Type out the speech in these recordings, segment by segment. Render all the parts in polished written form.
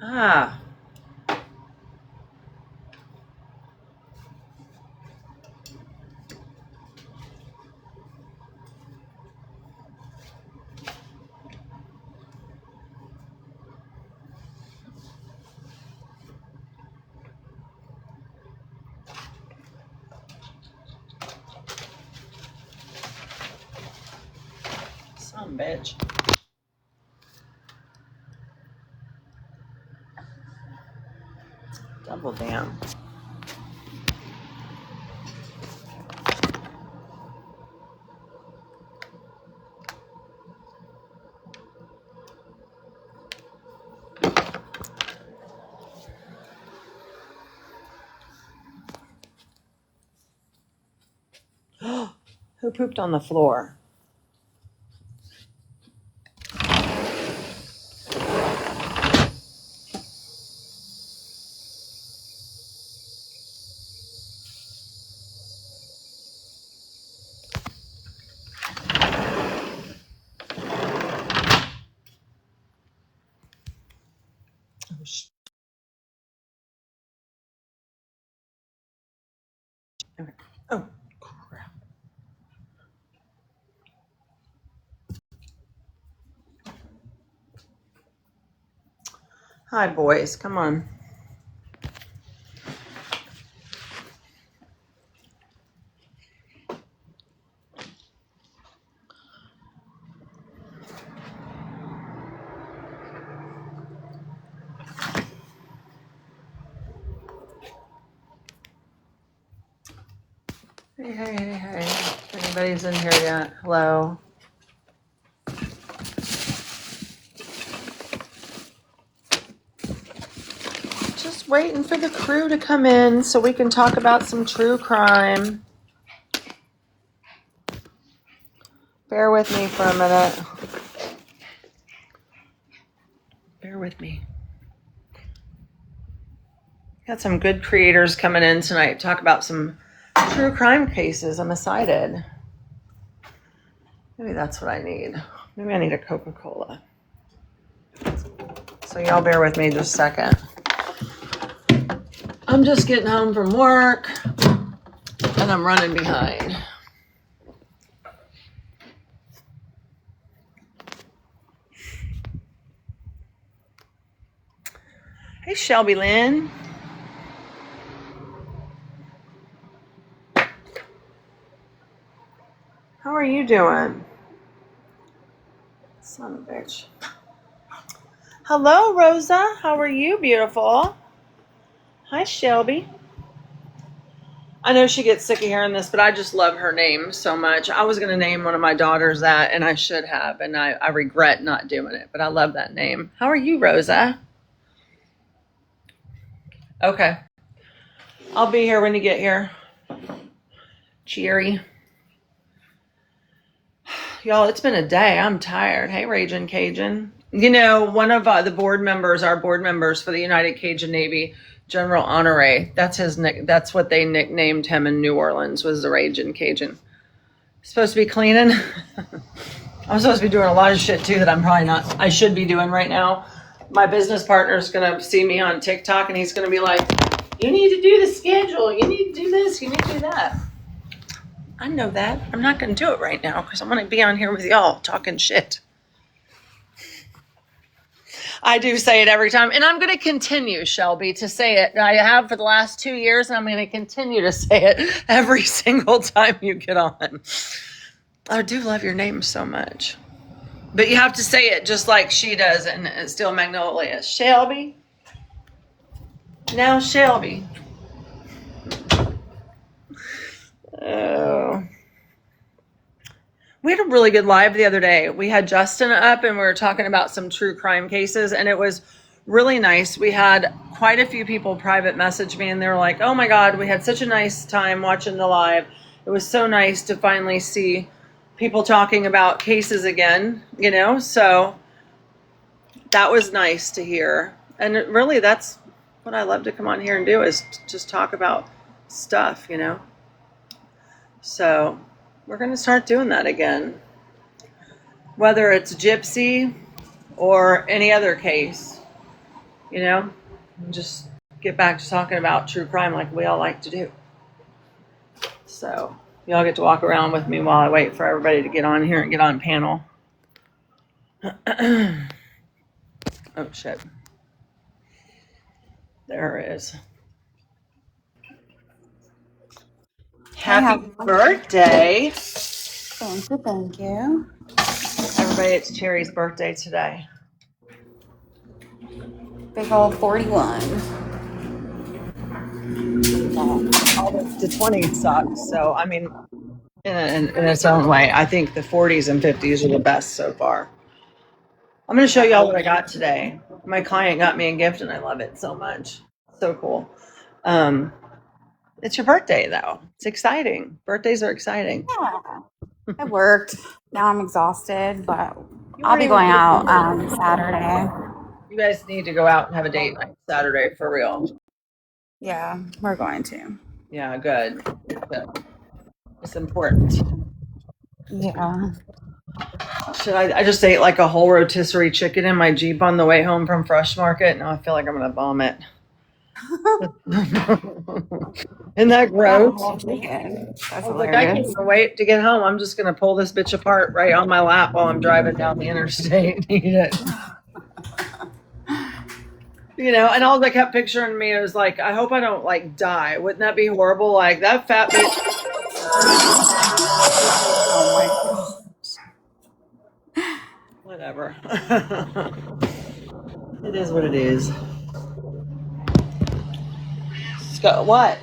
Ah. Some bitch. Double damn. Who pooped on the floor? Oh, okay. Oh, crap. Hi, boys. Come on. Hey, hey, hey, hey. If anybody's in here yet, hello. Just waiting for the crew to come in so we can talk about some true crime. Bear with me for a minute. Bear with me. Got some good creators coming in tonight to talk about some true crime cases. I'm excited. Maybe that's what I need. Maybe I need a Coca-Cola. So y'all bear with me just a second. I'm just getting home from work and I'm running behind. Hey, Shelby Lynn. How are you doing? Son of a bitch. Hello, Rosa. How are you, beautiful? Hi, Shelby. I know she gets sick of hearing this, but I just love her name so much. I was going to name one of my daughters that, and I should have, and I regret not doing it, but I love that name. How are you, Rosa? Okay. I'll be here when you get here. Cheery. Y'all, it's been a day. I'm tired. Hey, Raging Cajun. You know, one of the board members, our board members for the United Cajun Navy, General Honore, that's what they nicknamed him in New Orleans, was the Raging Cajun. Supposed to be cleaning. I'm supposed to be doing a lot of shit too that I should be doing right now. My business partner is going to see me on TikTok and he's going to be like, you need to do the schedule. You need to do this. You need to do that. I know that. I'm not going to do it right now because I'm going to be on here with y'all talking shit. I do say it every time. And I'm going to continue, Shelby, to say it. I have for the last 2 years, and I'm going to continue to say it every single time you get on. I do love your name so much. But you have to say it just like she does in Steel Magnolia. Shelby. Now Shelby. Oh. We had a really good live the other day. We had Justin up and we were talking about some true crime cases and it was really nice. We had quite a few people private message me and they were like, oh my God, we had such a nice time watching the live. It was so nice to finally see people talking about cases again, you know? So that was nice to hear. And really that's what I love to come on here and do is just talk about stuff, you know? So we're going to start doing that again. Whether it's Gypsy or any other case. you know, and just get back to talking about true crime like we all like to do. So y'all get to walk around with me while I wait for everybody to get on here and get on panel. Oh shit. There it is. Happy birthday. Thank you, thank you. Everybody, it's Cherry's birthday today. Big old 41. The 20s sucks. So, I mean, in its own way, I think the 40s and 50s are the best so far. I'm going to show y'all what I got today. My client got me a gift and I love it so much. So cool. It's your birthday though. It's exciting. Birthdays are exciting. Yeah, it worked. Now I'm exhausted, but I'll be going out Saturday. You guys need to go out and have a date night Saturday for real. Yeah, we're going to. Yeah, good. It's important. Yeah. Should I just ate like a whole rotisserie chicken in my Jeep on the way home from Fresh Market. Now I feel like I'm going to vomit. Isn't that gross? That's Like, I can't wait to get home. I'm just going to pull this bitch apart right on my lap while I'm driving down the interstate and eat it. You know, and all I kept picturing me was like, I hope I don't like die. Wouldn't that be horrible? Like that fat bitch. Oh my God. Whatever. It is what it is. Scott, what?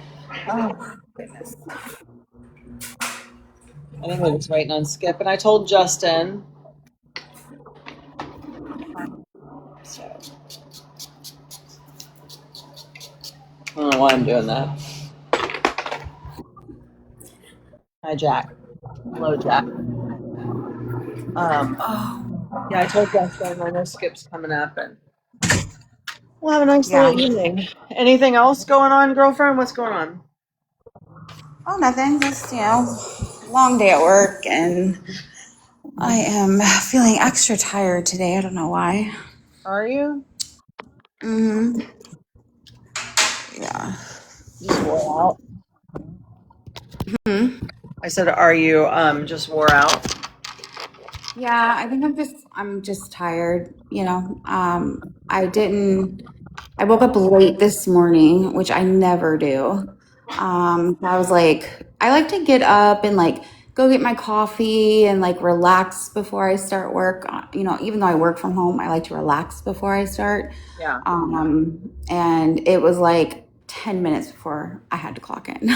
Oh, goodness. I think we're just waiting on Skip. And I told Justin. So, I don't know why I'm doing that. Hi, Jack. Hello, Jack. Yeah, I told Justin I know Skip's coming up and we'll have a nice little evening. Anything else going on, girlfriend? What's going on? Oh, nothing. Just, long day at work, and I am feeling extra tired today. I don't know why. Are you? Mm-hmm. Yeah. Just wore out. Mm-hmm. I said, are you just wore out? Yeah, I think I'm just tired, I woke up late this morning, which I never do. I was like, I like to get up and like go get my coffee and like relax before I start work. Even though I work from home, I like to relax before I start. Yeah. And it was like 10 minutes before I had to clock in.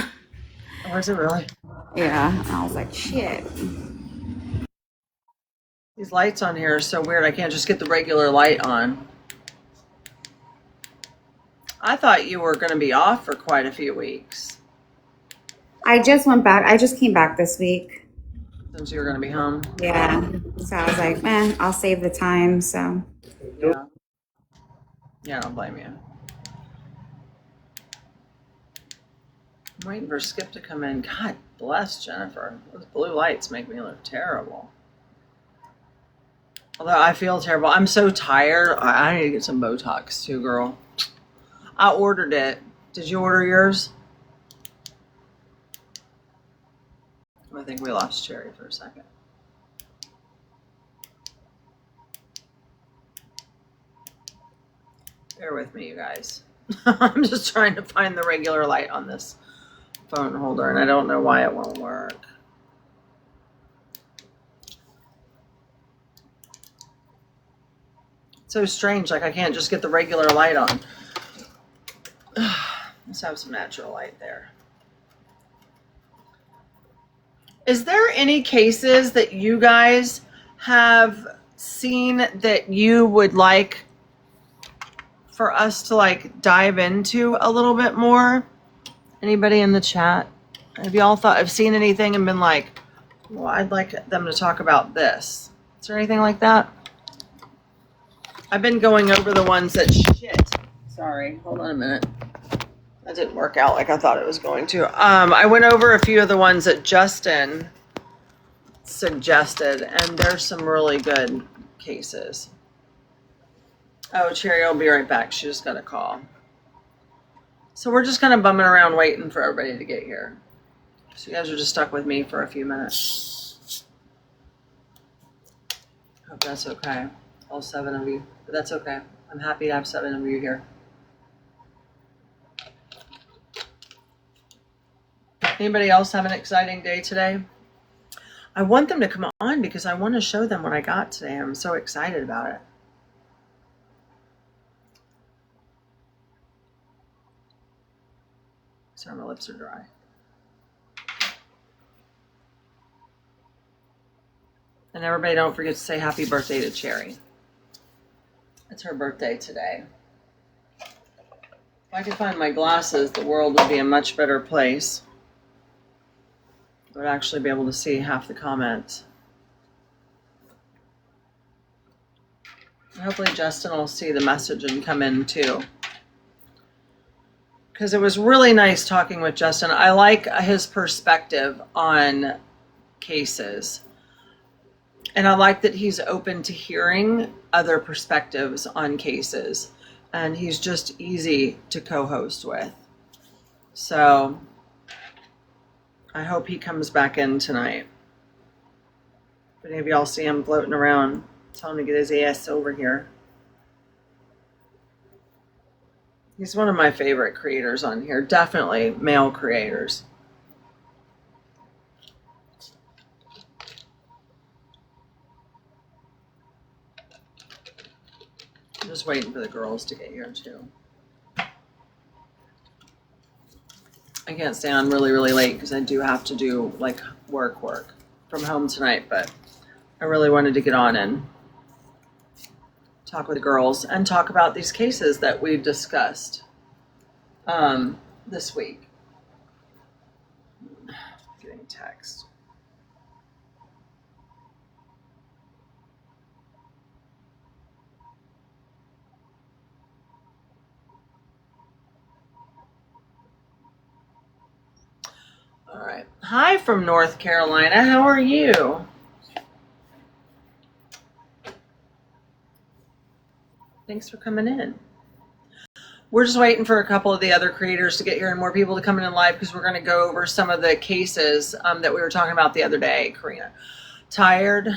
Was it really? Yeah. And I was like, shit. These lights on here are so weird. I can't just get the regular light on. I thought you were going to be off for quite a few weeks. I just went back. I just came back this week. Since you were going to be home. Yeah. So I was like, man, I'll save the time. So. Yeah. Yeah, I don't blame you. I'm waiting for Skip to come in. God bless Jennifer. Those blue lights make me look terrible. Although I feel terrible. I'm so tired. I need to get some Botox too, girl. I ordered it. Did you order yours? I think we lost Cherry for a second. Bear with me, you guys. I'm just trying to find the regular light on this phone holder, and I don't know why it won't work. It's so strange, like I can't just get the regular light on. Let's have some natural light there. Is there any cases that you guys have seen that you would like for us to like dive into a little bit more? Anybody in the chat? Have y'all seen anything and been like, well, I'd like them to talk about this? Is there anything like that? I've been going over the ones that Sorry, hold on a minute. That didn't work out like I thought it was going to. I went over a few of the ones that Justin suggested, and there's some really good cases. Oh, Cherry will be right back. She just got a call. So we're just kind of bumming around waiting for everybody to get here. So you guys are just stuck with me for a few minutes. Hope that's okay. All 7 of you. But that's okay. I'm happy to have 7 of you here. Anybody else have an exciting day today? I want them to come on because I want to show them what I got today. I'm so excited about it. Sorry, my lips are dry. And everybody don't forget to say happy birthday to Cherry. It's her birthday today. If I could find my glasses, the world would be a much better place. I would actually be able to see half the comments. Hopefully Justin will see the message and come in too. Because it was really nice talking with Justin. I like his perspective on cases. And I like that he's open to hearing other perspectives on cases. And he's just easy to co-host with. So I hope he comes back in tonight. If any of y'all see him floating around, tell him to get his ass over here. He's one of my favorite creators on here. Definitely male creators. I'm just waiting for the girls to get here too. I can't stay on really, really late because I do have to do like work from home tonight, but I really wanted to get on and talk with the girls and talk about these cases that we've discussed this week. Getting a text. All right. Hi from North Carolina. How are you? Thanks for coming in. We're just waiting for a couple of the other creators to get here and more people to come in live because we're going to go over some of the cases that we were talking about the other day, Karina. Tired?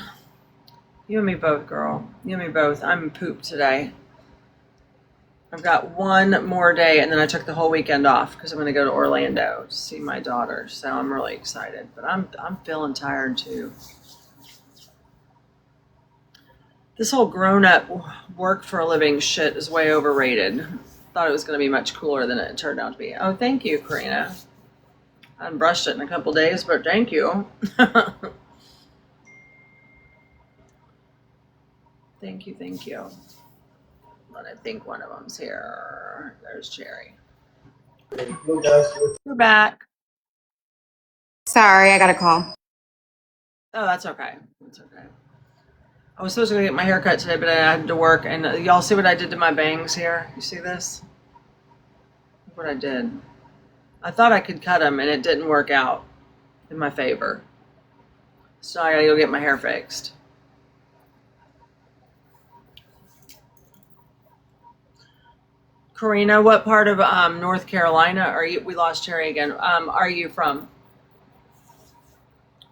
You and me both, girl. You and me both. I'm pooped today. I've got one more day and then I took the whole weekend off because I'm going to go to Orlando to see my daughter. So I'm really excited, but I'm feeling tired too. This whole grown-up work for a living shit is way overrated. Thought it was going to be much cooler than it turned out to be. Oh, thank you, Karina. I haven't brushed it in a couple days, but thank you. Thank you. But I think one of them's here. There's Cherry. You're back. Sorry, I got a call. Oh, that's okay. That's okay. I was supposed to go get my hair cut today, but I had to work. And y'all see what I did to my bangs here? You see this? Look what I did. I thought I could cut them, and it didn't work out in my favor. So I gotta go get my hair fixed. Karina, what part of North Carolina are you? We lost Cherry again. Are you from?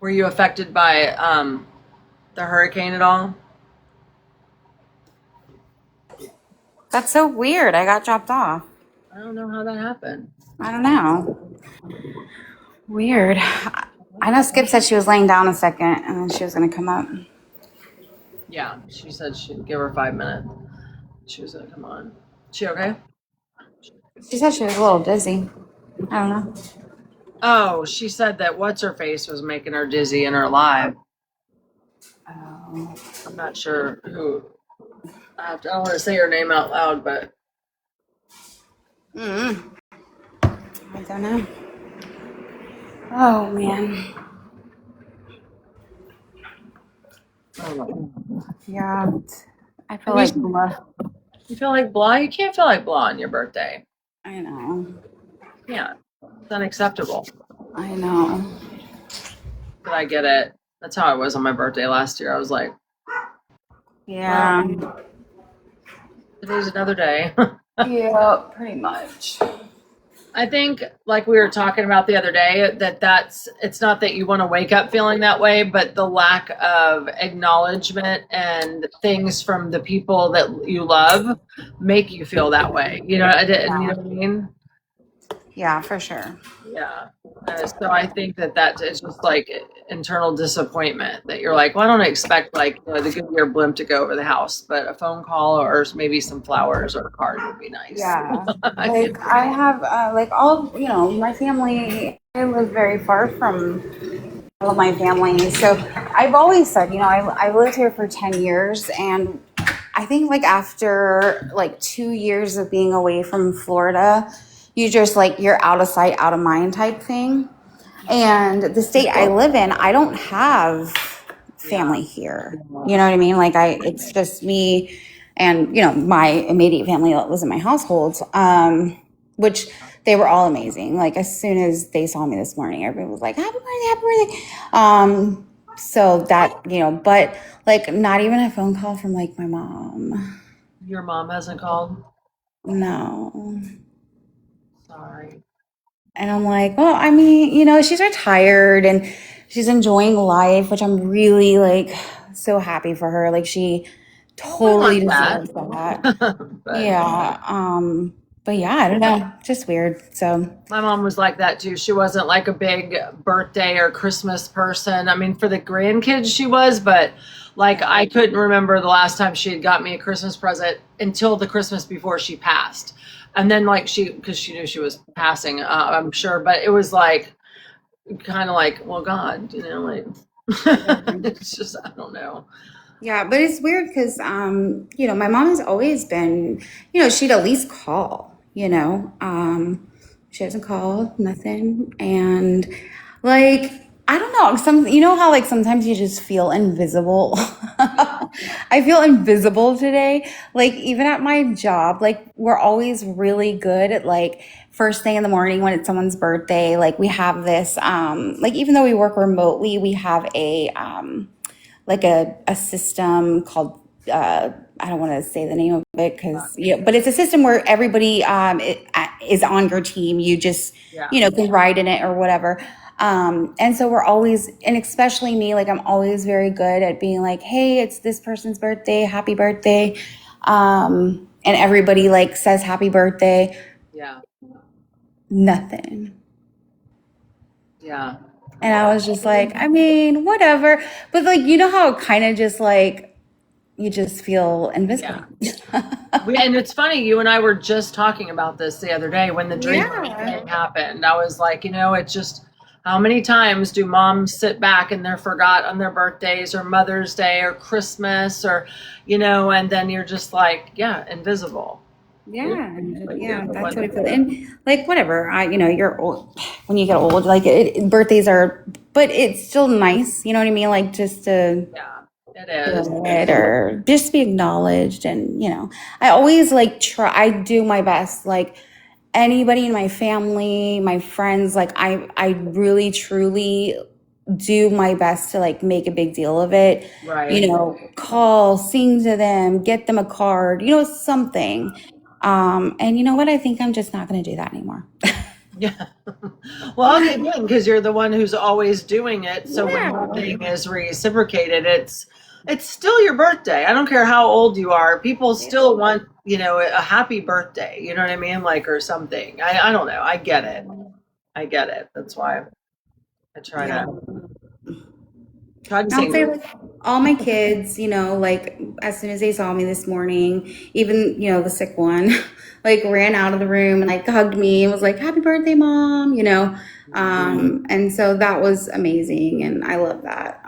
Were you affected by the hurricane at all? That's so weird. I got dropped off. I don't know how that happened. I don't know. Weird. I know Skip said she was laying down a second and then she was going to come up. Yeah, she said she'd give her 5 minutes. She was gonna come on. She okay? She said she was a little dizzy. I don't know. Oh, she said that what's her face was making her dizzy in her live. Oh. I'm not sure who. I don't want to say her name out loud, but I don't know. Oh, man. Yeah. I feel like blah. You feel like blah? You can't feel like blah on your birthday. I know. Yeah, it's unacceptable. I know. But I get it. That's how I was on my birthday last year. I was like, Yeah. Today's another day. Yeah, pretty much. I think, like we were talking about the other day, it's not that you want to wake up feeling that way, but the lack of acknowledgement and things from the people that you love make you feel that way. You know, you know what I mean? Yeah, for sure. Yeah. So I think that is just like internal disappointment that you're like, well, I don't expect like the Goodyear blimp to go over the house, but a phone call or maybe some flowers or a card would be nice. Yeah. Like I have like all, my family, I live very far from all of my family. So I've always said, I lived here for 10 years, and I think like after like 2 years of being away from Florida, you just like, you're out of sight, out of mind type thing. And the state I live in, I don't have family here. You know what I mean? Like it's just me and, my immediate family that was in my household, which they were all amazing. Like as soon as they saw me this morning, everybody was like, happy birthday, happy birthday. So that, but like not even a phone call from like my mom. Your mom hasn't called? No. Sorry. And I'm like, well, I mean, she's retired and she's enjoying life, which I'm really like so happy for her. Like she totally deserves that. Yeah. But yeah, I don't know. Just weird. So my mom was like that too. She wasn't like a big birthday or Christmas person. I mean, for the grandkids she was, but like I couldn't remember the last time she had got me a Christmas present until the Christmas before she passed. And then like because she knew she was passing, I'm sure, but it was like kind of like, well, God, like it's just, I don't know. Yeah, but it's weird because, my mom has always been, she'd at least call, she hasn't called, nothing. And like, I don't know, how like sometimes you just feel invisible. I feel invisible today. Like even at my job, like we're always really good at like first thing in the morning when it's someone's birthday, like we have this, like even though we work remotely, we have like a system called I don't want to say the name of it because but it's a system where everybody is on your team. You just can ride in it or whatever. And so we're always, and especially me, like I'm always very good at being like, hey, it's this person's birthday, happy birthday. And everybody like says happy birthday. Yeah. Nothing. Yeah. And I was just like, I mean, whatever. But like, how it kind of just like, you just feel invisible. Yeah. And it's funny, you and I were just talking about this the other day when the dream thing happened. I was like, it's just, how many times do moms sit back and they're forgot on their birthdays or Mother's Day or Christmas or, and then you're just like, invisible. Yeah, that's what I feel. And like whatever, you're old. When you get old, like birthdays are, but it's still nice. You know what I mean? Like just to it is, or just be acknowledged. And I always like try. I do my best. Like anybody in my family, my friends, like I really truly do my best to like make a big deal of it. Right. Call, sing to them, get them a card. Something. And you know what? I think I'm just not going to do that anymore. Yeah. Well, again, because you're the one who's always doing it. So when the thing is reciprocated, it's still your birthday. I don't care how old you are. People still want, a happy birthday. You know what I mean? Like, or something. I don't know. I get it. That's why I try to. I'll say like all my kids, like as soon as they saw me this morning, even, the sick one, like ran out of the room and like hugged me and was like, happy birthday, Mom, and so that was amazing. And I love that.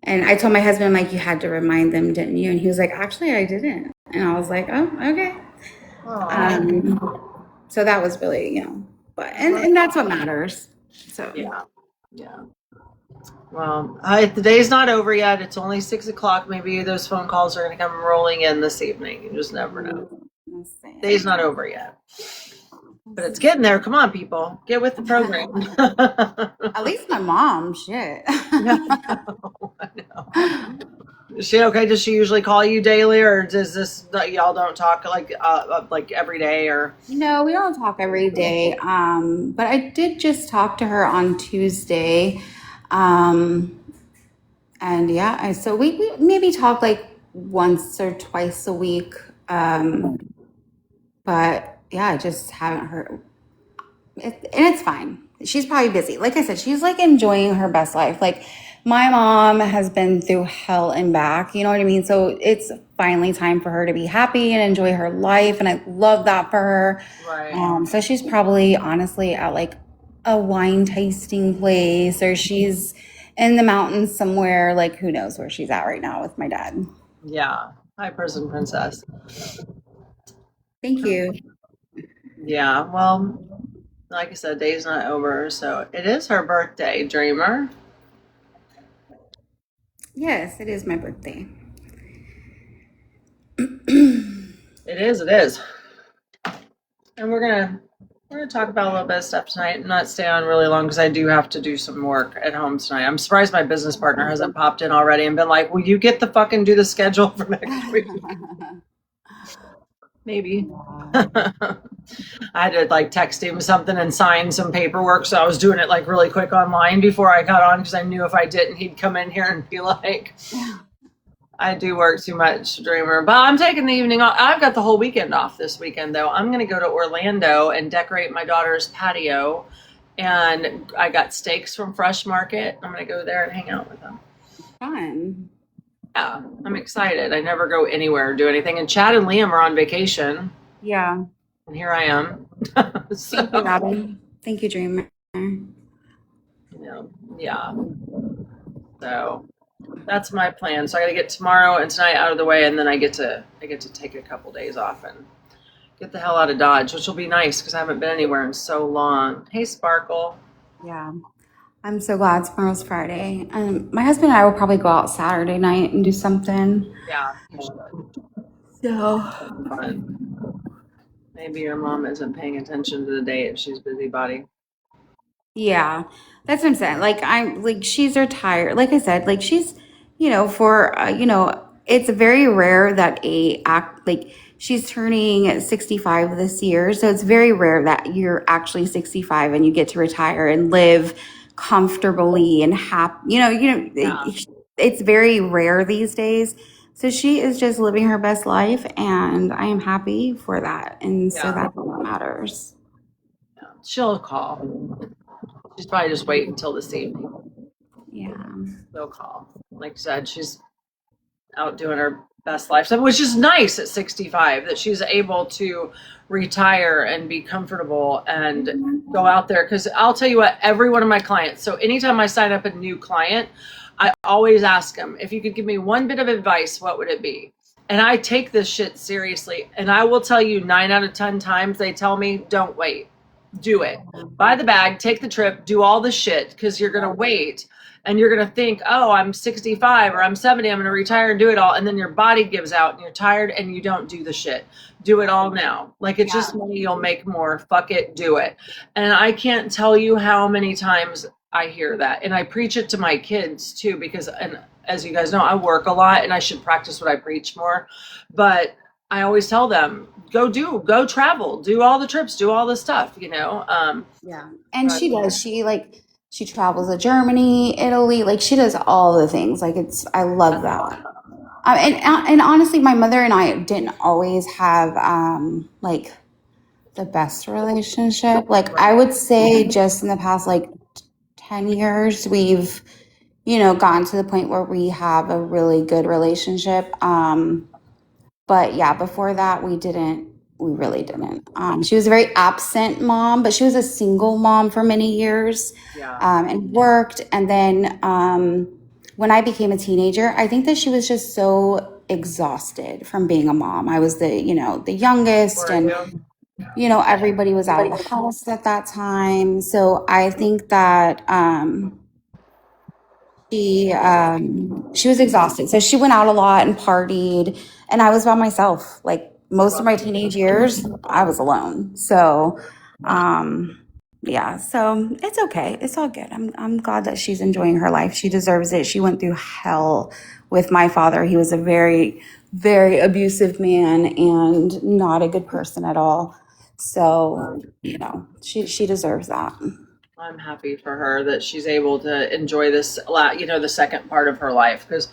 And I told my husband, like, you had to remind them, didn't you? And he was like, actually, I didn't. And I was like, oh, okay. So that was really, but, and that's what matters. So, yeah. Well, the day's not over yet. It's only 6:00. Maybe those phone calls are going to come rolling in this evening. You just never know. Day's not over yet. But it's getting there. Come on, people. Get with the program. At least my mom, shit. I know. Is she okay? Does she usually call you daily, or does this y'all don't talk like every day or? No, we don't talk every day. But I did just talk to her on Tuesday. Um, and yeah, so we maybe talk like once or twice a week. But yeah, I just haven't heard. And it's fine. She's probably busy. Like I said, she's like enjoying her best life. Like my mom has been through hell and back, you know what I mean? So it's finally time for her to be happy and enjoy her life. And I love that for her. Right. So she's probably honestly at like a wine tasting place, or she's in the mountains somewhere. Like who knows where she's at right now with my dad. Yeah. Hi, Prison Princess. Thank you. Yeah. Well, like I said, day's not over, so it is her birthday, Dreamer. Yes, it is my birthday. It is. It is. And we're gonna talk about a little bit of stuff tonight and not stay on really long because I do have to do some work at home tonight. I'm surprised my business partner hasn't popped in already and been like, "Will you get the fucking do the schedule for next week?" Maybe. I had to like text him something and sign some paperwork, so I was doing it like really quick online before I got on because I knew if I didn't, he'd come in here and be like, I do work too much, Dreamer. But I'm taking the evening off. I've got the whole weekend off this weekend, though. I'm going to go to Orlando and decorate my daughter's patio. And I got steaks from Fresh Market. I'm going to go there and hang out with them. Fun. Yeah, I'm excited. I never go anywhere or do anything. And Chad and Liam are on vacation. Yeah. And here I am. So, Thank you, Robin. Thank you, Dreamer. you know, yeah. So that's my plan. So I got to get tomorrow and tonight out of the way, and then I get to take a couple days off and get the hell out of Dodge, which will be nice because I haven't been anywhere in so long. Hey, Sparkle. Yeah. I'm so glad tomorrow's Friday. My husband and I will probably go out Saturday night and do something. Yeah, you should. So, Fun. Maybe your mom isn't paying attention to the date. She's busybody. yeah, that's what I'm saying. Like, I'm like, she's retired. Like I said, like, she's, it's very rare that she's turning 65 this year. So it's very rare that you're actually 65 and you get to retire and live comfortably and happy. Yeah. It's very rare these days. So she is just living her best life, and I am happy for that. And so Yeah. that's all that matters. She'll call. She's probably just waiting until this evening. Yeah. She'll call. Like I said, she's out doing her best life stuff, which is nice at 65 that she's able to retire and be comfortable and go out there. Because I'll tell you what, every one of my clients, so anytime I sign up a new client, I always ask them, if you could give me one bit of advice, what would it be? And I take this shit seriously. And I will tell you 9 out of 10 times they tell me, don't wait. Do it. Buy the bag, take the trip, do all the shit, because you're going to wait and you're going to think, oh, I'm 65 or I'm 70, I'm going to retire and do it all. And then your body gives out and you're tired and you don't do the shit. Do it all now. Like it's just money you'll make more. Fuck it, do it. And I can't tell you how many times I hear that. And I preach it to my kids too, because, and as you guys know, I work a lot and I should practice what I preach more. But I always tell them, go travel, do all the trips, do all the stuff, Yeah. And she does. She travels to Germany, Italy, like she does all the things. Like I love that. And honestly, my mother and I didn't always have like the best relationship. Like I would say just in the past like 10 years, we've, gotten to the point where we have a really good relationship. But yeah, before that, we really didn't. She was a very absent mom, but she was a single mom for many years, and worked. And then when I became a teenager, I think that she was just so exhausted from being a mom. I was the youngest, and everybody was out of the house at that time. So I think that she was exhausted. So she went out a lot and partied, and I was by myself. Like most of my teenage years, I was alone. So Yeah, so it's okay. It's all good. I'm glad that she's enjoying her life. She deserves it. She went through hell with my father. He was a very, very abusive man and not a good person at all. So, she deserves that. I'm happy for her that she's able to enjoy this, the second part of her life, because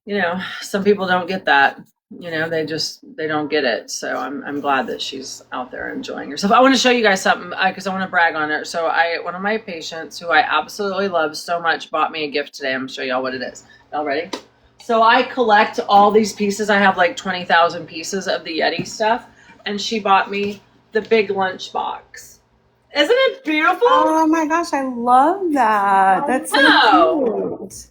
Yeah. some people don't get that. They don't get it. So I'm glad that she's out there enjoying herself. I want to show you guys something because I want to brag on her. So one of my patients who I absolutely love so much bought me a gift today. I'm gonna show y'all what it is. Y'all ready? So I collect all these pieces. I have like 20,000 pieces of the Yeti stuff, and she bought me the big lunch box. Isn't it beautiful? Oh my gosh, I love that. That's so cute.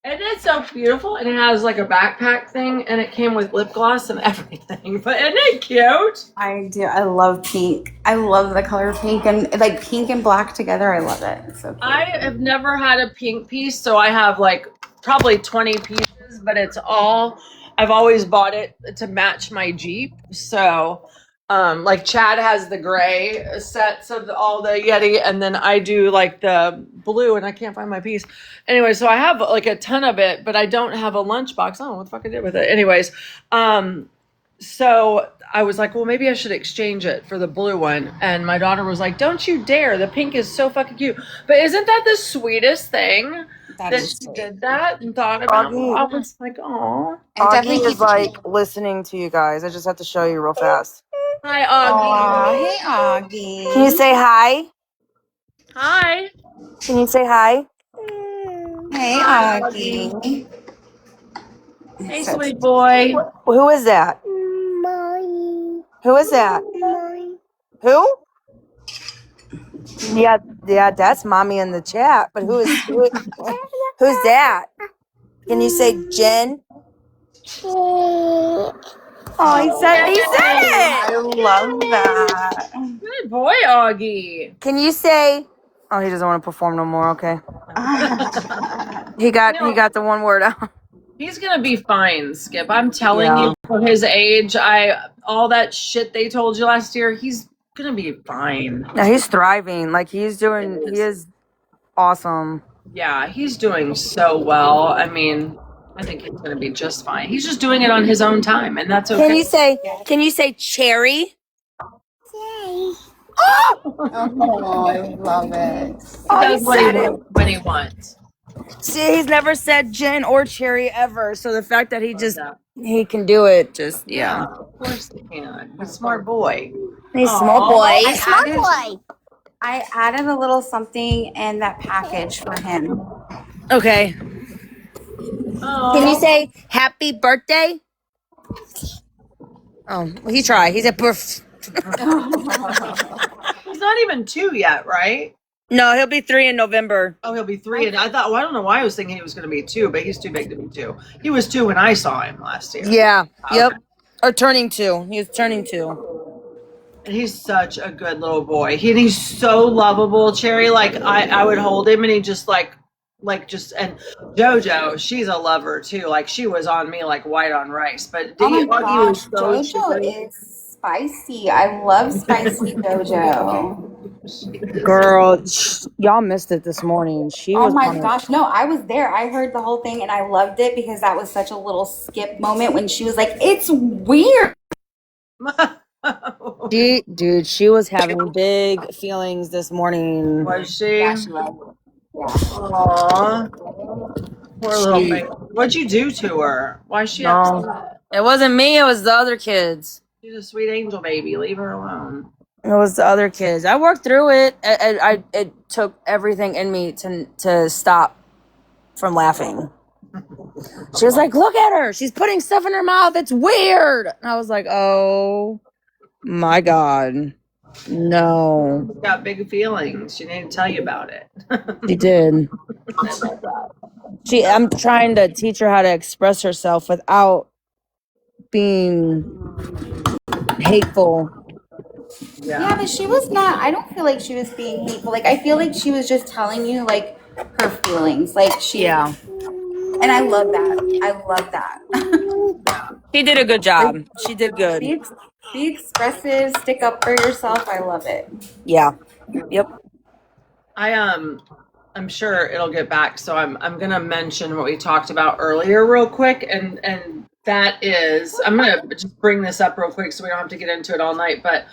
It is so beautiful, and it has like a backpack thing, and it came with lip gloss and everything. But isn't it cute? I do. I love pink. I love the color pink and like pink and black together. I love it. It's so cute. I have never had a pink piece, so I have like probably 20 pieces, but I've always bought it to match my Jeep. So, like Chad has the gray sets of all the Yeti, and then I do like the blue, and I can't find my piece. Anyway, so I have like a ton of it, but I don't have a lunchbox. I don't know what the fuck I did with it. Anyways, so I was like, well, maybe I should exchange it for the blue one. And my daughter was like, don't you dare. The pink is so fucking cute. But isn't that the sweetest thing that she did that and thought about it? I was like, oh. Augie is like listening to you guys. I just have to show you real fast. Hi, Augie. Hey, Augie. Can you say hi? Hi. Can you say hi? Hey, Augie. Hey, sweet boy. Who is that? Who is that? Who? Yeah, that's mommy in the chat. But who's that? Can you say Jen? Oh, he said it. I love that. Good boy, Augie. Can you say? Oh, he doesn't want to perform no more. Okay. He got the one word out. He's gonna be fine, Skip. I'm telling you, for his age, all that shit they told you last year, he's gonna be fine. No, he's thriving. Like he is awesome. Yeah, he's doing so well. I mean, I think he's gonna be just fine. He's just doing it on his own time, and that's okay. Can you say cherry? Oh, I love it. He does when he wants. See, he's never said Jen or cherry ever. So the fact that he can do it, just yeah. Of course he can. He's a smart boy. He's small boy. I added a little something in that package for him. Okay. Oh. Can you say happy birthday? Oh, well, he tried. He said birth. He's not even 2 yet, right? No, he'll be 3 in November. Oh, he'll be 3. And I thought, well, I don't know why I was thinking he was going to be 2, but he's too big to be 2. He was 2 when I saw him last year. Yeah. Okay. Yep. Or turning 2. He was turning 2. And he's such a good little boy. He's so lovable, Cherry. Like I would hold him, and he just and JoJo, she's a lover too. Like she was on me like white on rice. But Oh my gosh, JoJo is spicy. I love spicy JoJo. Girl, y'all missed it this morning. Oh my gosh, no, I was there. I heard the whole thing and I loved it because that was such a little skip moment when she was like, "It's weird." She was having big feelings this morning. Was she? Yeah, she was. Yeah. Aww. Poor little thing. What'd you do to her? Why is she upset? It wasn't me, it was the other kids. She's a sweet angel baby. Leave her alone. It was the other kids. I worked through it. It took everything in me to stop from laughing. She was like, "Look at her. She's putting stuff in her mouth. It's weird." And I was like, "Oh my God. No." She's got big feelings. She didn't tell you about it. She did. I'm trying to teach her how to express herself without being hateful. Yeah, but she was not. I don't feel like she was being hateful. Like I feel like she was just telling you like her feelings. Like she. Yeah. And I love that. I love that. She did a good job. She did good. Be expressive, stick up for yourself. I love it. Yeah. Yep. I'm sure it'll get back. So I'm gonna mention what we talked about earlier real quick, and that is I'm gonna just bring this up real quick so we don't have to get into it all night. But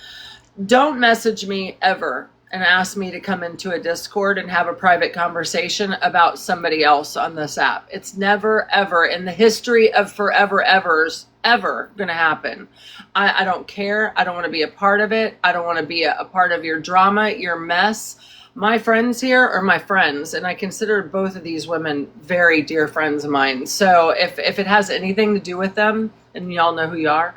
don't message me ever and ask me to come into a Discord and have a private conversation about somebody else on this app. It's never, ever in the history of forever evers ever going to happen. I don't care. I don't want to be a part of it. I don't want to be a part of your drama, your mess. My friends here are my friends, and I consider both of these women very dear friends of mine. So if it has anything to do with them, and y'all know who you are,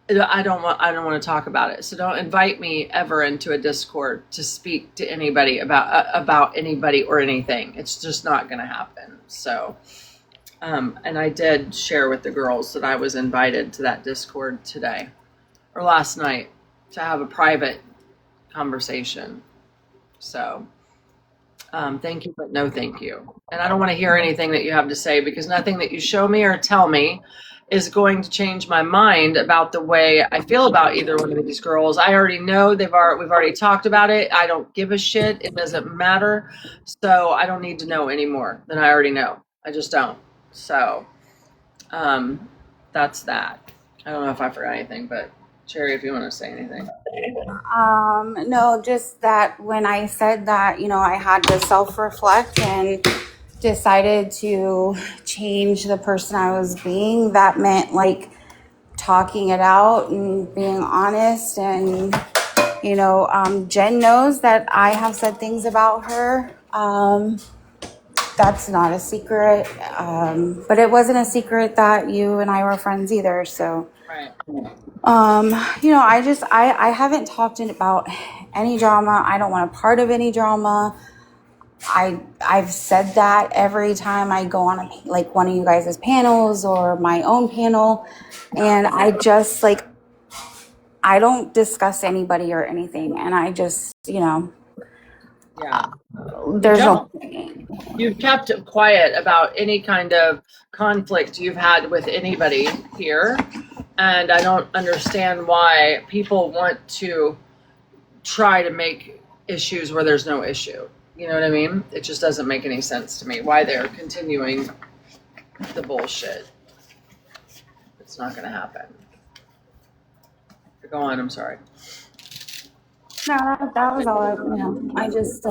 I don't want to talk about it. So don't invite me ever into a Discord to speak to anybody about anybody or anything. It's just not going to happen. So, and I did share with the girls that I was invited to that Discord today or last night to have a private conversation. So, thank you, but no thank you. And I don't want to hear anything that you have to say, because nothing that you show me or tell me is going to change my mind about the way I feel about either one of these girls. I already know we've already talked about it. I don't give a shit. It doesn't matter. So I don't need to know any more than I already know. I just don't. So, that's that. I don't know if I forgot anything, but Cherry, if you want to say anything. No, just that when I said that, I had to self-reflect and decided to change the person I was being, that meant like talking it out and being honest. And, Jen knows that I have said things about her. That's not a secret. But it wasn't a secret that you and I were friends either. So, Right. I haven't talked about any drama. I don't want a part of any drama. I've said that every time I go on one of you guys' panels or my own panel, and I just I don't discuss anybody or anything, and I just Yeah. there's no. You've kept quiet about any kind of conflict you've had with anybody here. And I don't understand why people want to try to make issues where there's no issue. You know what I mean? It just doesn't make any sense to me why they're continuing the bullshit. It's not going to happen. Go on, I'm sorry. No, that was all. I just,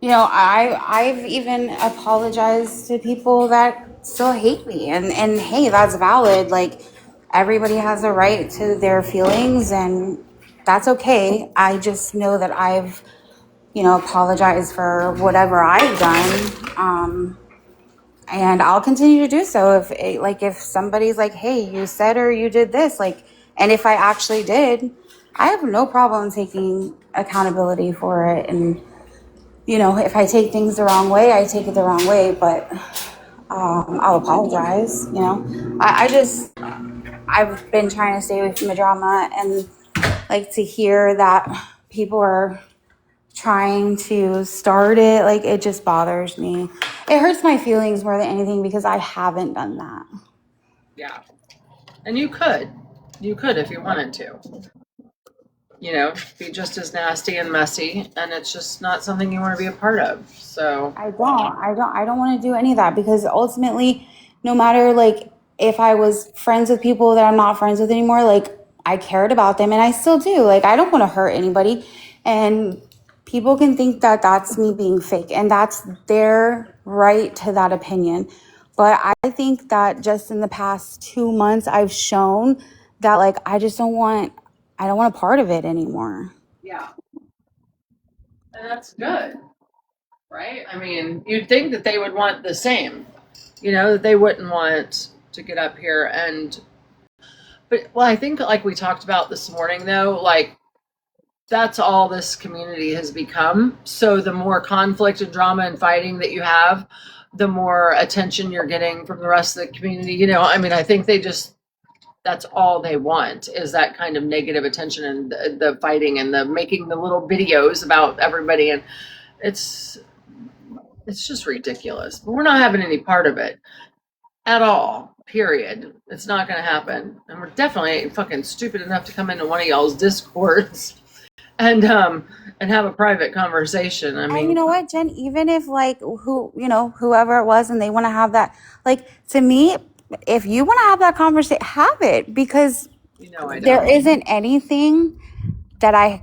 I've even apologized to people that still hate me, and hey, that's valid. Like, everybody has a right to their feelings, and that's okay. I just know that I've, apologized for whatever I've done. And I'll continue to do so if somebody's like, hey, you said or you did this, and if I actually did, I have no problem taking accountability for it. And if I take things the wrong way, I take it the wrong way, but I'll apologize. I've been trying to stay away from the drama, and to hear that people are trying to start it, it just bothers me. It hurts my feelings more than anything, because I haven't done that. Yeah. And you could if you wanted to, be just as nasty and messy, and it's just not something you want to be a part of. So I don't want to do any of that, because ultimately, no matter if I was friends with people that I'm not friends with anymore, I cared about them, and I still do. I don't want to hurt anybody, and people can think that that's me being fake, and that's their right to that opinion. But I think that just in the past 2 months, I've shown that I don't want a part of it anymore. yeah, and that's good, right? I mean, you'd think that they would want the same, that they wouldn't want to get up here but I think like we talked about this morning, though, that's all this community has become. So the more conflict and drama and fighting that you have, the more attention you're getting from the rest of the community. I think that's all they want, is that kind of negative attention and the fighting and the making the little videos about everybody. And it's just ridiculous. But we're not having any part of it at all. period. It's not going to happen. And we're definitely fucking stupid enough to come into one of y'all's discords and have a private conversation. I And mean, you know what, Jen, even if like whoever it was and they want to have that, like, to me, if you want to have that conversation, have it, because I there don't. isn't anything that I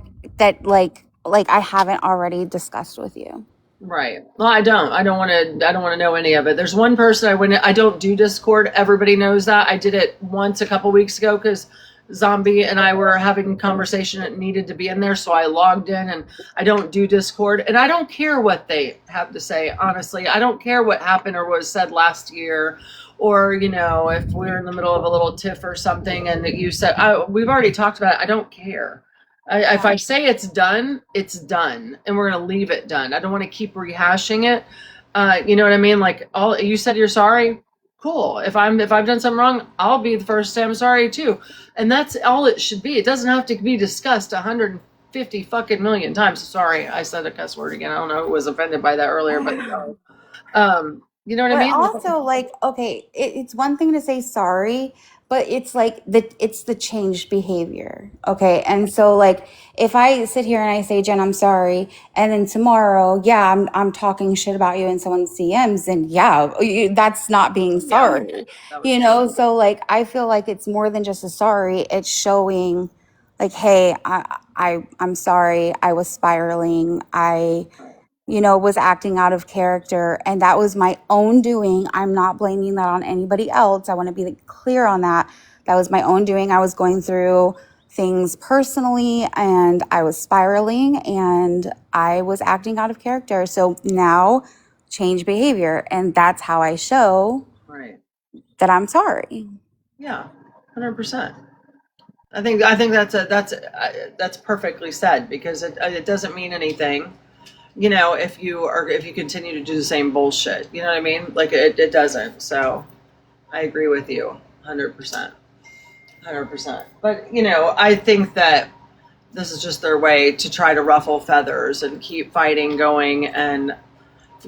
haven't already discussed with you. Right. Well, I don't want to know any of it. There's one person I don't do Discord. Everybody knows that. I did it once a couple weeks ago because Zombie and I were having a conversation that needed to be in there. So I logged in, and I don't do Discord, and I don't care what they have to say. Honestly, I don't care what happened or was said last year, or, if we're in the middle of a little tiff or something and that you said, we've already talked about it. I don't care. If I say it's done, and we're going to leave it done. I don't want to keep rehashing it. You know what I mean? Like, all you said, you're sorry. Cool. If I've done something wrong, I'll be the first to say I'm sorry too. And that's all it should be. It doesn't have to be discussed 150 fucking million times. Sorry, I said a cuss word again. I don't know who was offended by that earlier, but you know what I But mean? also, like, okay, it's one thing to say sorry, but it's like it's the changed behavior. Okay. And so, like, if I sit here and I say, Jen, I'm sorry, and then tomorrow, yeah, I'm talking shit about you in someone's CMs, and yeah, that's not being sorry. That was So like, I feel like it's more than just a sorry. It's showing, like, hey, I'm sorry. I was spiraling. I was acting out of character, and that was my own doing. I'm not blaming that on anybody else. I want to be, like, clear on that. That was my own doing. I was going through things personally, and I was spiraling, and I was acting out of character. So now, change behavior, and that's how I show right. that I'm sorry. Yeah, 100%. I think that's perfectly said, because it doesn't mean anything, if you continue to do the same bullshit. You know what I mean? Like, it doesn't. So I agree with you 100%. 100%. But I think that this is just their way to try to ruffle feathers and keep fighting going. And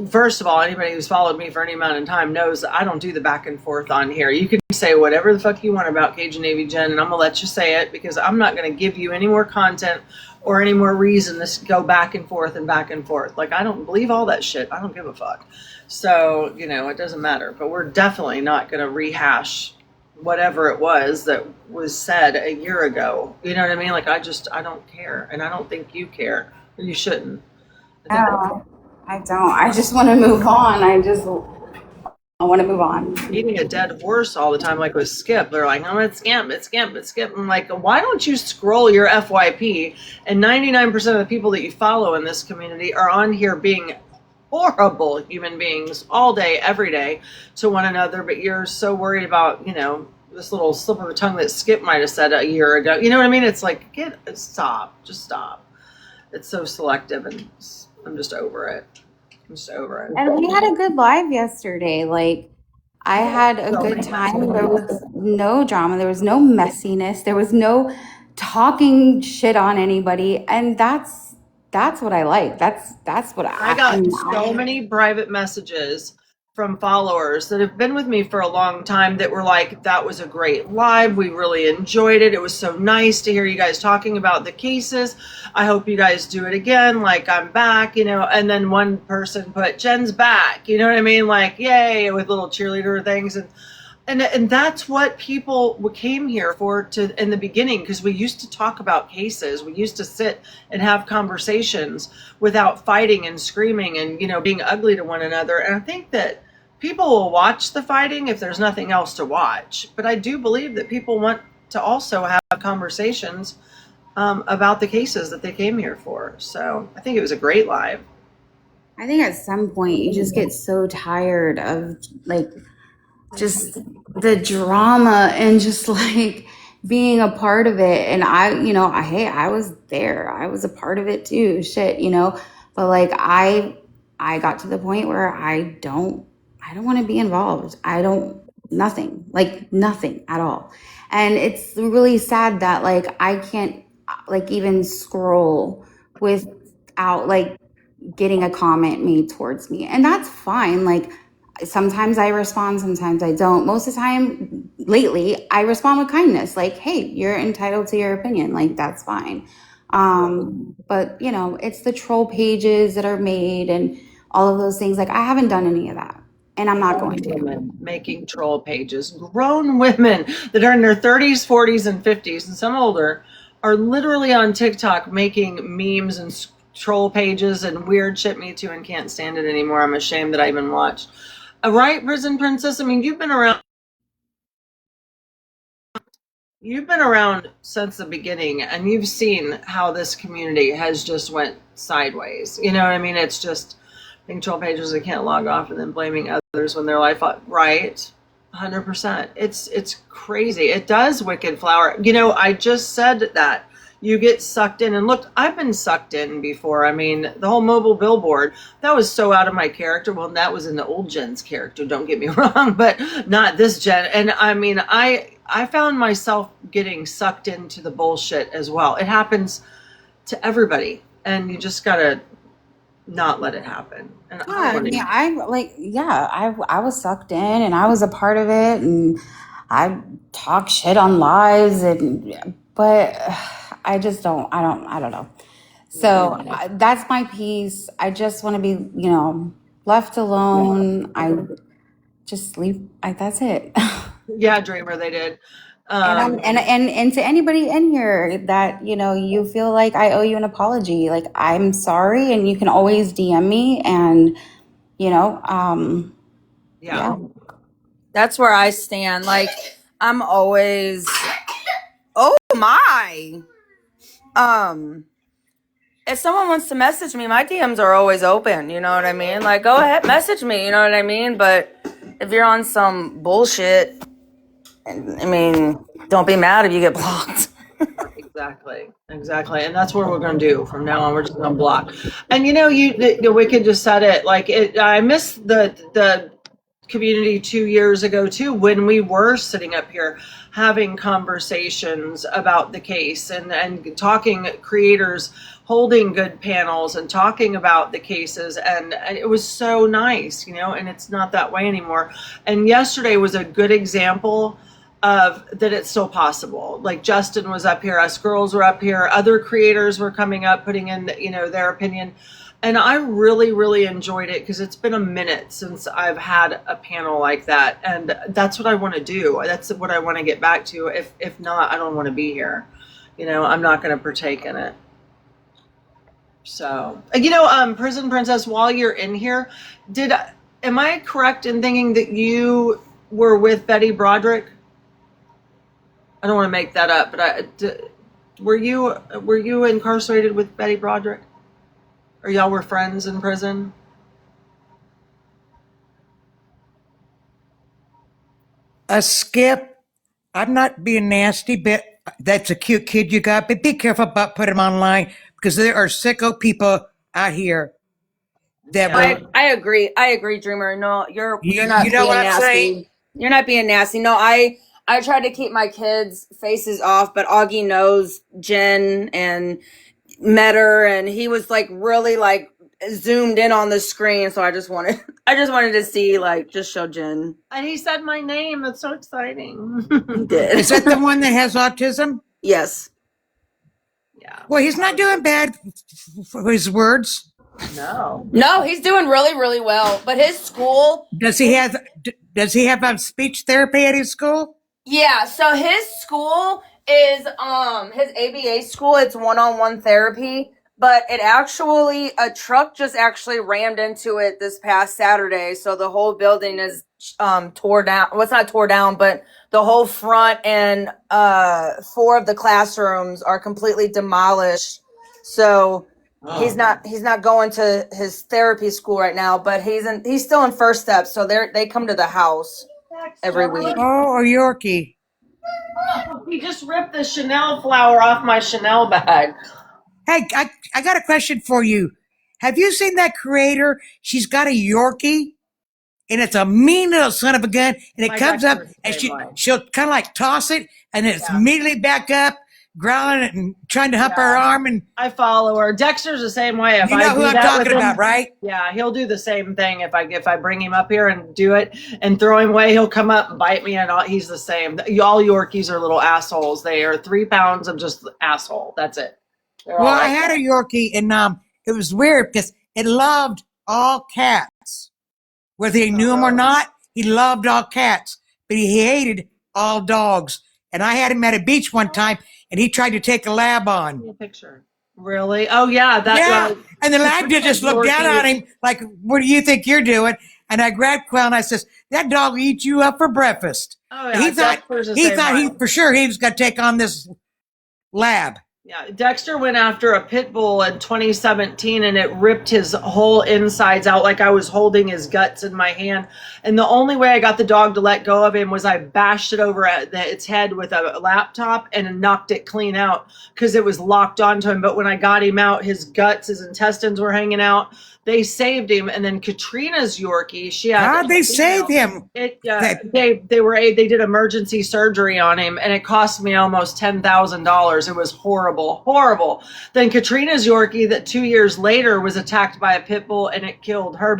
first of all, anybody who's followed me for any amount of time knows that I don't do the back and forth on here. You can say whatever the fuck you want about Cajun Navy, Jen, and I'm gonna let you say it, because I'm not gonna give you any more content or any more reason to go back and forth and back and forth. Like, I don't believe all that shit. I don't give a fuck. So, it doesn't matter. But we're definitely not gonna rehash whatever it was that was said a year ago. You know what I mean? Like, I don't care, and I don't think you care. You shouldn't. I think I don't. I just want to move on. I want to move on. beating a dead horse all the time, like with Skip. They're like, oh, it's Skip. I'm like, why don't you scroll your FYP? And 99% of the people that you follow in this community are on here being horrible human beings all day, every day to one another. But you're so worried about, this little slip of the tongue that Skip might have said a year ago. You know what I mean? It's like, just stop. It's so selective, and I'm just over it. And we had a good live yesterday. Like, I had a good time. There was no drama. There was no messiness. There was no talking shit on anybody. And that's what I like. That's what I got so many private messages from followers that have been with me for a long time that were like, that was a great live. We really enjoyed it. It was so nice to hear you guys talking about the cases. I hope you guys do it again. Like, I'm back, and then one person put, Jen's back. You know what I mean? Like, yay, with little cheerleader things. And that's what people came here for in the beginning, because we used to talk about cases. We used to sit and have conversations without fighting and screaming and, being ugly to one another. And I think that people will watch the fighting if there's nothing else to watch. But I do believe that people want to also have conversations about the cases that they came here for. So I think it was a great live. I think at some point you just get so tired of, like, just the drama and just, like, being a part of it. And I was there. I was a part of it too. Shit, but, like, I got to the point where I don't want to be involved. Nothing at all. And it's really sad that, like, I can't, like, even scroll without, like, getting a comment made towards me. And that's fine. Like, Sometimes I respond, sometimes I don't. Most of the time, lately, I respond with kindness, like, hey, you're entitled to your opinion. Like, that's fine. But, you know, it's the troll pages that are made and all of those things. Like, I haven't done any of that, and I'm not going to. Women making troll pages, grown women that are in their 30s, 40s, and 50s, and some older, are literally on TikTok making memes and troll pages and weird shit. Me too, and can't stand it anymore. I'm ashamed that I even watched. Right, Prison Princess? I mean, you've been around since the beginning, and you've seen how this community has just went sideways. You know what I mean? It's just being troll pages that can't log off and then blaming others when their life, right? 100%. It's crazy. It does, Wicked Flower. You know, I just said that. You get sucked in, and look, I've been sucked in before. I mean, the whole mobile billboard, that was so out of my character. Well, that was in the old Jen's character, don't get me wrong, but not this Jen. And I mean, I found myself getting sucked into the bullshit as well. It happens to everybody, and you just gotta not let it happen. And I was sucked in, and I was a part of it, and I talk shit on lives, but I just don't. I don't know. So that's my piece. I just want to be, you know, left alone. I just sleep. That's it. Yeah, Dreamer, they did. And to anybody in here that, you know, you feel like I owe you an apology, like, I'm sorry, and you can always DM me, and, you know, Yeah. That's where I stand. Like, I'm always, oh my. If someone wants to message me, my DMs are always open. You know what I mean? Like, go ahead, message me. You know what I mean? But if you're on some bullshit, I mean, don't be mad if you get blocked. Exactly. And that's what we're going to do from now on. We're just going to block. And you know, the Wicked just said it. Like, I miss the community 2 years ago too, when we were sitting up here having conversations about the case and talking, creators holding good panels and talking about the cases, and it was so nice, you know. And it's not that way anymore. And yesterday was a good example of that it's still possible. Like, Justin was up here, us girls were up here, other creators were coming up, putting in, you know, their opinion. And I really, really enjoyed it, because it's been a minute since I've had a panel like that. And that's what I want to do. That's what I want to get back to. If not, I don't want to be here. You know, I'm not going to partake in it. So, you know, Prison Princess, while you're in here, am I correct in thinking that you were with Betty Broderick? I don't want to make that up, but were you incarcerated with Betty Broderick? Or y'all were friends in prison? Skip, I'm not being nasty, but that's a cute kid you got. But be careful about putting him online, because there are sicko people out here that will. I agree, Dreamer. No, you're not You being know what I'm nasty. saying? You're not being nasty. No, I try to keep my kids' faces off, but Augie knows Jen and met her, and he was like really like zoomed in on the screen, so I just wanted to see, like, just show Jen. And he said my name. That's so exciting. He did. Is that the one that has autism? Yes. Yeah. Well, he's not doing bad for his words. No, he's doing really, really well. But his school. Does he have speech therapy at his school? Yeah, so his school is his ABA school. It's one-on-one therapy, but a truck just actually rammed into it this past Saturday. So the whole building is tore down. Well, it's not tore down, but the whole front and 4 of the classrooms are completely demolished. So he's not going to his therapy school right now, but he's still in First Step. So they come to the house every week. Oh, a Yorkie. He just ripped the Chanel flower off my Chanel bag. Hey, I got a question for you. Have you seen that creator? She's got a Yorkie, and it's a mean little son of a gun, and it comes up, and she'll kind of like toss it, and then it's immediately back up. growling and trying to hump her Yeah. arm. And I follow her. Dexter's the same way. If you I know who do I'm that with talking him, about, right? yeah, he'll do the same thing. If I bring him up here and do it and throw him away, he'll come up and bite me, and he's the same. All Yorkies are little assholes. They are 3 pounds of just asshole. That's it. They're all Well, I like had that. a Yorkie, and it was weird because it loved all cats, whether he knew him or not. He loved all cats, but he hated all dogs. And I had him at a beach one time, and he tried to take a lab Give on. me a picture. Really? Oh yeah, that. Yeah, and the lab just looked down on him like, "What do you think you're doing?" And I grabbed Quell and I says, "That dog will eat you up for breakfast." Oh yeah, He thought Dexter's the he same thought way. he for sure he was going to take on this lab. Yeah, Dexter went after a pit bull in 2017 and it ripped his whole insides out like I was holding his guts in my hand. And the only way I got the dog to let go of him was I bashed it over at its head with a laptop and knocked it clean out because it was locked onto him. But when I got him out, his guts, his intestines were hanging out. They saved him. And then Katrina's Yorkie, she had How'd they save him? It That- they did emergency surgery on him and it cost me almost $10,000. It was horrible. Then Katrina's Yorkie that 2 years later was attacked by a pit bull and it killed her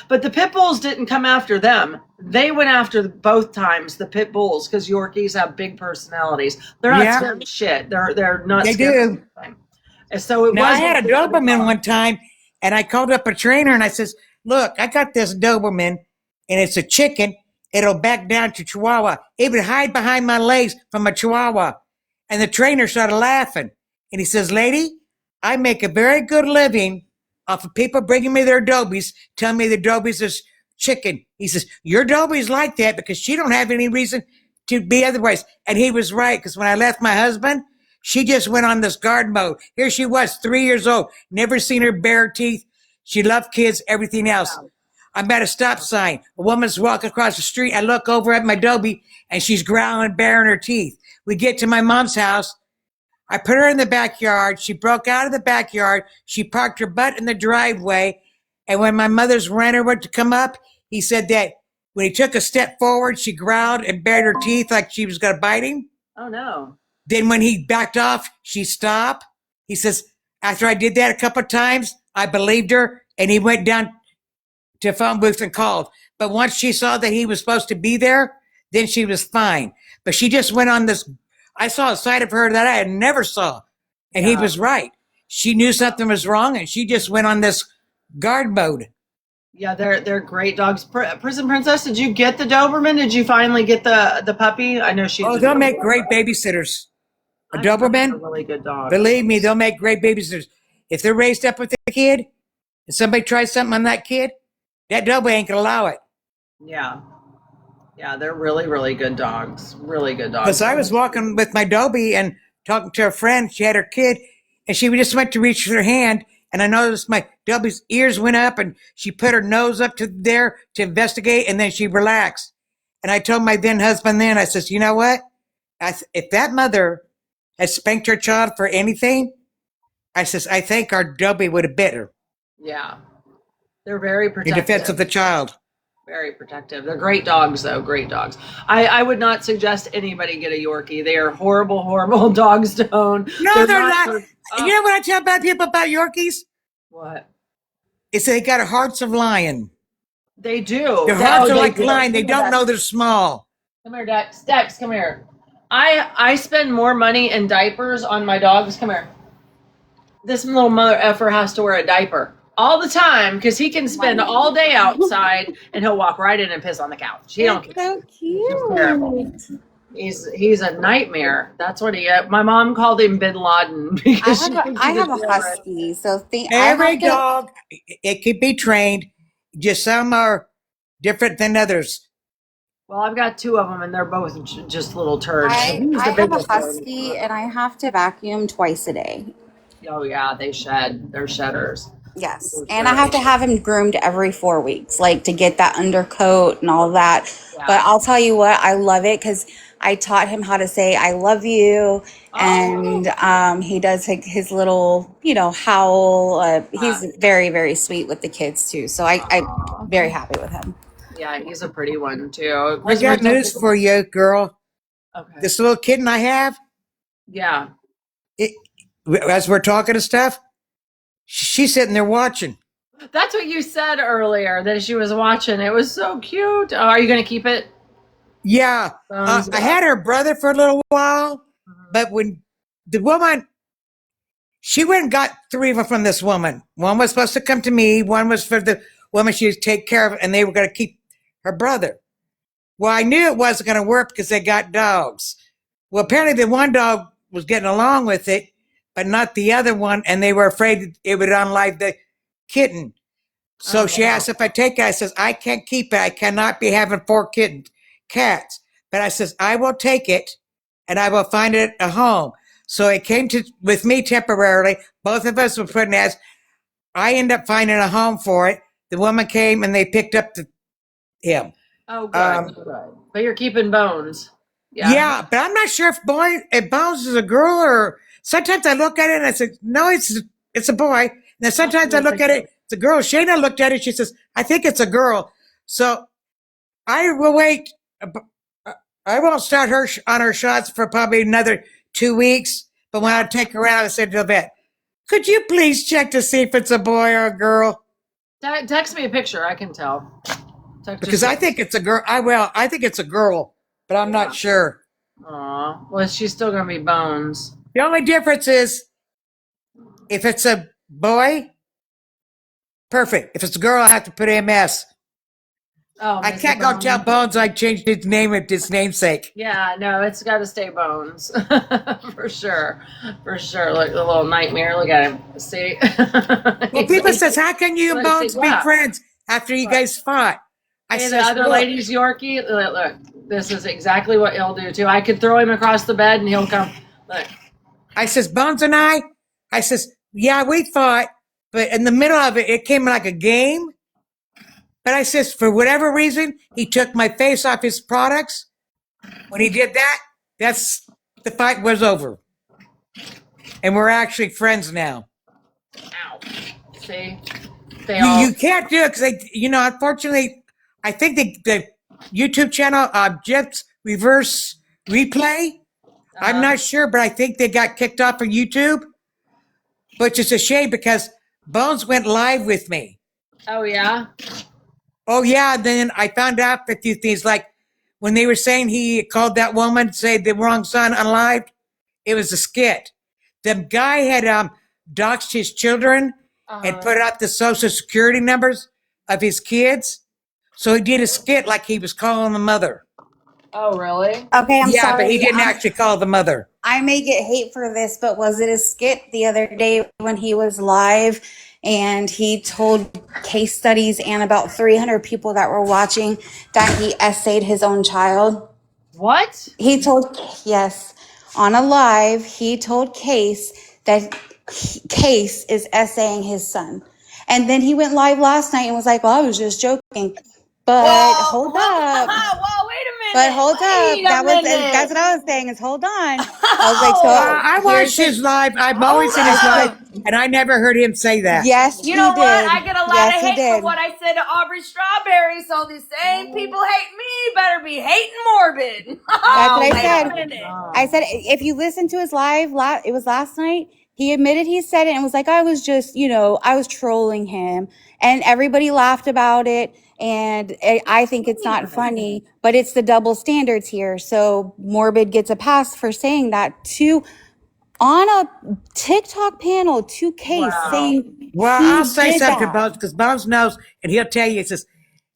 but the pit bulls didn't come after them. They went after both times the pit bulls because Yorkies have big personalities. They're not Yeah. scared of shit. They're not They scared of do. anything. And so it Now, I was had a Doberman one time, and I called up a trainer, and I says, "Look, I got this Doberman, and it's a chicken. It'll back down to Chihuahua. It would hide behind my legs from a Chihuahua." And the trainer started laughing. And he says, "Lady, I make a very good living off of people bringing me their Dobies, telling me the Dobies is chicken." He says, "Your Dobie's like that because she don't have any reason to be otherwise." And he was right, because when I left my husband, she just went on this guard mode. Here she was, 3 years old, never seen her bare teeth. She loved kids, everything else. I'm at a stop sign. A woman's walking across the street. I look over at my Dobie, and she's growling, baring her teeth. We get to my mom's house. I put her in the backyard. She broke out of the backyard. She parked her butt in the driveway. And when my mother's renter went to come up, he said that when he took a step forward, she growled and bared her teeth like she was going to bite him. Oh no. Then when he backed off, she stopped. He says, after I did that a couple of times, I believed her, and he went down to a phone booth and called. But once she saw that he was supposed to be there, then she was fine. But she just went on this. I saw a side of her that I had never saw. And he Yeah. was right. She knew something was wrong, and she just went on this guard mode. Yeah, they're great dogs. Prison Princess, did you get the Doberman? Did you finally get the puppy? I know she's. Oh, they'll make great babysitters. A They're Doberman, really good dog. believe me, they'll make great babysitters. If they're raised up with a kid, and somebody tries something on that kid, that Doberman ain't gonna allow it. Yeah, they're really good dogs. Really good dogs. Because I was walking with my Dobie and talking to a friend. She had her kid, and she just went to reach her hand, and I noticed my Dobie's ears went up, and she put her nose up to there to investigate, and then she relaxed. And I told my then husband I says, "You know what? If that mother had spanked her child for anything, I says, I think our Dobie would have bit her Yeah, they're very in protective. defense of the child." Very protective. They're great dogs, though. Great dogs. I would not suggest anybody get a Yorkie. They are horrible dogs to own. No, they're not. for- You know what I tell bad people about Yorkies? What? It's they got hearts of lion. They do. Their hearts Oh, are they like do. lion. They Come here, don't Dex. know they're small. Come here, Dex. Dex, come here. I spend more money in diapers on my dogs. Come here. This little mother effer has to wear a diaper all the time because he can spend all day outside and he'll walk right in and piss on the couch. He don't care. So terrible. cute. He's a nightmare. That's what he. My mom called him Bin Laden because she thinks I he's have a terrorist. husky, so Every dog, it could be trained. Just some are different than others. Well, I've got 2 of them, and they're both just little turds. I He's the have a biggest one. husky, and I have to vacuum twice a day. Oh yeah, they shed. They're shedders. Yes, For and I sure. have to have him groomed every 4 weeks, like to get that undercoat and all that. Yeah. But I'll tell you what, I love it because I taught him how to say "I love you," and he does his little, howl. He's very sweet with the kids too, so I'm very happy with him. Yeah, he's a pretty one too. I got news for you, girl. Okay. This little kitten I have, Yeah. it, as we're talking and stuff, she's sitting there watching. That's what you said earlier that she was watching. It was so cute. Oh, are you going to keep it? Yeah, I had her brother for a little while, but when the woman, she went and got 3 of them from this woman. One was supposed to come to me. One was for the woman she was take care of, and they were going to keep her brother. Well, I knew it wasn't going to work because they got dogs. Well, apparently the one dog was getting along with it, but not the other one, and they were afraid it would unlive the kitten. So she asked if I take it. I says, I can't keep it. I cannot be having 4 cats. But I says, I will take it, and I will find it a home. So it came with me temporarily. Both of us were putting ads. I ended up finding a home for it. The woman came, and they picked up him. Oh, good. Good. But you're keeping Bones. Yeah, but I'm not sure if Bones is a girl or sometimes I look at it and I say, no, it's a boy. And then sometimes I look at it, it's a girl. Shayna looked at it, she says, I think it's a girl. So I will wait. I won't start her on her shots for probably another 2 weeks. But when I take her out, I said to the vet, could you please check to see if it's a boy or a girl? Text me a picture. I can tell. Because I think it's a girl. I think it's a girl, but I'm not sure. Aw. Well, she's still going to be Bones. The only difference is if it's a boy, perfect. If it's a girl, I have to put MS. Oh, I can't go tell Bones I changed his name with his namesake. Yeah, no, it's got to stay Bones. For sure. For sure. Look, the little nightmare. Look at him. See? Well, people says, how can you and Let's Bones see, be wow. friends after you guys fought? I Hey, says, the other look, lady's Yorkie. Look, this is exactly what he'll do too. I could throw him across the bed and he'll come. Look. I says, Bones and I says, yeah, we fought, but in the middle of it, it came like a game. But I says, for whatever reason, he took my face off his products. When he did that, the fight was over. And we're actually friends now. Ow. See? You can't do it because unfortunately, I think the YouTube channel, Jets Reverse Replay, I'm not sure, but I think they got kicked off of YouTube, which is a shame because Bones went live with me. Oh, yeah? Oh, yeah. Then I found out a few things, like when they were saying he called that woman, say the wrong son unalived, it was a skit. The guy had doxed his children and put out the social security numbers of his kids. So he did a skit like he was calling the mother. Oh, really? Okay, I'm sorry. Yeah, but he didn't actually call the mother. I may get hate for this, but was it a skit the other day when he was live and he told case studies and about 300 people that were watching that he essayed his own child? What? He told, yes, on a live, he told Case that Case is essaying his son. And then he went live last night and was like, well, I was just joking. But hold up. Whoa, wait a minute. But hold up. Wait a minute. That's what I was saying is hold on. I was like, so I watched his live. I've always seen his live, and I never heard him say that. yes, You know he what? did. I get a lot yes, of he hate did. for what I said to Aubrey Strawberry, so these same people hate me better be hating Morbid. That's what I Wait a said. minute. I said, if you listen to his live, it was last night. He admitted he said it and was like, I was just, I was trolling him. And everybody laughed about it. And I think it's not funny, but it's the double standards here. So Morbid gets a pass for saying that on a TikTok panel to Case saying, Well, he I'll say did something that. about because Bones knows, and he'll tell you. He says,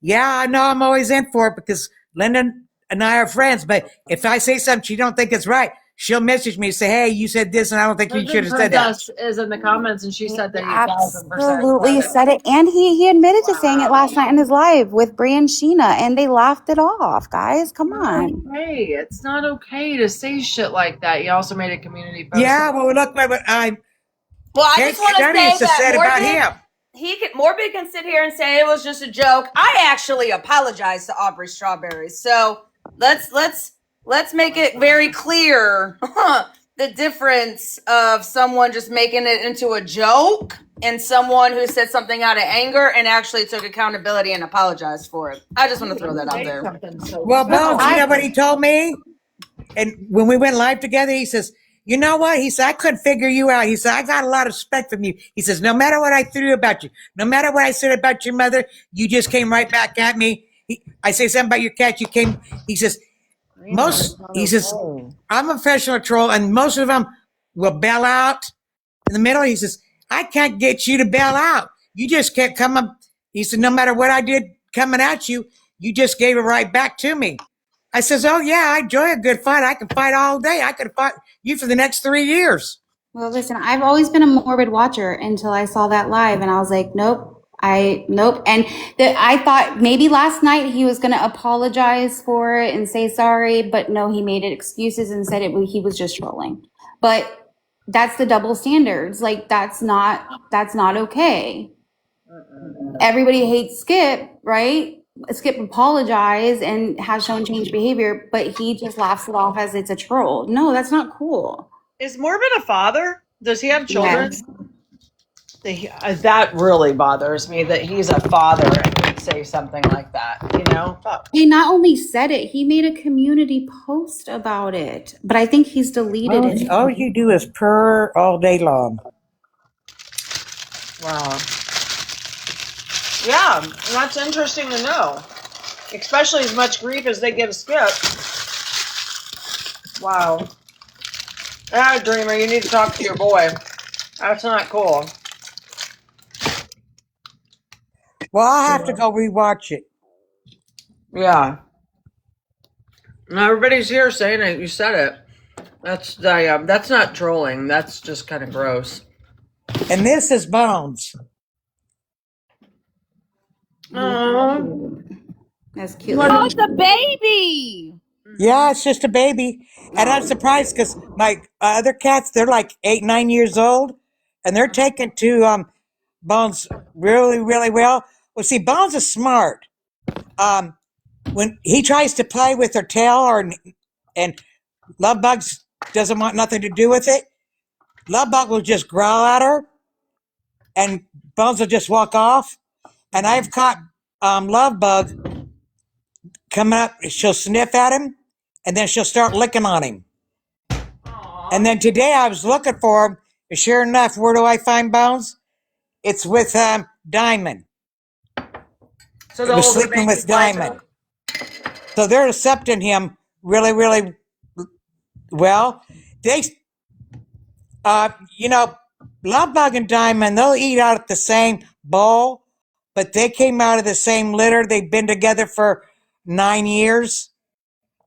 "Yeah, I know. I'm always in for it because Linda and I are friends. But if I say something she don't think is right, she'll message me and say, "Hey, you said this, and I don't think you should have said that." Princess is in the comments, and she said that he 1000% Absolutely said it. And he admitted to saying it last night in his live with Brie and Sheena, and they laughed it off, guys. Come on. Hey, it's not okay to say shit like that. You also made a community post. Yeah, well, look, I Well, I just want to say that said about Morbid, him. Morbid can sit here and say it was just a joke. I actually apologize to Aubrey Strawberry. So let's make it very clear the difference of someone just making it into a joke and someone who said something out of anger and actually took accountability and apologized for it. I just want to throw that out there. Well, Bones, you know what he told me? And when we went live together, he says, you know what? He said, I couldn't figure you out. He said, I got a lot of respect from you. He says, no matter what I threw about you, no matter what I said about your mother, you just came right back at me. I say something about your cat, you came. He says, he says, I'm a professional troll, and most of them will bail out in the middle. He says, I can't get you to bail out. You just can't come up. He said, no matter what I did coming at you, you just gave it right back to me. I says, oh yeah, I enjoy a good fight. I can fight all day. I could fight you for the next 3 years. Well, listen, I've always been a morbid watcher until I saw that live, and I was like, nope, nope. And I thought maybe last night he was going to apologize for it and say sorry, but no, he made it excuses and said he was just trolling. But that's the double standards. Like that's not okay. Everybody hates Skip, right? Skip apologized and has shown changed behavior, but he just laughs it off as it's a troll. No, that's not cool. Is Morbid a father? Does he have children? Yes. That really bothers me that he's a father and would say something like that, you know? Fuck. He not only said it, he made a community post about it, but I think he's deleted it. All you do is purr all day long. Wow. Yeah, that's interesting to know. Especially as much grief as they give Skip. Wow. Yeah, Dreamer, you need to talk to your boy. That's not cool. Well, I'll have to go rewatch it. Yeah. Now everybody's here saying it. You said it. That's not trolling. That's just kind of gross. And this is Bones. Oh, That's cute. Oh, it's a baby. Yeah, it's just a baby. And I'm surprised because my other cats, they're like 8, 9 years old. And they're taken to Bones really, really well. Well, see, Bones is smart. When he tries to play with her tail and Lovebugs doesn't want nothing to do with it, Lovebug will just growl at her and Bones will just walk off. And I've caught Lovebug coming up, she'll sniff at him and then she'll start licking on him. And then today I was looking for him. And sure enough, where do I find Bones? It's with Diamond. so He was sleeping with Diamond. So they're accepting him really, really well. They, Lovebug and Diamond, they'll eat out of the same bowl, but they came out of the same litter. They've been together for 9 years.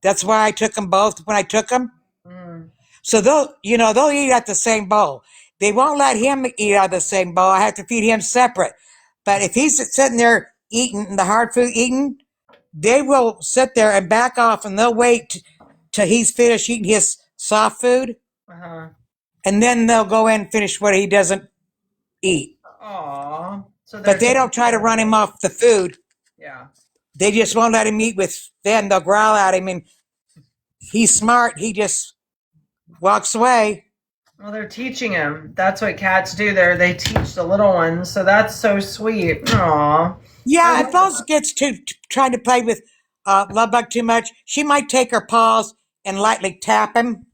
That's why I took them both when I took them. So they'll eat at the same bowl. They won't let him eat out of the same bowl. I have to feed him separate. But if he's sitting there eating the hard food eating, they will sit there and back off and they'll wait till he's finished eating his soft food. Uh-huh. And then they'll go in and finish what he doesn't eat. Aw. But they don't try to run him off the food. Yeah. They just won't let him eat with them. They'll growl at him and he's smart. He just walks away. Well, they're teaching him. That's what cats do. They teach the little ones. So that's so sweet. Aw. Yeah, if Bones gets trying to play with Lovebug too much, she might take her paws and lightly tap him.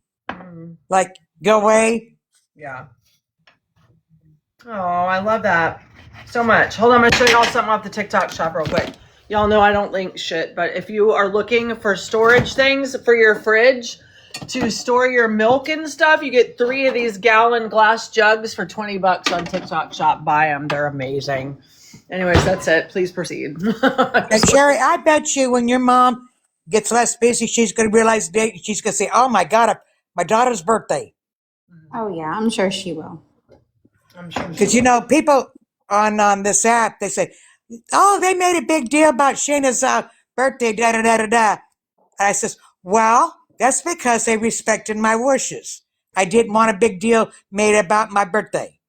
Like, go away. Yeah. Oh, I love that so much. Hold on, I'm going to show you all something off the TikTok shop real quick. Y'all know I don't link shit, but if you are looking for storage things for your fridge to store your milk and stuff, you get 3 of these gallon glass jugs for $20 on TikTok shop. Buy them. They're amazing. Anyways, that's it. Please proceed. And Sherry, I bet you when your mom gets less busy, she's going to realize the date. She's going to say, oh my God, my daughter's birthday. Oh yeah, I'm sure she will. I'm sure. Because, people on this app, they say, oh, they made a big deal about Shayna's birthday, da-da-da-da-da. And I says, well, that's because they respected my wishes. I didn't want a big deal made about my birthday.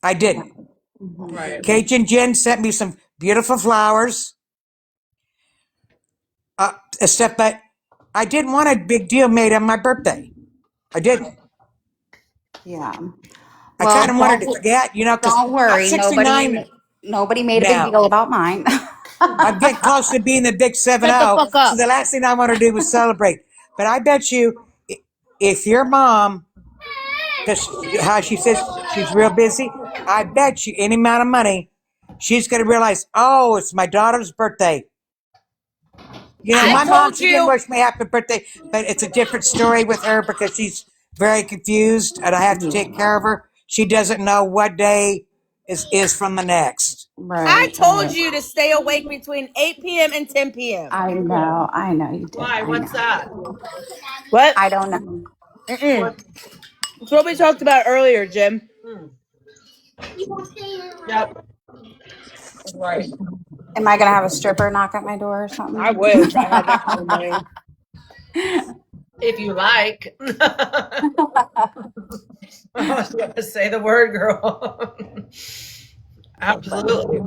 I didn't. Right. Cajun Jen sent me some beautiful flowers. Stuff, but I didn't want a big deal made on my birthday. I didn't. Yeah. I kind of wanted to forget, because Don't worry, I'm 69. nobody made a now. big deal about mine. I'm getting close to being the big 7-0. Shut the fuck up. So the last thing I want to do was celebrate. But I bet you, if your mom, because how she says she's real busy, I bet you any amount of money, she's going to realize, oh, it's my daughter's birthday. You know, I my mom, told she didn't you. wish me happy birthday, but it's a different story with her because she's very confused and I have to take care of her. She doesn't know what day is from the next. I Right. told right. you to stay awake between 8 p.m. and 10 p.m. I know you did. Why? I What's know. that? What? I don't know. Mm-mm. It's what we talked about earlier, Jim. Yep. Right. Am I gonna have a stripper knock at my door or something? I would if I had that kind of money. If you like. I was going to say the word, girl. Absolutely.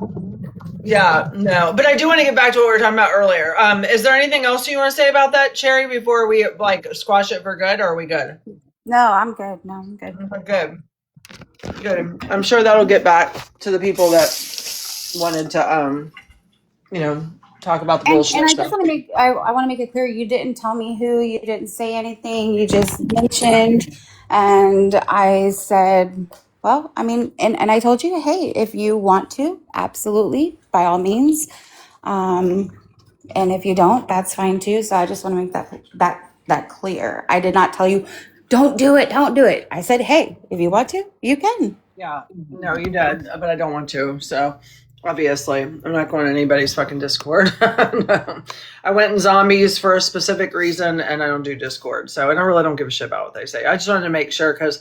Yeah, no. But I do want to get back to what we were talking about earlier. Is there anything else you want to say about that, Cherry, before we like squash it for good, or are we good? No, I'm good. No, I'm good. Good. Good. I'm sure that'll get back to the people that wanted to talk about the bullshit And I stuff. just want to make I want to make it clear you didn't tell me who, you didn't say anything, you just mentioned, and I said, well, I mean, and I told you, hey, if you want to, absolutely, by all means. And if you don't, that's fine too. So I just want to make that clear. I did not tell you, don't do it, don't do it. I said, hey, if you want to, you can. Yeah, no, you did, but I don't want to. So obviously, I'm not going to anybody's fucking Discord. No. I went in zombies for a specific reason, and I don't do Discord. So I really don't give a shit about what they say. I just wanted to make sure because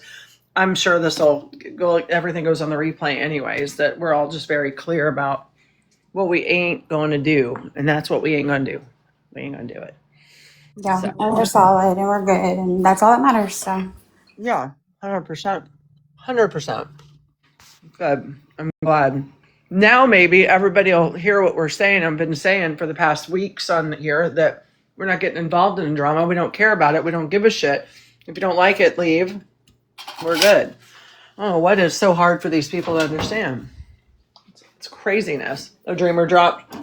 I'm sure this will go. Everything goes on the replay, anyways. That we're all just very clear about what we ain't going to do, and that's what we ain't going to do. We ain't going to do it. Yeah, So. and we're solid and we're good, and that's all that matters. So Yeah, 100%. 100%. Good. I'm glad. Now maybe everybody will hear what we're saying. I've been saying for the past weeks on here that we're not getting involved in drama. We don't care about it. We don't give a shit. If you don't like it, leave. We're good. Oh, what is so hard for these people to understand? It's craziness. A dreamer dropped.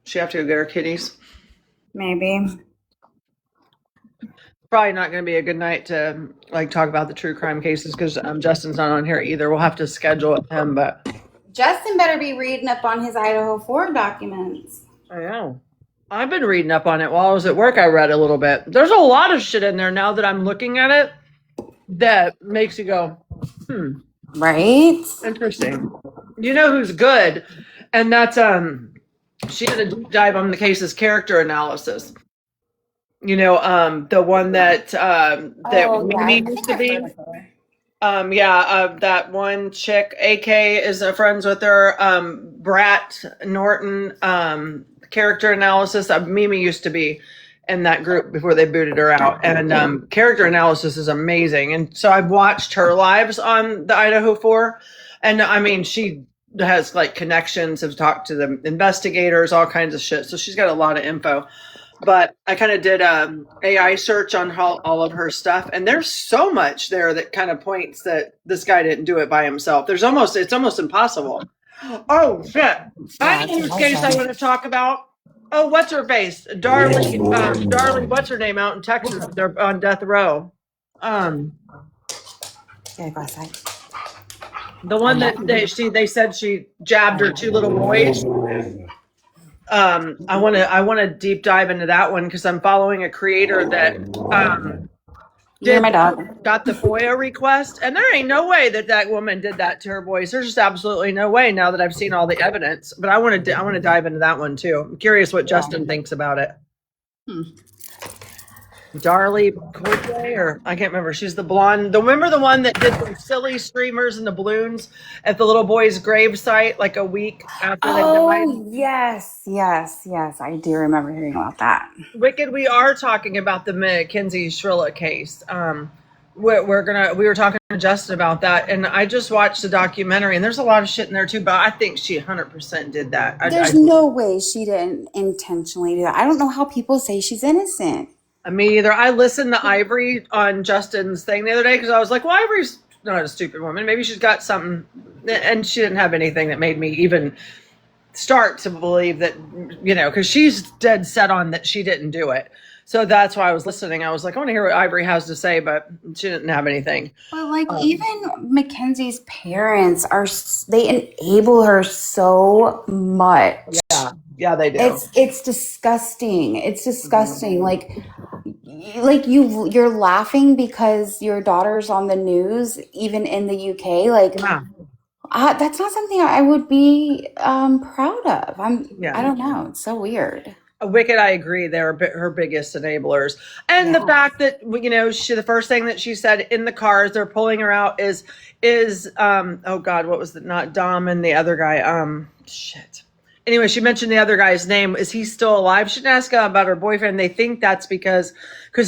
She have to go get her kitties. maybe. Probably not going to be a good night to like talk about the true crime cases because Justin's not on here either. We'll have to schedule him, but Justin better be reading up on his Idaho 4 documents. I know. I've been reading up on it while I was at work. I read a little bit. There's a lot of shit in there now that I'm looking at it that makes you go, Right? interesting. You know who's good? And that's she did a deep dive on the case's character analysis. You know, the one that Mimi used to be. That one chick, AK is friends with her. Brat Norton, character analysis. Mimi used to be in that group before they booted her out. And character analysis is amazing. And so I've watched her lives on the Idaho 4. And I mean, she has like connections, have talked to the investigators, all kinds of shit. So she's got a lot of info. But I kind of did a AI search on all of her stuff, and there's so much there that kind of points that this guy didn't do it by himself. It's almost impossible. Oh shit! I know whose case I want to talk about. Oh, what's her face? Darling, what's her name out in Texas? They're on death row. Yeah, go outside. The one that they said she jabbed her two little boys. I want to deep dive into that one because I'm following a creator that You're my dog. got the FOIA request, and there ain't no way that woman did that to her boys. There's just absolutely no way now that I've seen all the evidence. But I want to dive into that one too. I'm curious what Justin thinks about it. Darlie Corday, or I can't remember. She's the blonde. Remember the one that did the silly streamers and the balloons at the little boy's grave site like a week after they died? Oh, yes. I do remember hearing about that. Wicked, we are talking about the Mackenzie Shrilla case. We were talking to Justin about that, and I just watched the documentary, and there's a lot of shit in there too, but I think she 100% did that. There's no way she didn't intentionally do that. I don't know how people say she's innocent. Me either. I listened to Ivory on Justin's thing the other day because I was like, well, Ivory's not a stupid woman. Maybe she's got something, and she didn't have anything that made me even start to believe that, because she's dead set on that she didn't do it. So that's why I was listening. I was like, I want to hear what Ivory has to say, but she didn't have anything. But like even Mackenzie's parents they enable her so much. Yeah, they do. It's disgusting. It's disgusting. Like you're laughing because your daughter's on the news, even in the UK. Like Yeah. that's not something I would be proud of. Yeah. I don't know. It's so weird. Wicked, I agree. They're her biggest enablers, and the Yeah. fact that the first thing that she said in the car as they're pulling her out is oh God, what was not Dom and the other guy shit. Anyway, she mentioned the other guy's name. Is he still alive? She didn't ask about her boyfriend. They think that's because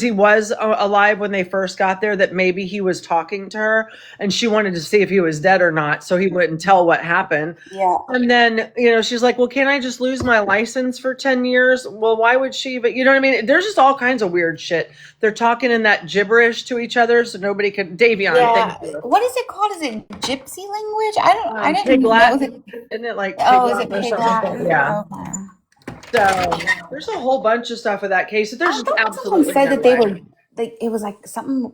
he was alive when they first got there, that maybe he was talking to her and she wanted to see if he was dead or not, so he wouldn't tell what happened. Yeah. And then, she's like, well, can't I just lose my license for 10 years? Well, why would she? But you know what I mean? There's just all kinds of weird shit. They're talking in that gibberish to each other so nobody could. Davion, Yeah. thank you. What is it called? Is it gypsy language? I didn't Pig know Latin. Isn't it like Oh, is it Latin or Pig something? Latin? Yeah. Okay. So there's a whole bunch of stuff with that case. There's I just thought someone absolutely said no that they way. were it was like something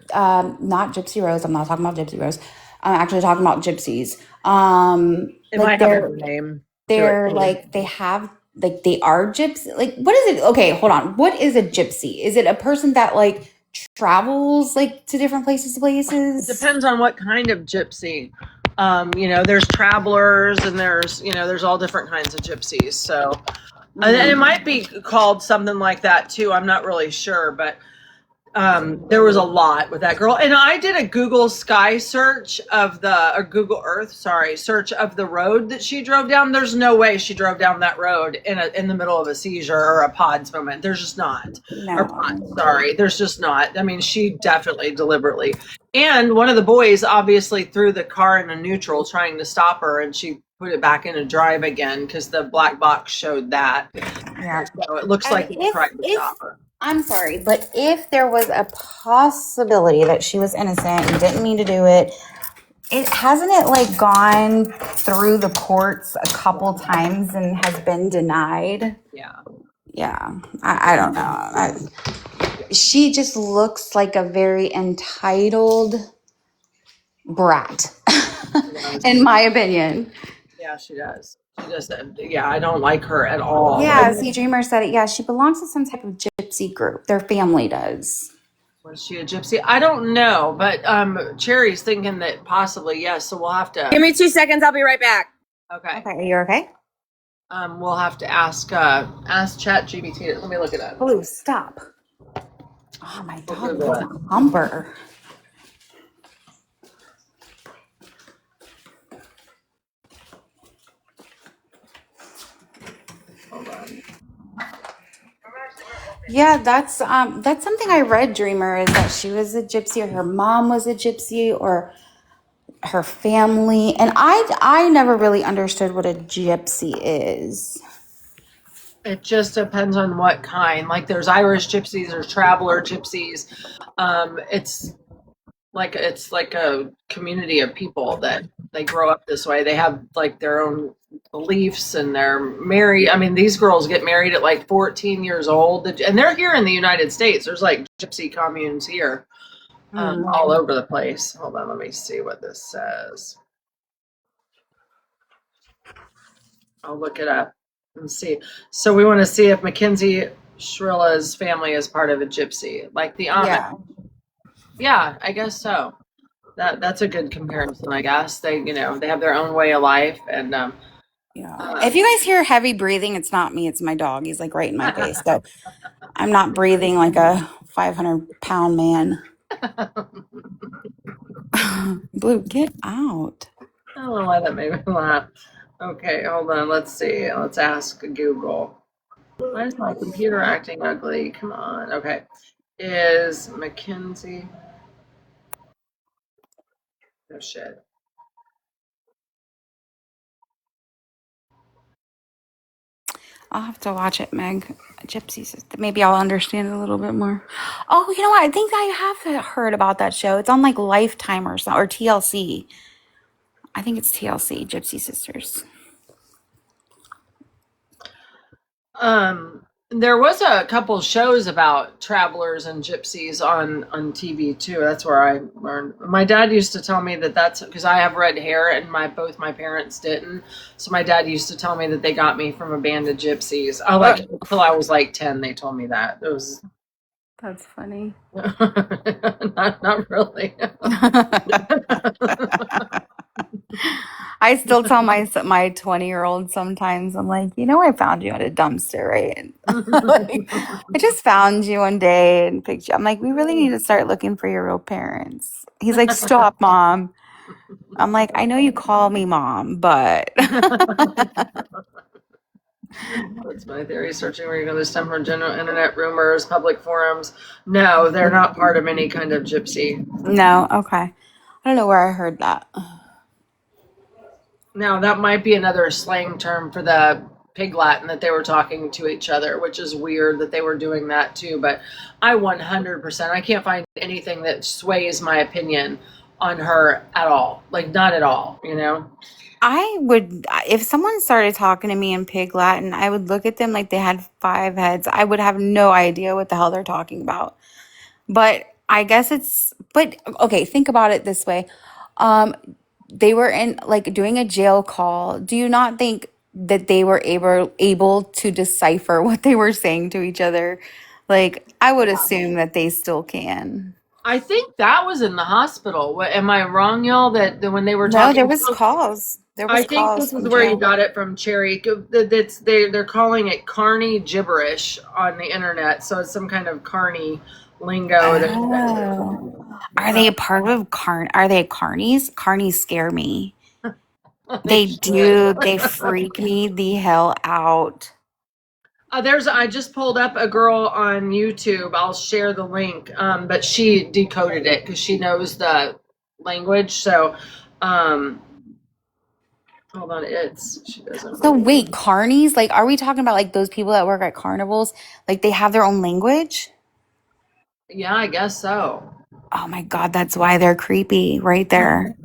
not Gypsy Rose. I'm not talking about Gypsy Rose. I'm actually talking about gypsies. It Like might have a name. they're like they are gypsy. Like what is it? Okay, hold on. What is a gypsy? Is it a person that like travels like to different places? It depends on what kind of gypsy. There's travelers and there's all different kinds of gypsies. So, and it might be called something like that too. I'm not really sure, but there was a lot with that girl. And I did a Google Sky search or Google Earth, search of the road that she drove down. There's no way she drove down that road in the middle of a seizure or a PODS moment. There's just not. No. Or PODS, there's just not. I mean, she definitely deliberately. And one of the boys obviously threw the car in a neutral trying to stop her, and she put it back in a drive again because the black box showed that. Yeah. So it looks like he tried to stop her. I'm sorry, but if there was a possibility that she was innocent and didn't mean to do it, hasn't it like gone through the courts a couple times and has been denied? Yeah. I don't know. She just looks like a very entitled brat, in my opinion. Yeah, she does. She just, I don't like her at all. Yeah, see, Dreamer said it. Yeah, she belongs to some type of gypsy group. Their family does. Was she a gypsy? I don't know, but Cherry's thinking that possibly yes. So we'll have to. Give me 2 seconds. I'll be right back. Okay. Okay, are you okay? We'll have to ask ChatGPT. Let me look it up. Blue, stop. Oh, my dog is a humper. Hold on. Yeah, that's something I read, Dreamer, is that she was a gypsy or her mom was a gypsy or her family. And I never really understood what a gypsy is. It just depends on what kind. Like there's Irish gypsies, there's traveler gypsies. It's like a community of people that they grow up this way. They have like their own beliefs and they're married. I mean, these girls get married at like 14 years old, and they're here in the United States. There's like gypsy communes here all over the place. Hold on, let me see what this says. I'll look it up and see. So we want to see if Mackenzie Shrilla's family is part of a gypsy, like the Amish. Yeah, I guess so. That's a good comparison, I guess. They they have their own way of life, and if you guys hear heavy breathing, it's not me, it's my dog. He's like right in my face. So I'm not breathing like a 500-pound man. Blue, get out. I don't know why that made me laugh. Okay, hold on. Let's see. Let's ask Google. Why is my computer acting ugly? Come on. Okay. Is Mackenzie? Oh shit. I'll have to watch it, Meg. Gypsies. Maybe I'll understand it a little bit more. Oh, you know what? I think I have heard about that show. It's on like Lifetime or something, or TLC. I think it's TLC, Gypsy Sisters. There was a couple shows about travelers and gypsies on TV too. That's where I learned. My dad used to tell me that that's because I have red hair and both my parents didn't. So my dad used to tell me that they got me from a band of gypsies. I like until I was like 10. They told me that it was That's funny. not really. I still tell my 20-year-old sometimes, I'm like, I found you at a dumpster, right? Like, I just found you one day and picked you. I'm like, we really need to start looking for your real parents. He's like, stop, mom. I'm like, I know you call me mom, but That's my theory. Searching where you go this time from general internet rumors, public forums. No, they're not part of any kind of gypsy. no, okay. I don't know where I heard that. Now, that might be another slang term for the pig Latin that they were talking to each other, which is weird that they were doing that too. But I 100%, I can't find anything that sways my opinion on her at all. Like, not at all, I would, if someone started talking to me in Pig Latin, I would look at them like they had 5 heads. I would have no idea what the hell they're talking about. But I guess but okay, think about it this way. They were in like doing a jail call. Do you not think that they were able to decipher what they were saying to each other? Like, I would assume that they still can. I think that was in the hospital. Am I wrong, y'all? That when they were No, talking, there was calls. There was I think calls this is from where you jail. got it from, Cherry. They're calling it carny gibberish on the internet, so it's some kind of carny lingo. Oh. Are they a part of Are they carnies? Carnies scare me. They do. They freak me the hell out. I just pulled up a girl on YouTube. I'll share the link. But she decoded it because she knows the language. So, hold on. She doesn't. So wait, carnies? Like, are we talking about like those people that work at carnivals? Like they have their own language? Yeah, I guess so. Oh my God, that's why they're creepy right there.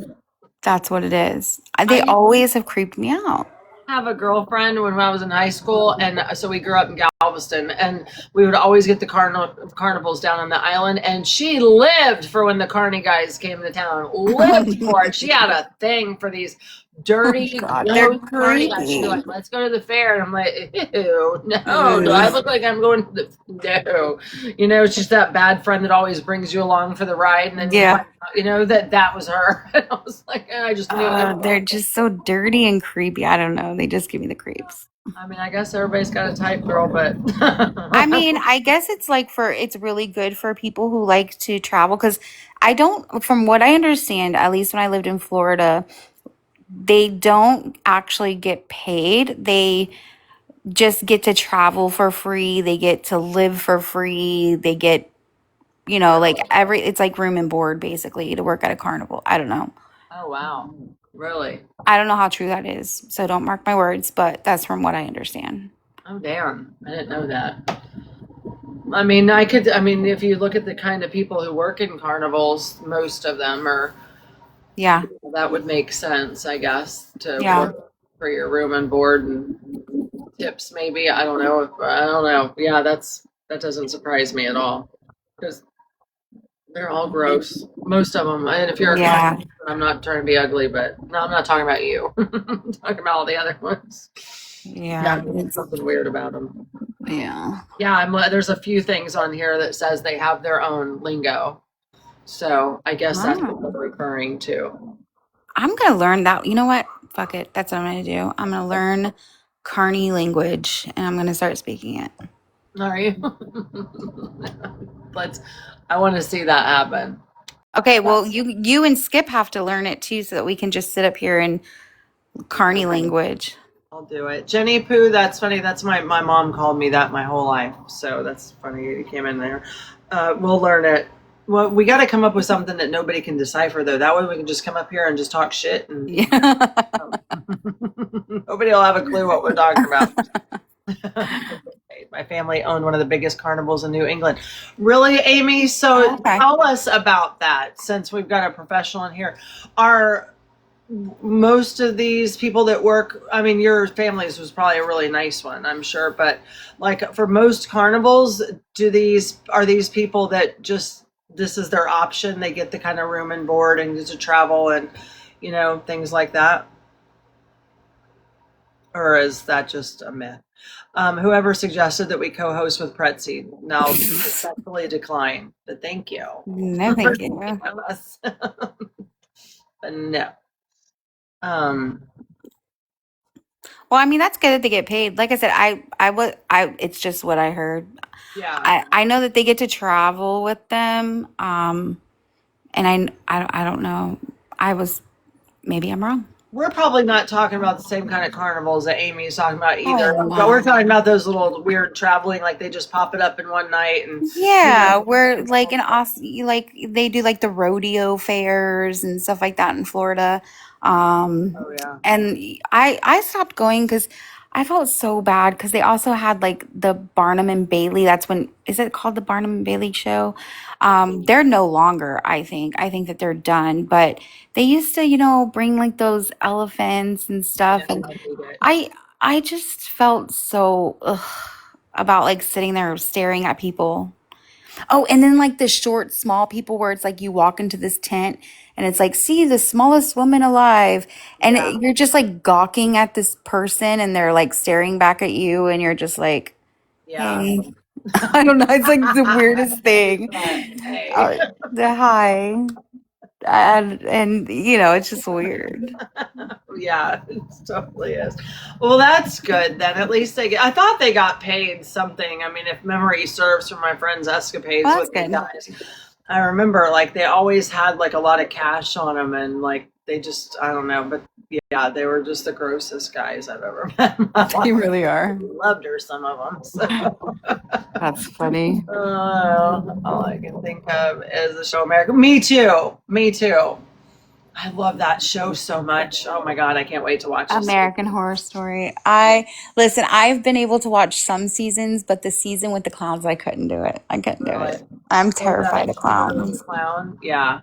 That's what it is. They I- always have creeped me out. Have a girlfriend when I was in high school, and so we grew up in Galveston, and we would always get the carnivals down on the island, and she lived for when the carny guys came to town. Lived for it. She had a thing for these dirty, Oh God, they're carny guys. She'd be creepy. like, let's go to the fair, and I'm like, ew, no, do I look like I'm going to the no? It's just that bad friend that always brings you along for the ride, and then Yeah. that was her. And I was like, I just knew it. They're just so dirty and creepy. I don't know. They just give me the creeps. I mean, I guess everybody's got a type, girl, but I mean, I guess it's really good for people who like to travel because from what I understand, at least when I lived in Florida, they don't actually get paid. They just get to travel for free. They get to live for free. They get, like it's like room and board basically to work at a carnival. I don't know. Oh, wow. Really? I don't know how true that is. So don't mark my words, but that's from what I understand. Oh, damn. I didn't know that. I mean, if you look at the kind of people who work in carnivals, most of them are, Yeah. that would make sense, I guess, to Yeah. work for your room and board and tips, maybe. I don't know. Yeah, that doesn't surprise me at all. Because they're all gross. Most of them. And if you're a Yeah. carnivore, I'm not trying to be ugly, but no, I'm not talking about you. I'm talking about all the other ones. Yeah. There's something weird about them. Yeah. Yeah, there's a few things on here that says they have their own lingo. So I guess that's what they're referring to. I'm going to learn that. You know what? Fuck it. That's what I'm going to do. I'm going to learn Carney language and I'm going to start speaking it. Are you? I want to see that happen. Okay, well, you and Skip have to learn it too so that we can just sit up here in Carney language. I'll do it. Jenny Poo, that's funny. That's my mom called me that my whole life. So that's funny you came in there. We'll learn it. Well, we got to come up with something that nobody can decipher, though. That way we can just come up here and just talk shit. And Yeah. nobody will have a clue what we're talking about. My family owned one of the biggest carnivals in New England. Really, Amy? So Okay. tell us about that since we've got a professional in here. most of these people that work, I mean, your family's was probably a really nice one, I'm sure, but like for most carnivals, are these people that just, this is their option? They get the kind of room and board and get to travel and, things like that? Or is that just a myth? Whoever suggested that we co-host with Pretzi, now respectfully decline, but thank you. No, thank you. But no. Um, Well, I mean, that's good that they get paid. Like I said, it's just what I heard. yeah. I know that they get to travel with them. And I don't know. Maybe I'm wrong. We're probably not talking about the same kind of carnivals that Amy's talking about either. Oh, But we're no. talking about those little weird traveling, like they just pop it up in one night and Yeah, we're like in Austin, like they do like the rodeo fairs and stuff like that in Florida. oh yeah. And I stopped going because I felt so bad because they also had like the Barnum and Bailey. Is it called the Barnum and Bailey show? They're no longer, I think. I think that they're done, but they used to, bring like those elephants and stuff. Yeah, And I hate it. I just felt so about like sitting there staring at people. Oh, and then like the short, small people where it's like you walk into this tent and it's like, see the smallest woman alive. And Yeah. you're just like gawking at this person and they're like staring back at you and you're just like, Yeah. hey. I don't know. It's like the weirdest thing. Hey. The hi. And it's just weird. Yeah, it totally is. Well, that's good then. At least I thought they got paid something. I mean, if memory serves from my friend's escapades Well, with that's these good. guys. I remember like they always had like a lot of cash on them and like they just, I don't know, but yeah, they were just the grossest guys I've ever met in my They life. really are. Loved her, some of them. So. That's funny. All I can think of is the show America. Me too. Me too. I love that show so much. Oh my God, I can't wait to watch this. American Horror Story. Listen, I've been able to watch some seasons, but the season with the clowns, I couldn't do it. I couldn't do Really? it. I'm Oh, terrified of that clowns. clown. Yeah.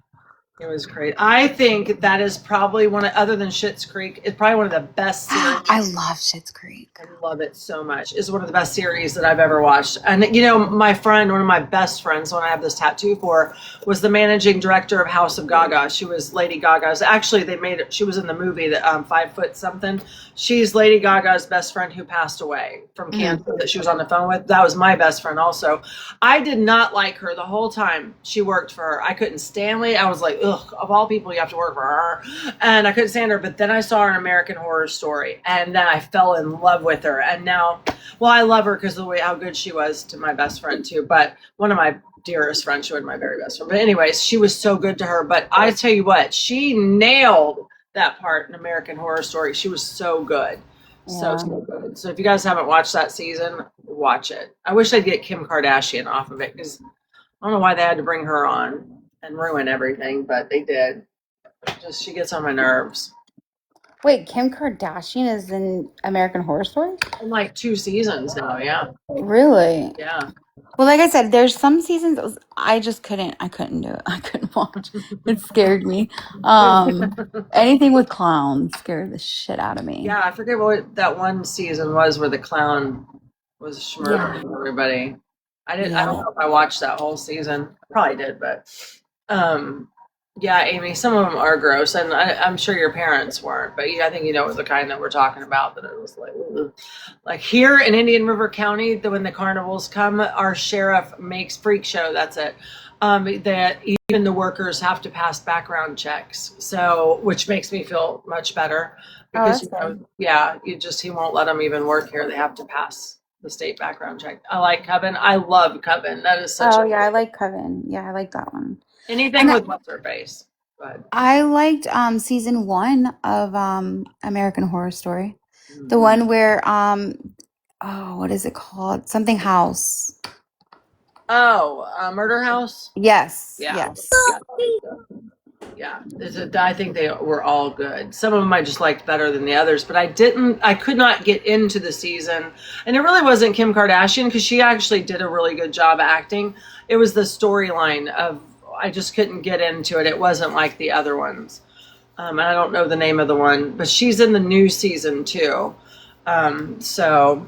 It was great. I think that is probably other than Schitt's Creek, it's probably one of the best series. I love Schitt's Creek. I love it so much. It's one of the best series that I've ever watched. And my friend, one of my best friends, the one I have this tattoo for, was the managing director of House of Gaga. She was Lady Gaga's. Actually, she was in the movie that 5 Foot Something. She's Lady Gaga's best friend who passed away from cancer that she was on the phone with. That was my best friend also. I did not like her the whole time she worked for her. I couldn't stand it. I was like, ugh, of all people, you have to work for her. And I couldn't stand her. But then I saw her in American Horror Story. And then I fell in love with her. And now, well, I love her because of the way how good she was to my best friend too. But one of my dearest friends, she was my very best friend. But anyways, she was so good to her. But I tell you what, she nailed that part in American Horror Story. She was so good. So good. So if you guys haven't watched that season, watch it. I wish they'd get Kim Kardashian off of it because I don't know why they had to bring her on and ruin everything, but they did. She gets on my nerves. Wait, Kim Kardashian is in American Horror Story? In like 2 seasons now, yeah. Really? Yeah. Well, like I said, there's some seasons I couldn't do it. I couldn't watch. It scared me. Anything with clowns scared the shit out of me. Yeah, I forget what that one season was where the clown was murdering everybody. I don't know if I watched that whole season. I probably did, but yeah, Amy, some of them are gross, and I'm sure your parents weren't, but I think you know the kind that we're talking about. That it was like here in Indian River County, when the carnivals come, our sheriff makes freak show. That's it. That even the workers have to pass background checks, so which makes me feel much better because he won't let them even work here. They have to pass the state background check. I like Coven. I love Coven. That is such. I like Coven. Yeah, I like that one. Anything with what's her face. But I liked season 1 of American Horror Story. The one where what is it called? Something House. Murder House. Yes. Yeah. Yes. Yeah, I think they were all good. Some of them I just liked better than the others, but I could not get into the season. And it really wasn't Kim Kardashian because she actually did a really good job acting. It was the storyline of, I just couldn't get into it. It wasn't like the other ones. And I don't know the name of the one, but she's in the new season too. So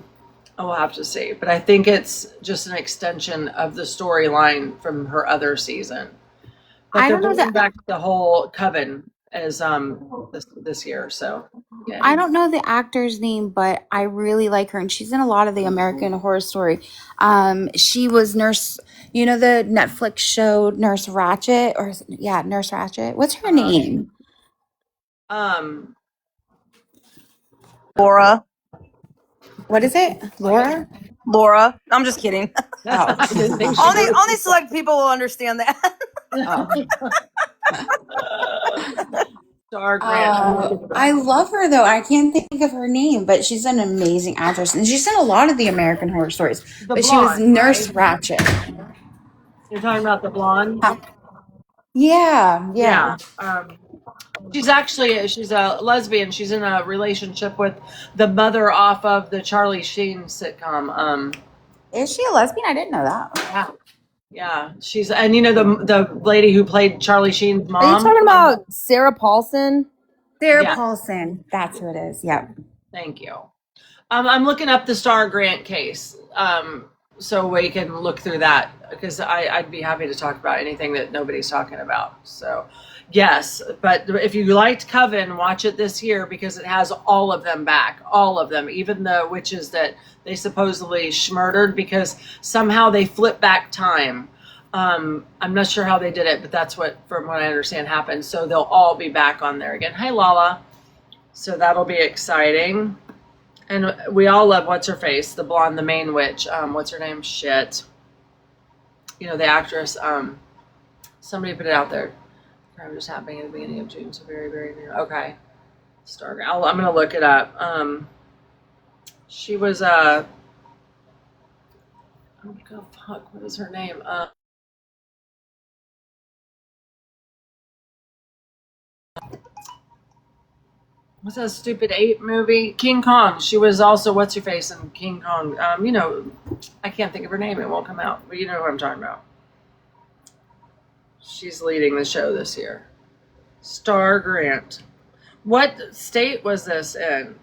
we'll have to see. But I think it's just an extension of the storyline from her other season. But I they're don't know bringing that. back the whole coven as this year. So yeah. I don't know the actor's name, but I really like her, and she's in a lot of the American Horror Story. She was Nurse, the Netflix show Nurse Ratchet, or yeah, Nurse Ratchet. What's her Uh, name? um, Laura. What is it? Laura? Laura. I'm just kidding. Oh, I didn't think she Only was. select people will understand that. oh. Star Grant. I love her though. I can't think of her name, but she's an amazing actress, and she's in a lot of the American Horror Stories. The But she was blonde, Nurse right? Ratchet. You're talking about the blonde? Yeah, Yeah. yeah. She's a lesbian. She's in a relationship with the mother off of the Charlie Sheen sitcom. Is she a lesbian? I didn't know that. Yeah. Yeah. She's, and the lady who played Charlie Sheen's Are you mom? talking about Sarah Paulson? Sarah Yeah. Paulson. That's who it is. Yep. Thank you. I'm looking up the Star Grant case, so we can look through that because I'd be happy to talk about anything that nobody's talking about. So, yes, but if you liked Coven, watch it this year because it has all of them back, all of them, even the witches that they supposedly murdered because somehow they flip back time. I'm not sure how they did it, but that's what, from what I understand, happened. So they'll all be back on there again. Hi, Lala. So that'll be exciting. And we all love what's her face, the blonde, the main witch. What's her name? Shit. The actress. Somebody put it out there. Crime just happening at the beginning of June, so very, very new. Okay. Star. I'm gonna look it up. She was oh fuck, what is her name? What's that stupid ape movie? King Kong. She was also what's her face in King Kong. I can't think of her name. It won't come out. But you know who I'm talking about. She's leading the show this year. Star Grant. What state was this in?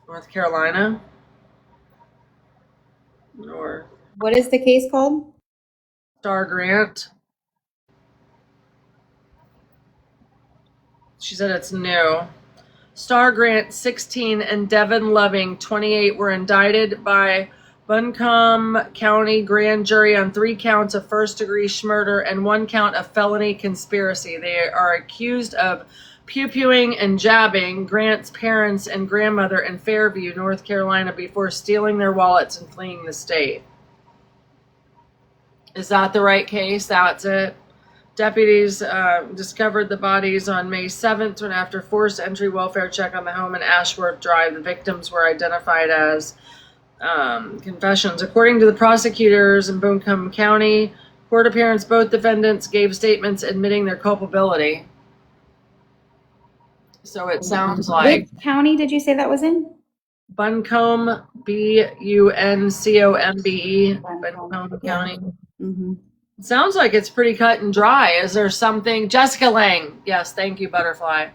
North Carolina? Or What is the case called? Star Grant? She said it's new. Star Grant, 16, and Devin Loving, 28, were indicted by Buncombe County Grand Jury on 3 counts of first-degree murder and 1 count of felony conspiracy. They are accused of pew-pewing and jabbing Grant's parents and grandmother in Fairview, North Carolina, before stealing their wallets and fleeing the state. Is that the right case? That's it. Deputies discovered the bodies on May 7th when, after forced entry welfare check on the home in Ashworth Drive, the victims were identified as confessions. According to the prosecutors in Buncombe County court appearance, both defendants gave statements admitting their culpability. So it sounds like Which county did you say that was in? Buncombe, Buncombe, Buncombe County. Mm-hmm. It sounds like it's pretty cut and dry. Is there something? Jessica Lang. Yes, thank you, Butterfly.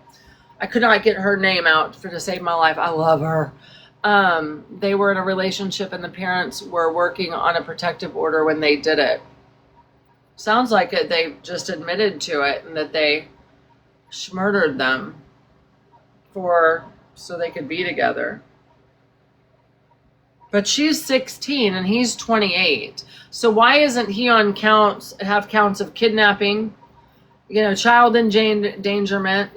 I could not get her name out to save my life. I love her. They were in a relationship and the parents were working on a protective order when they did it. Sounds like they just admitted to it and that they murdered them so they could be together. But she's 16 and he's 28. So why isn't he on counts of kidnapping, child endangerment,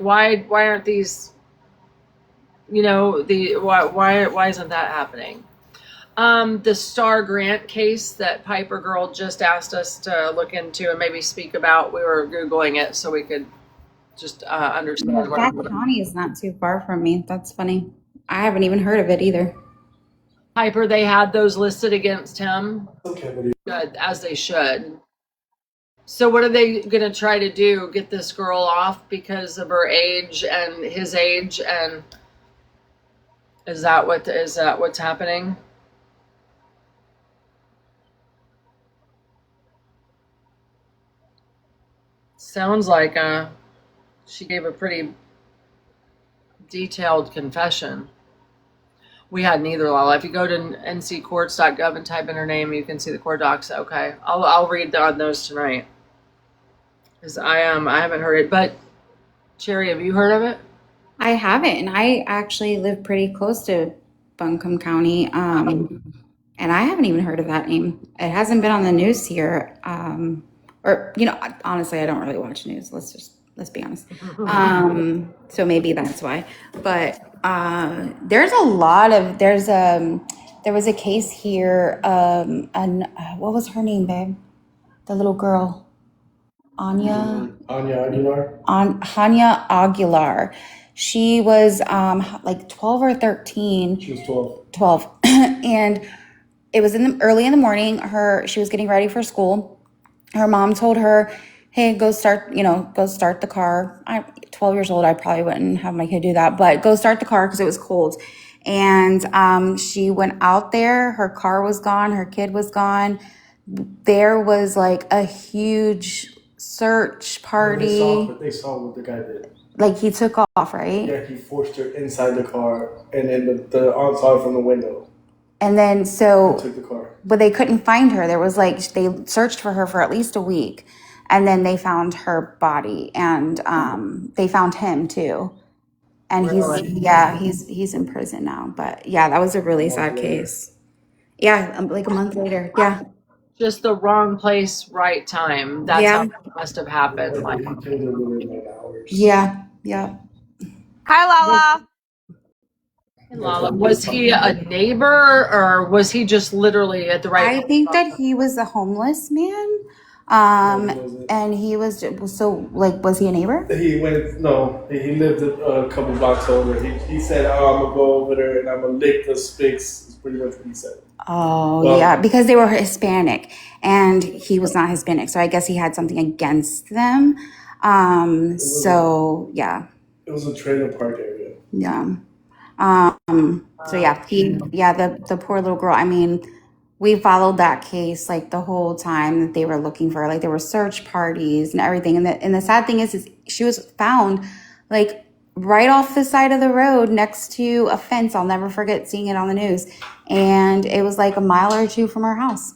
why aren't these, why isn't that happening? The Star Grant case that Piper Girl just asked us to look into and maybe speak about, we were Googling it so we could just understand. That county is not too far from me. That's funny. I haven't even heard of it either. Piper, they had those listed against him. Okay. Good, as they should. So what are they going to try to do? Get this girl off because of her age and his age? And is that what's happening? Sounds like she gave a pretty detailed confession. We had neither, Lala. If you go to nccourts.gov and type in her name, you can see the court docs. Okay, I'll read on those tonight because I haven't heard it. But Cherry, have you heard of it? I haven't, and I actually live pretty close to Buncombe County, and I haven't even heard of that name. It hasn't been on the news here, or honestly, I don't really watch news. Let's be honest. So maybe that's why. But there was a case here. What was her name, babe? The little girl, Anya. Anya Aguilar. Hania Aguilar. She was like 12 or 13. She was 12. 12. And it was early in the morning. She was getting ready for school. Her mom told her, hey, go start the car. I'm 12 years old. I probably wouldn't have my kid do that, but go start the car because it was cold. And she went out there. Her car was gone. Her kid was gone. There was like a huge search party. They saw what the guy did. Like he took off, right? Yeah, he forced her inside the car, and then the aunt saw it from the window. And then And took the car. but they couldn't find her. There was they searched for her for at least a week, and then they found her body, and they found him too. And he's in prison now. But yeah, that was a really sad case. Yeah, like a month later. Yeah. Just the wrong place, right time. That's how it must have happened. Like, He killed her within like hours. Yeah. Yeah. Hi, Lala. Lala, was he a neighbor or was he just literally at the right? I think that he was a homeless man. And he was was he a neighbor? He lived a couple blocks over. He said, "Oh, I'm gonna go over there and I'm gonna lick the sticks." Is pretty much what he said. Oh, Well- yeah, because they were Hispanic and he was not Hispanic. So I guess he had something against them. So yeah, It was a trailer park area. yeah. So yeah, the poor little girl. I mean, we followed that case like the whole time that they were looking for her. Like there were search parties and everything. And the sad thing is she was found like right off the side of the road next to a fence. I'll never forget seeing it on the news. And it was like a mile or two from her house.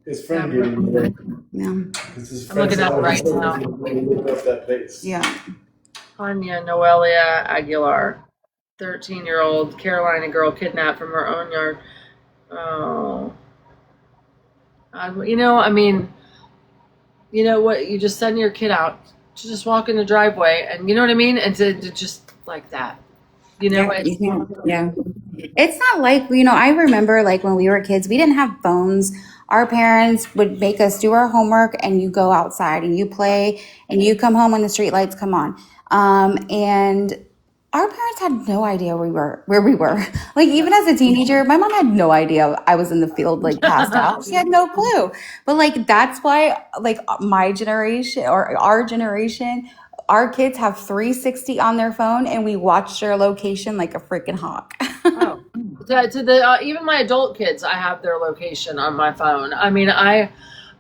His friend gave him the Yeah. His I'm looking at it right now. He looked up that place. Yeah. Anya Noelia Aguilar, 13-year-old Carolina girl kidnapped from her own yard. Oh. You know what? You just send your kid out to just walk in the driveway, and you know what I mean? And to just like that. Yeah. It's not like, I remember like when we were kids, we didn't have phones. Our parents would make us do our homework and you go outside and you play and you come home when the street lights come on. And our parents had no idea where we were. Like even as a teenager, my mom had no idea I was in the field, like passed out. She had no clue. But like, that's why like my generation or our generation, our kids have 360 on their phone and we watch their location like a freaking hawk. Oh. Even my adult kids, I have their location on my phone. I mean,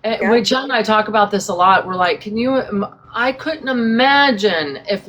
when John and I talk about this a lot, we're like, I couldn't imagine if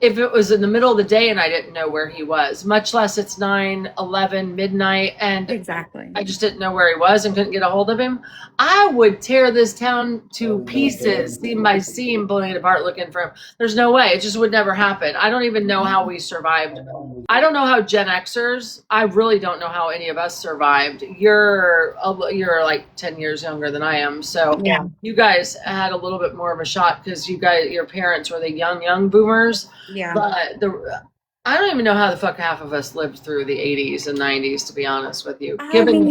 it was in the middle of the day and I didn't know where he was, much less it's 9, 11, midnight, and Exactly. I just didn't know where he was and couldn't get a hold of him. I would tear this town to pieces, seam by seam, pulling it apart, looking for him. There's no way. It just would never happen. I don't even know how we survived. I don't know how Gen Xers, I really don't know how any of us survived. You're like 10 years younger than I am. So Yeah. you guys had a little bit more of a shot because your parents were the young boomers. Yeah. But I don't even know how the fuck half of us lived through the 80s and 90s, to be honest with you. I mean,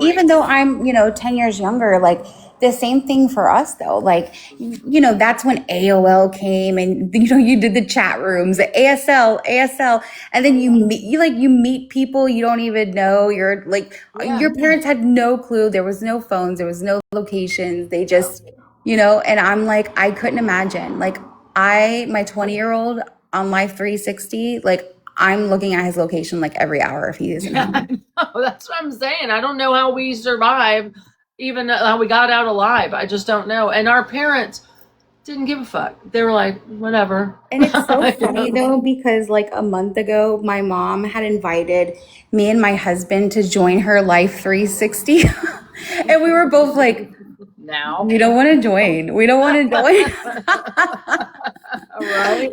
even though I'm, 10 years younger, like the same thing for us though. Like, that's when AOL came and, you did the chat rooms, the ASL, and then you meet people you don't even know. You're like, your parents had no clue. There was no phones. There was no locations. They just, and I'm like, I couldn't imagine. Like my 20-year-old on Life 360, like I'm looking at his location like every hour if he isn't home. No, that's what I'm saying. I don't know how we survived, even how we got out alive. I just don't know. And our parents, didn't give a fuck. They were like, whatever. And it's so funny though, because like a month ago, my mom had invited me and my husband to join her Life 360. And we were both like, Now, we don't want to join. We don't want to join. right?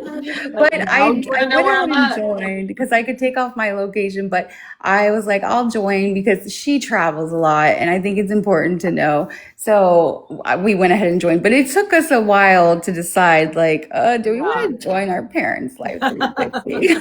But I Now you wanna went know where ahead I'm and at. joined because I could take off my location. But I was like, I'll join because she travels a lot and I think it's important to know. So we went ahead and joined. But it took us a while to decide, like, do we want to join our parents' Life 360?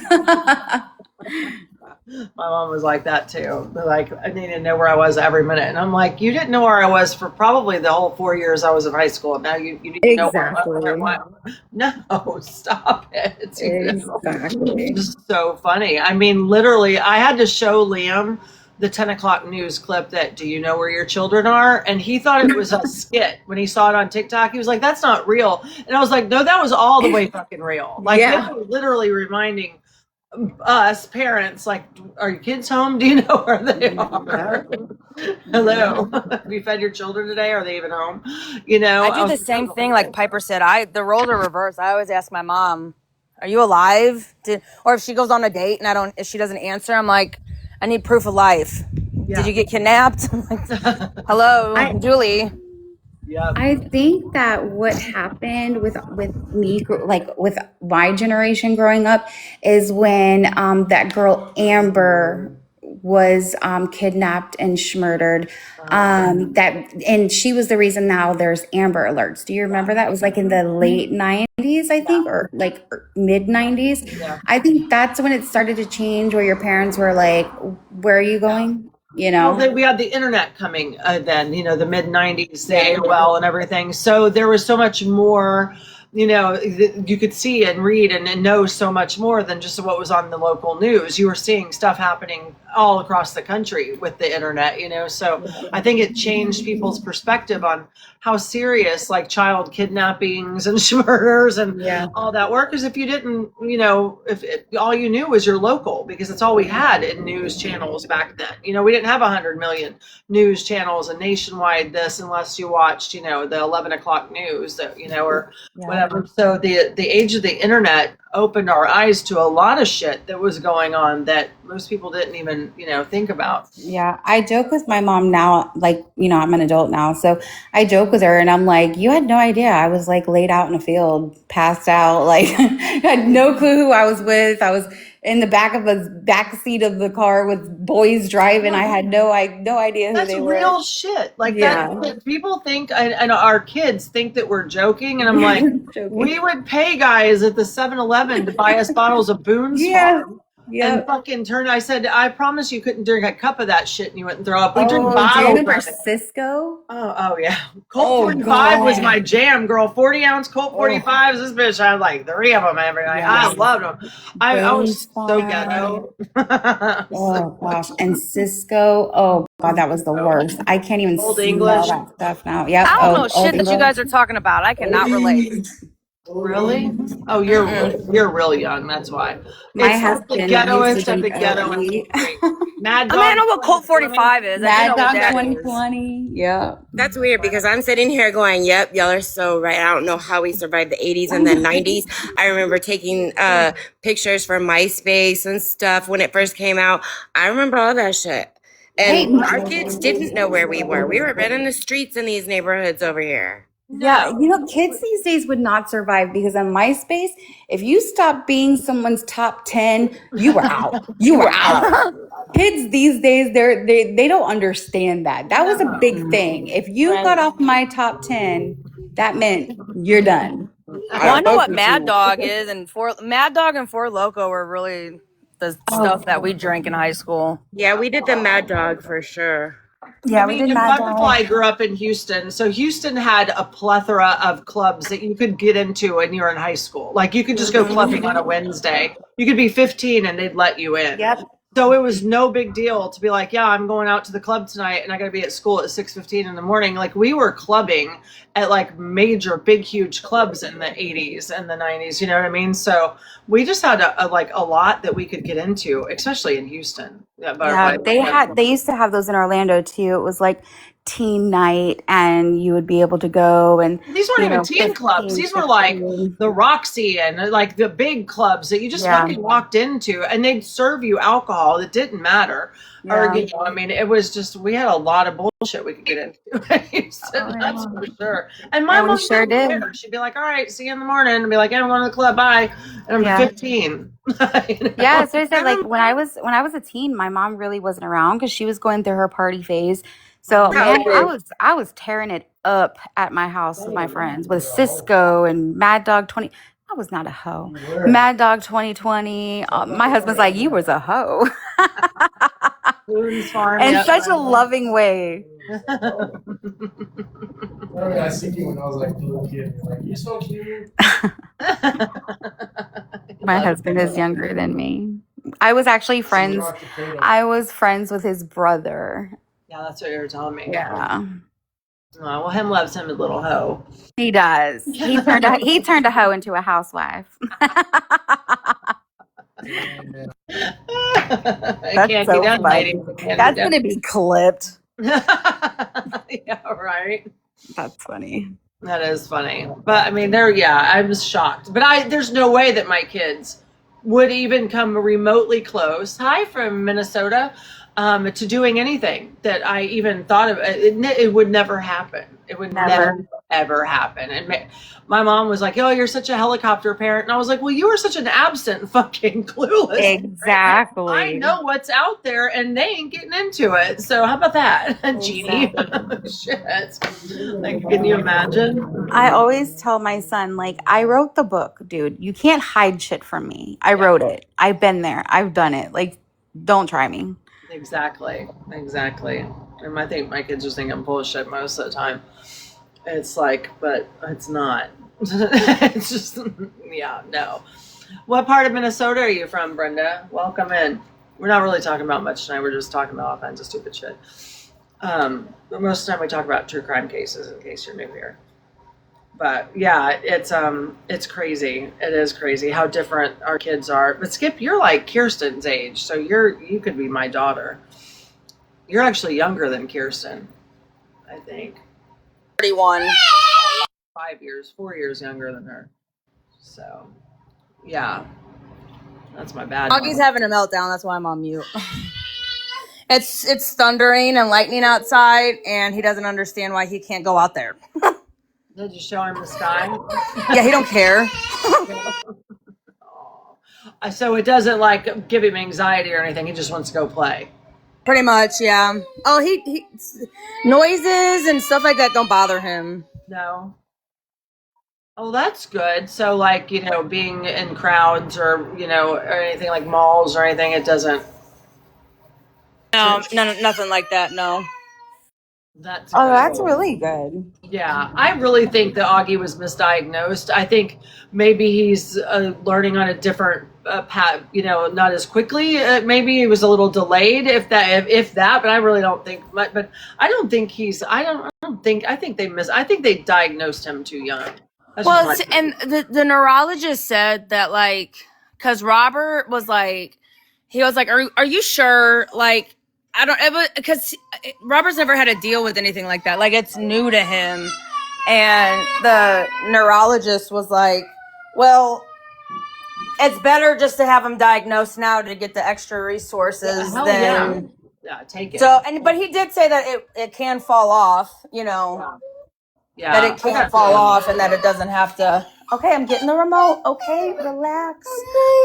My mom was like that too. They're like, I needed to know where I was every minute. And I'm like, you didn't know where I was for probably the whole 4 years I was in high school. And now you need to know where I was. No, stop it. Exactly. It's just so funny. I mean, literally, I had to show Liam the 10 o'clock news clip that, do you know where your children are? And he thought it was a skit when he saw it on TikTok. He was like, that's not real. And I was like, no, that was all the way fucking real. Like, Yeah. they were literally reminding us parents, like, are your kids home? Do you know where they are? Hello. Have you fed your children today? Are they even home? You know, I do the same thing. Like Piper said, the roles are reversed. I always ask my mom, "Are you alive?" Or if she goes on a date and if she doesn't answer, I'm like, "I need proof of life. Yeah. Did you get kidnapped?" Hello, Julie. Yeah. I think that what happened with me, like with my generation growing up, is when that girl Amber was kidnapped and murdered. And she was the reason now there's Amber Alerts. Do you remember that? It was like in the late 90s, I think, or like mid 90s. Yeah. I think that's when it started to change, where your parents were like, "Where are you going?" You know. Well, we had the internet coming then, you know, the mid 90s, the AOL and everything. So there was so much more, you know, you could see and read and know so much more than just what was on the local news. You were seeing stuff happening all across the country with the internet, you know. So I think it changed people's perspective on how serious like child kidnappings and murders and all that were. Because if you didn't, you know, if all you knew was your local, because it's all we had in news channels back then. You know, we didn't have 100 million news channels and nationwide this unless you watched, you know, the 11 o'clock news, that, you know, or whatever. So the age of the internet opened our eyes to a lot of shit that was going on that most people didn't even, you know, think about. Yeah, I joke with my mom now, like, you know, I'm an adult now. So I joke with her and I'm like, you had no idea. I was like laid out in a field, passed out, like had no clue who I was with. I was in the back seat of the car with boys driving. I had no idea who That's they were. real shit. Like Yeah. that people think, and our kids think that we're joking. And I'm like, Joking. we would pay guys at the 7-Eleven to buy us bottles of Boone's Farm. Yeah. And fucking I said, I promise you couldn't drink a cup of that shit and you wouldn't throw up. We drink Do you bottles remember of it. Cisco? Oh yeah. Colt 45 was my jam, girl. 40-ounce Colt 45s. This bitch had like 3 of them every night. I loved them. I was so ghetto. Oh gosh, and Cisco. Oh god, that was the worst. I can't even Old smell English. that stuff now. Yeah. I don't know shit that you guys are talking about. I cannot relate. Really? Oh, you're really young. That's why. My It's husband the ghettoest used to of the drink ghetto. early. Mad I Dog. mean, I know what Colt 45 is. I Mad know what Dog that is. 2020. Yeah. That's weird because I'm sitting here going, yep, y'all are so right. I don't know how we survived the 80s and the 90s. I remember taking pictures from MySpace and stuff when it first came out. I remember all that shit. And Hey. our kids didn't know where we were. We were been in the streets in these neighborhoods over here. Yeah, you know, kids these days would not survive because on MySpace, if you stopped being someone's top 10, you were out. You were out. Kids these days, they don't understand that. That was a big thing. If you got off my top 10, that meant you're done. Well, I know what Mad Dog is, and Mad Dog and Four Loko were really the stuff that we drank in high school. Yeah, we did the Mad Dog for sure. Yeah, I mean, and Butterfly grew up in Houston. So Houston had a plethora of clubs that you could get into when you were in high school. Like you could just go clubbing on a Wednesday. You could be 15 and they'd let you in. Yep. So it was no big deal to be like, yeah, I'm going out to the club tonight and I got to be at school at 6:15 in the morning. Like we were clubbing at like major, big, huge clubs in the 80s and the 90s. You know what I mean? So we just had a lot that we could get into, especially in Houston. Yeah, they used to have those in Orlando too. It was like teen night, and you would be able to go and These weren't even teen clubs. 15, These were like 16. the Roxy and like the big clubs that you just Yeah. fucking walked into, and they'd serve you alcohol. It didn't matter. Or, Yeah. you know, I mean, it was just, we had a lot of bullshit we could get into. That's for sure. And my Yeah, we mom sure didn't did. care. She'd be like, all right, see you in the morning. And be like, hey, I'm going to the club. Bye. And I'm Yeah. 15. You know? Yeah, so I said, like, when I was a teen, my mom really wasn't around because she was going through her party phase. So man, I was tearing it up at my house with my friends with Cisco and Mad Dog 20. I was not a hoe. Mad Dog 2020. My husband's like, you was a hoe. Boone's Farm. In yep. such a loving way. I seen you when I was like a little kid. You're like, you're so cute. My husband is younger than me. I was actually friends. I was friends with his brother. Yeah, that's what you were telling me. Yeah. Oh, well, him loves him a little hoe. He does. He turned a hoe into a housewife. It can't so be done, funny. ladies. It can't That's be done. gonna be clipped. Yeah, right. That's funny. That is funny. But I mean, I was shocked. But there's no way that my kids would even come remotely close. Hi from Minnesota. To doing anything that I even thought of. It would never happen. It would never ever happen. And my mom was like, "Oh, you're such a helicopter parent," and I was like, "Well, you are such an absent, fucking clueless." Exactly. I know what's out there, and they ain't getting into it. So how about that, Jeannie? Shit. Like, can you imagine? I always tell my son, like, I wrote the book, dude. You can't hide shit from me. I wrote it. I've been there. I've done it. Like, don't try me. Exactly. And I think my kids just think I'm full of shit most of the time. It's like, but it's not. It's just, yeah, no. What part of Minnesota are you from, Brenda? Welcome in. We're not really talking about much tonight. We're just talking about all kinds of stupid shit. But most of the time we talk about true crime cases, in case you're new here. But yeah, it's crazy. It is crazy how different our kids are. But Skip, you're like Kirsten's age, so you could be my daughter. You're actually younger than Kirsten, I think. 31. 4 years younger than her. So, yeah, that's my bad. Augie's one. having a meltdown. That's why I'm on mute. It's thundering and lightning outside, and he doesn't understand why he can't go out there. Did you show him the sky? Yeah, he don't care. So it doesn't like give him anxiety or anything. He just wants to go play. Pretty much, yeah. Oh, he noises and stuff like that don't bother him. No. Oh, that's good. So, like, you know, being in crowds or, you know, or anything like malls or anything, it doesn't. No, nothing like that. No. That's Oh, good. that's really good. Yeah, I really think that Augie was misdiagnosed. I think maybe he's learning on a different path, you know, not as quickly. Maybe he was a little delayed, if that. But I really don't think. But I don't think he's. I think they diagnosed him too young. That's Well, just my- and the neurologist said that, like, because Robert was like, he was like, are you sure? Like, I don't, because Robert's never had to deal with anything like that. Like, it's new to him. And the neurologist was like, well, it's better just to have him diagnosed now to get the extra resources Hell than. yeah, take it. So, but he did say that it can fall off, you know, yeah, that it can't fall off and that it doesn't have to. Okay, I'm getting the remote. Okay, relax.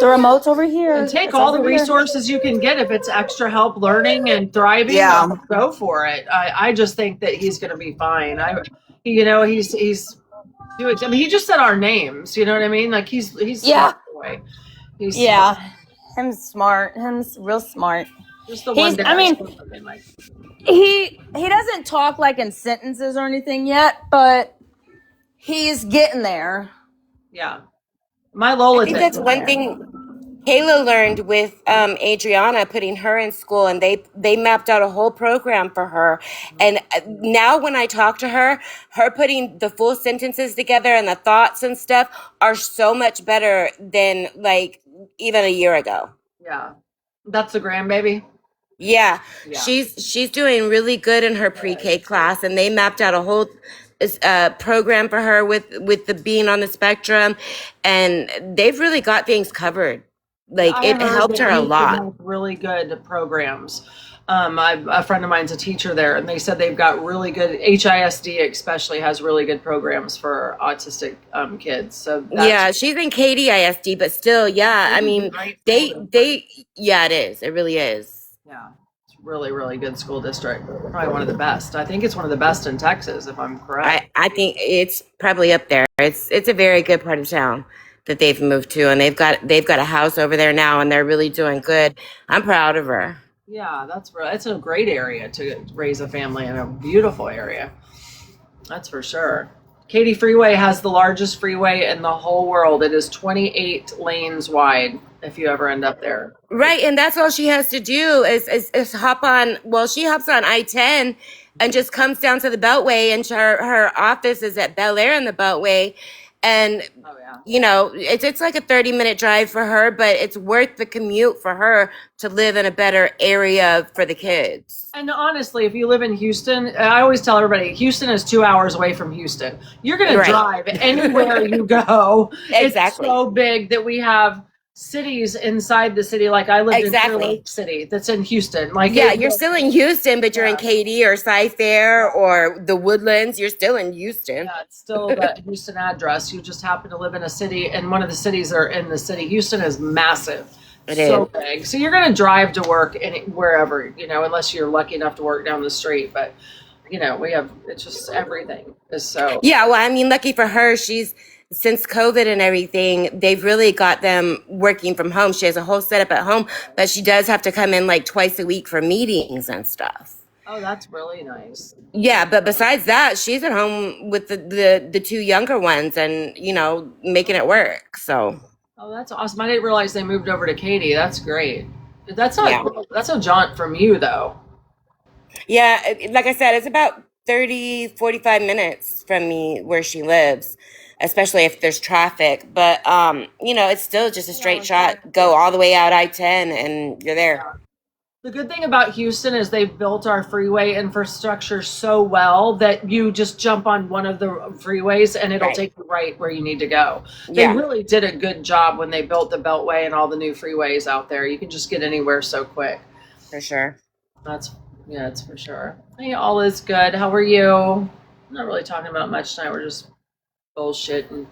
The remote's over here. And take It's all the over here. resources you can get if it's extra help learning and thriving. Yeah. Go for it. I just think that he's going to be fine. He's doing. I mean, he just said our names. You know what I mean? Like he's Yeah. smart boy. He's Yeah, smart. him's smart. Him's real smart. Just the He's- one. I mean- like, He doesn't talk like in sentences or anything yet, but he's getting there. yeah. My Lola. I think that's one thing Kayla learned with Adriana, putting her in school, and they mapped out a whole program for her. And now when I talk to her putting the full sentences together and the thoughts and stuff are so much better than like even a year ago. Yeah. That's the grandbaby. Yeah, Yeah. she's doing really good in her pre-K class, and they mapped out a whole program for her with the being on the spectrum, and they've really got things covered. Like I it heard helped that her a Houston lot. has really good programs. A friend of mine's a teacher there, and they said they've got really good HISD, especially has really good programs for autistic kids. So Yeah, that's she's in KDISD, but still, yeah. I Katie's a mean, great school they district. they yeah, it is. It really is. Yeah, it's really really good school district. Probably one of the best. I think it's one of the best in Texas, if I'm correct. I think it's probably up there. It's a very good part of town that they've moved to, and they've got a house over there now, and they're really doing good. I'm proud of her. Yeah, it's a great area to raise a family in, a beautiful area. That's for sure. Katy Freeway has the largest freeway in the whole world. It is 28 lanes wide if you ever end up there. Right, and that's all she has to do is hop on. Well, she hops on I-10 and just comes down to the Beltway, and her office is at Bel Air in the Beltway, and Oh yeah. you know it's like a 30-minute drive for her, but it's worth the commute for her to live in a better area for the kids. And honestly, if you live in Houston, I always tell everybody, Houston is 2 hours away from Houston. You're going to Right. drive anywhere you go. Exactly. It's so big that we have cities inside the city. Like I lived in Clear Exactly. Lake City, that's in Houston. Like Yeah, you're still in Houston, but you're in Yeah. Katy or Cy-Fair or the Woodlands. You're still in Houston. Yeah, it's still that Houston address. You just happen to live in a city, and one of the cities that are in the city. Houston is massive. It So is. big. So you're going to drive to work wherever, unless you're lucky enough to work down the street. But, it's just everything is so. Yeah, well, I mean, lucky for her, since COVID and everything, they've really got them working from home. She has a whole setup at home, but she does have to come in like twice a week for meetings and stuff. Oh, that's really nice. Yeah, but besides that, she's at home with the two younger ones and, making it work. So, Oh, that's awesome. I didn't realize they moved over to Katy. That's great. That's yeah. that's a jaunt from you though. Yeah, like I said, it's about 30, 45 minutes from me where she lives, especially if there's traffic. But, it's still just a straight shot. Go all the way out I-10 and you're there. The good thing about Houston is they've built our freeway infrastructure so well that you just jump on one of the freeways and it'll Right. take you right where you need to go. They Yeah, really did a good job when they built the Beltway and all the new freeways out there. You can just get anywhere so quick. for sure. It's for sure. Hey, all is good. How are you? I'm not really talking about much tonight. We're just bullshitting.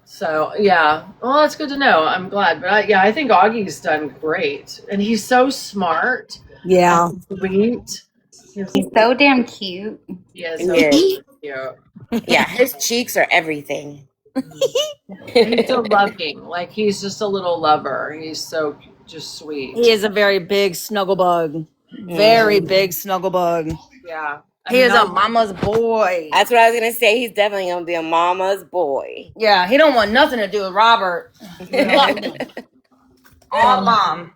So yeah, well, that's good to know. I'm glad, but I think Augie's done great, and he's so smart, Yeah. and sweet. He's so damn cute. He is so Yeah. cute. Yeah, his cheeks are everything. And he's so loving. Like he's just a little lover. He's so just sweet. He is a very big snuggle bug. Very big snuggle bug. Yeah. I He mean, is a that- mama's boy. That's what I was gonna say. He's definitely gonna be a mama's boy. Yeah, he don't want nothing to do with Robert. All mom.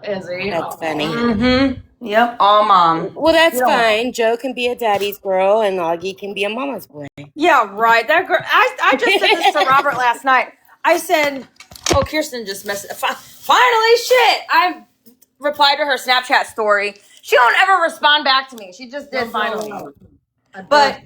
Is he? That's funny. Mm-hmm. Yep, all mom. Well, that's Yeah. fine. Joe can be a daddy's girl, and Augie can be a mama's boy. Yeah, right. That girl. I just said this to Robert last night. I said, "Oh, Kirsten just messaged. Finally, shit! I replied to her Snapchat story. She don't ever respond back to me. She just did finally. But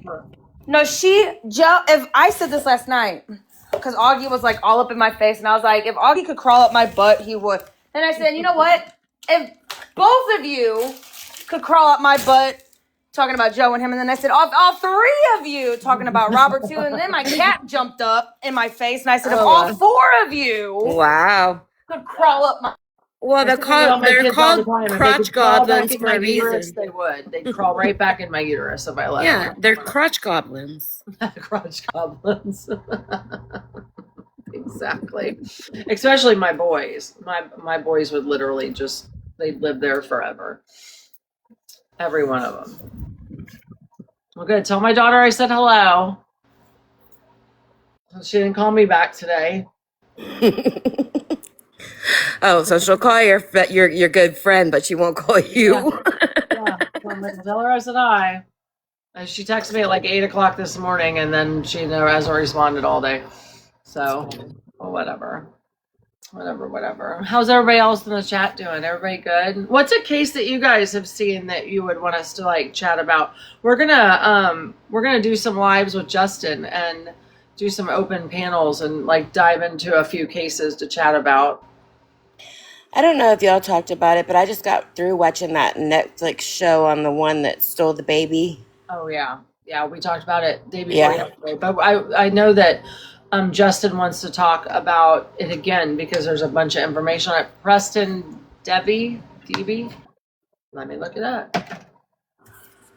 no, Joe. If I said this last night, because Augie was like all up in my face, and I was like, if Augie could crawl up my butt, he would. Then I said, you know what? If both of you could crawl up my butt, talking about Joe and him, and then I said, all three of you talking about Robert too, and then my cat jumped up in my face, and I said, if all four of you Wow. could crawl up my. Well, they're called crotch goblins for a uterus, reason. they would. They'd crawl right back in my uterus if I let Yeah, them. they're crotch goblins. Crotch goblins. Exactly. Especially my boys. My boys would literally they'd live there forever. Every one of them. Well, good. Tell my daughter I said hello. She didn't call me back today. Oh, so she'll call your good friend, but she won't call you. Yeah. Tell her I said hi. And she texted me at like 8 o'clock this morning, and then she hasn't responded all day. So, well, whatever. Whatever. How's everybody else in the chat doing? Everybody good? What's a case that you guys have seen that you would want us to like chat about? We're gonna do some lives with Justin and do some open panels and like dive into a few cases to chat about. I don't know if y'all talked about it, but I just got through watching that Netflix show on the one that stole the baby. Oh yeah, we talked about it day before Yeah. yesterday. But I know that Justin wants to talk about it again because there's a bunch of information on it. Preston Debbie. Let me look it up.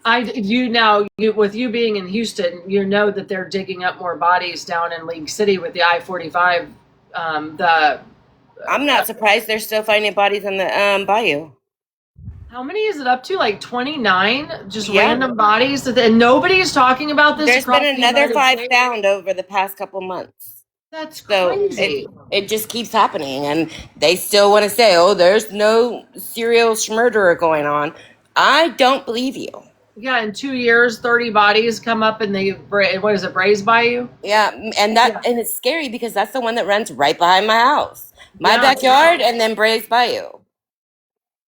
With you being in Houston, you know that they're digging up more bodies down in League City with the I-45. I'm not surprised they're still finding bodies on the bayou. How many is it up to? Like 29? Just Yeah. random bodies? And nobody's talking about this? There's across been the another United 5 States? found over the past couple months. That's So crazy. it just keeps happening, and they still want to say, "Oh, there's no serial murderer going on." I don't believe you. Yeah, in 2 years, 30 bodies come up in the, what is it, Braze Bayou? Yeah, and it's scary because that's the one that runs right behind my house, my Yeah. backyard, and then Braze Bayou.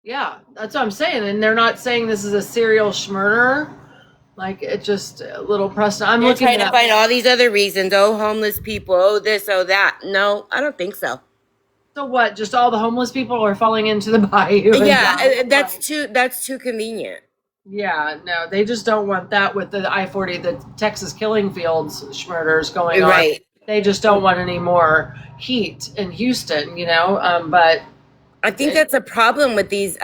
Yeah, that's what I'm saying. And they're not saying this is a serial murderer. Like, it just a little Preston. I'm They're looking trying to at find all these other reasons. Oh, homeless people. Oh, this. Oh, that. No, I don't think so. So what? Just all the homeless people are falling into the bayou? and Yeah, dying? that's too convenient. Yeah, no, they just don't want that with the I-40, the Texas killing fields murders going on. Right. They just don't want any more heat in Houston, but I think that's a problem with these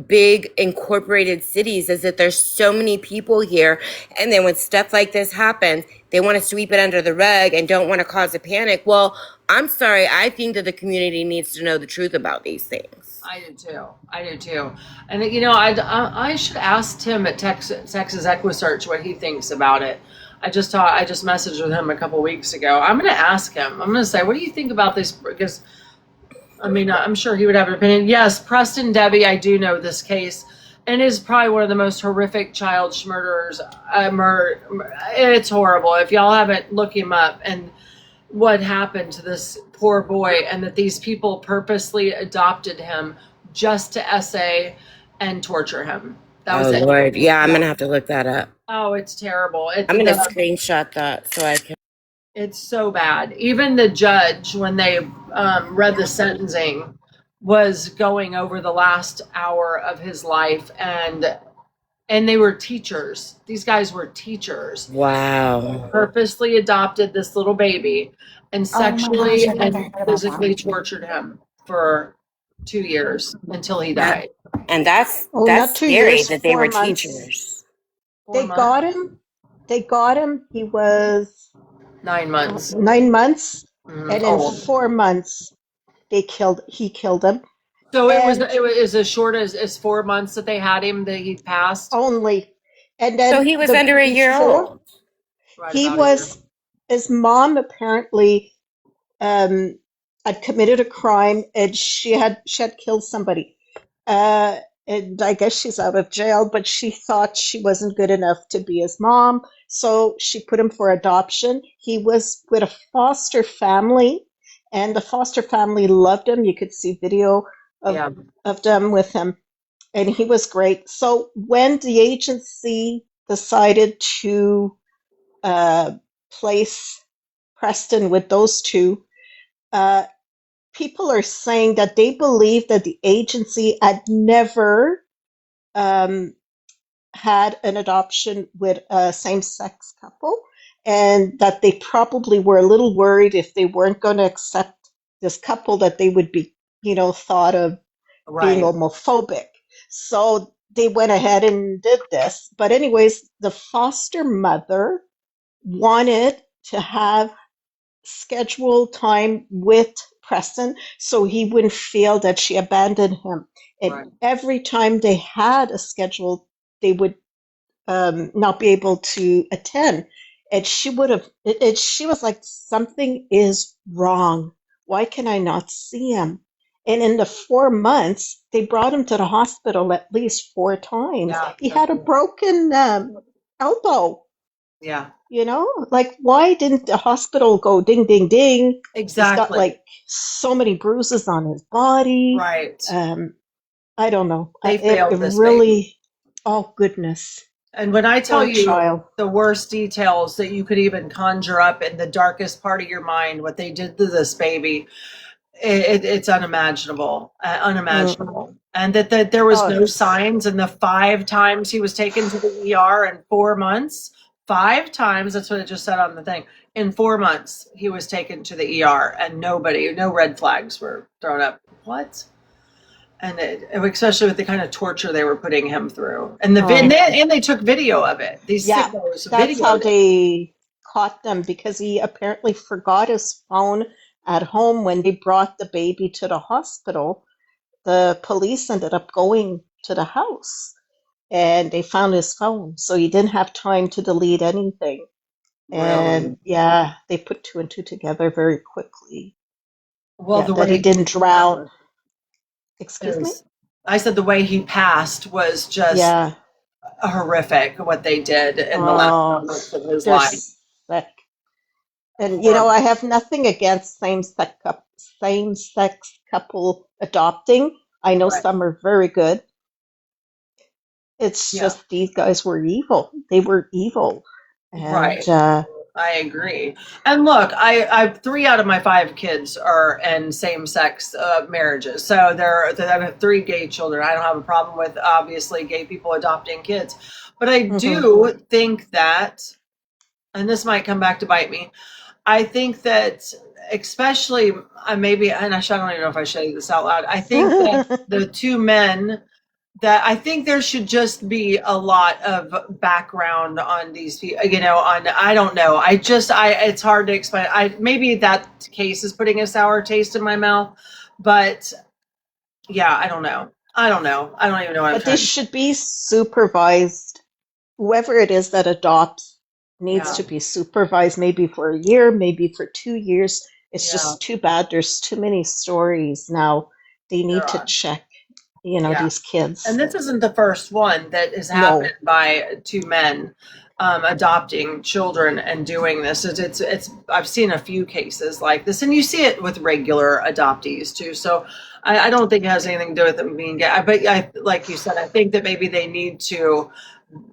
big incorporated cities is that there's so many people here. And then when stuff like this happens, they want to sweep it under the rug and don't want to cause a panic. Well, I'm sorry. I think that the community needs to know the truth about these things. I do too. And I should ask Tim at Texas EquiSearch what he thinks about it. I just messaged with him a couple weeks ago. I'm going to ask him. I'm going to say, what do you think about this? Because I'm sure he would have an opinion. Yes, Preston Debbie, I do know this case, and is probably one of the most horrific child murderers. It's horrible. If y'all haven't, look him up and what happened to this poor boy, and that these people purposely adopted him just to essay and torture him. That was it. Lord. Yeah, I'm going to have to look that up. Oh, it's terrible. I'm going to screenshot that so I can. It's so bad. Even the judge, when they read the sentencing, was going over the last hour of his life, and they were teachers. These guys were teachers. Wow. Purposely adopted this little baby and sexually gosh, I and heard about physically that. tortured him for 2 years until he died. And that's not 2 scary years, that they 4 were months. teachers. 4 They months? got him. They got him. He was 9 months. 9 months, Mhm. and in 4 months, he killed him. So it was and- as short as 4 months that they had him, that he passed. Only, and then So he was under a year old. Right He about a was. His mom apparently had committed a crime, and she had killed somebody. And I guess she's out of jail, but she thought she wasn't good enough to be his mom, so she put him for adoption. He was with a foster family, and the foster family loved him. You could see video of, Yeah. of them with him, and he was great. So when the agency decided to place Preston with those two, people are saying that they believe that the agency had never had an adoption with a same-sex couple, and that they probably were a little worried if they weren't going to accept this couple that they would be, thought of being Right. homophobic. So they went ahead and did this. But anyways, the foster mother wanted to have scheduled time with Preston so he wouldn't feel that she abandoned him. And Right. every time they had a schedule, they would not be able to attend. And she was like, something is wrong. Why can I not see him? And in the 4 months, they brought him to the hospital at least 4 times. Yeah, He had a broken elbow. Yeah. You know, like why didn't the hospital go ding, ding, ding? He's got Exactly. like so many bruises on his body. Right. I don't know. They It failed this baby. really, oh goodness, And when I tell poor you child. the worst details that you could even conjure up in the darkest part of your mind, what they did to this baby, it's unimaginable, Mm. unimaginable. And that there was Oh, no signs, and the 5 times he was taken to the ER in 4 months, 5 times, that's what it just said on the thing. In 4 months, he was taken to the ER, and no red flags were thrown up. What? And especially with the kind of torture they were putting him through, and they took video of it. These yeah, sickos that's how videoed it. they caught them because he apparently forgot his phone at home when they brought the baby to the hospital. The police ended up going to the house and they found his phone, so he didn't have time to delete anything. Really? And yeah, they put 2 and 2 together very quickly. Well, Yeah, the that way he didn't drown. Excuse me? I said the way he passed was just Yeah. horrific. What they did in the last Oh, months of his they're life. sick. And you know, I have nothing against same-sex couple adopting. I know Right. some are very good. It's Yeah. just these guys were evil. They were evil. And Right. I agree. And look, I 3 out of my 5 kids are in same-sex marriages. So I have 3 gay children. I don't have a problem with obviously gay people adopting kids, but I do think that, and this might come back to bite me. I think that especially maybe, and I don't even know if I should say this out loud. I think that the 2 men that I think there should just be a lot of background on these people, I don't know. It's hard to explain. Maybe that case is putting a sour taste in my mouth, but yeah, I don't know. I don't even know what I'm But trying they should be supervised. Whoever it is that adopts needs to be supervised, maybe for a year, maybe for 2 years. It's just too bad. There's too many stories now. They need to check, these kids. And this isn't the first one that has happened by 2 men adopting children and doing this. It's I've seen a few cases like this, and you see it with regular adoptees too. So I don't think it has anything to do with them being gay. But like you said, I think that maybe they need to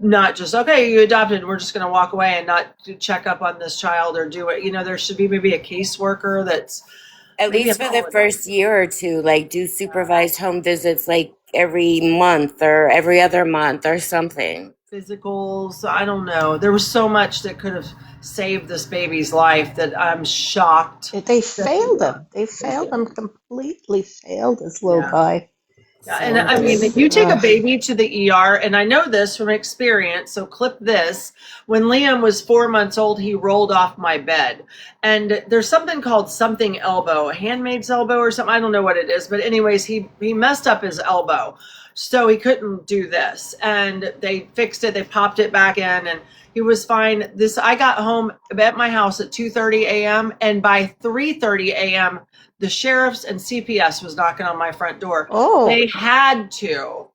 not just, okay, you adopted, we're just going to walk away and not check up on this child or do it. There should be maybe a caseworker that's At least for the first year or two, like do supervised home visits like every month or every other month or something. Physicals. I don't know. There was so much that could have saved this baby's life that I'm shocked. They failed him. They failed him, completely failed this little guy. Yeah, and I mean, if you take a baby to the ER, and I know this from experience, so clip this. When Liam was 4 months old, he rolled off my bed. And there's something called something elbow, a handmaid's elbow or something. I don't know what it is. But anyways, he messed up his elbow. So he couldn't do this. And they fixed it. They popped it back in and he was fine. I got home at my house at 2:30 a.m. And by 3:30 a.m., the sheriff's and CPS was knocking on my front door. Oh. They had to,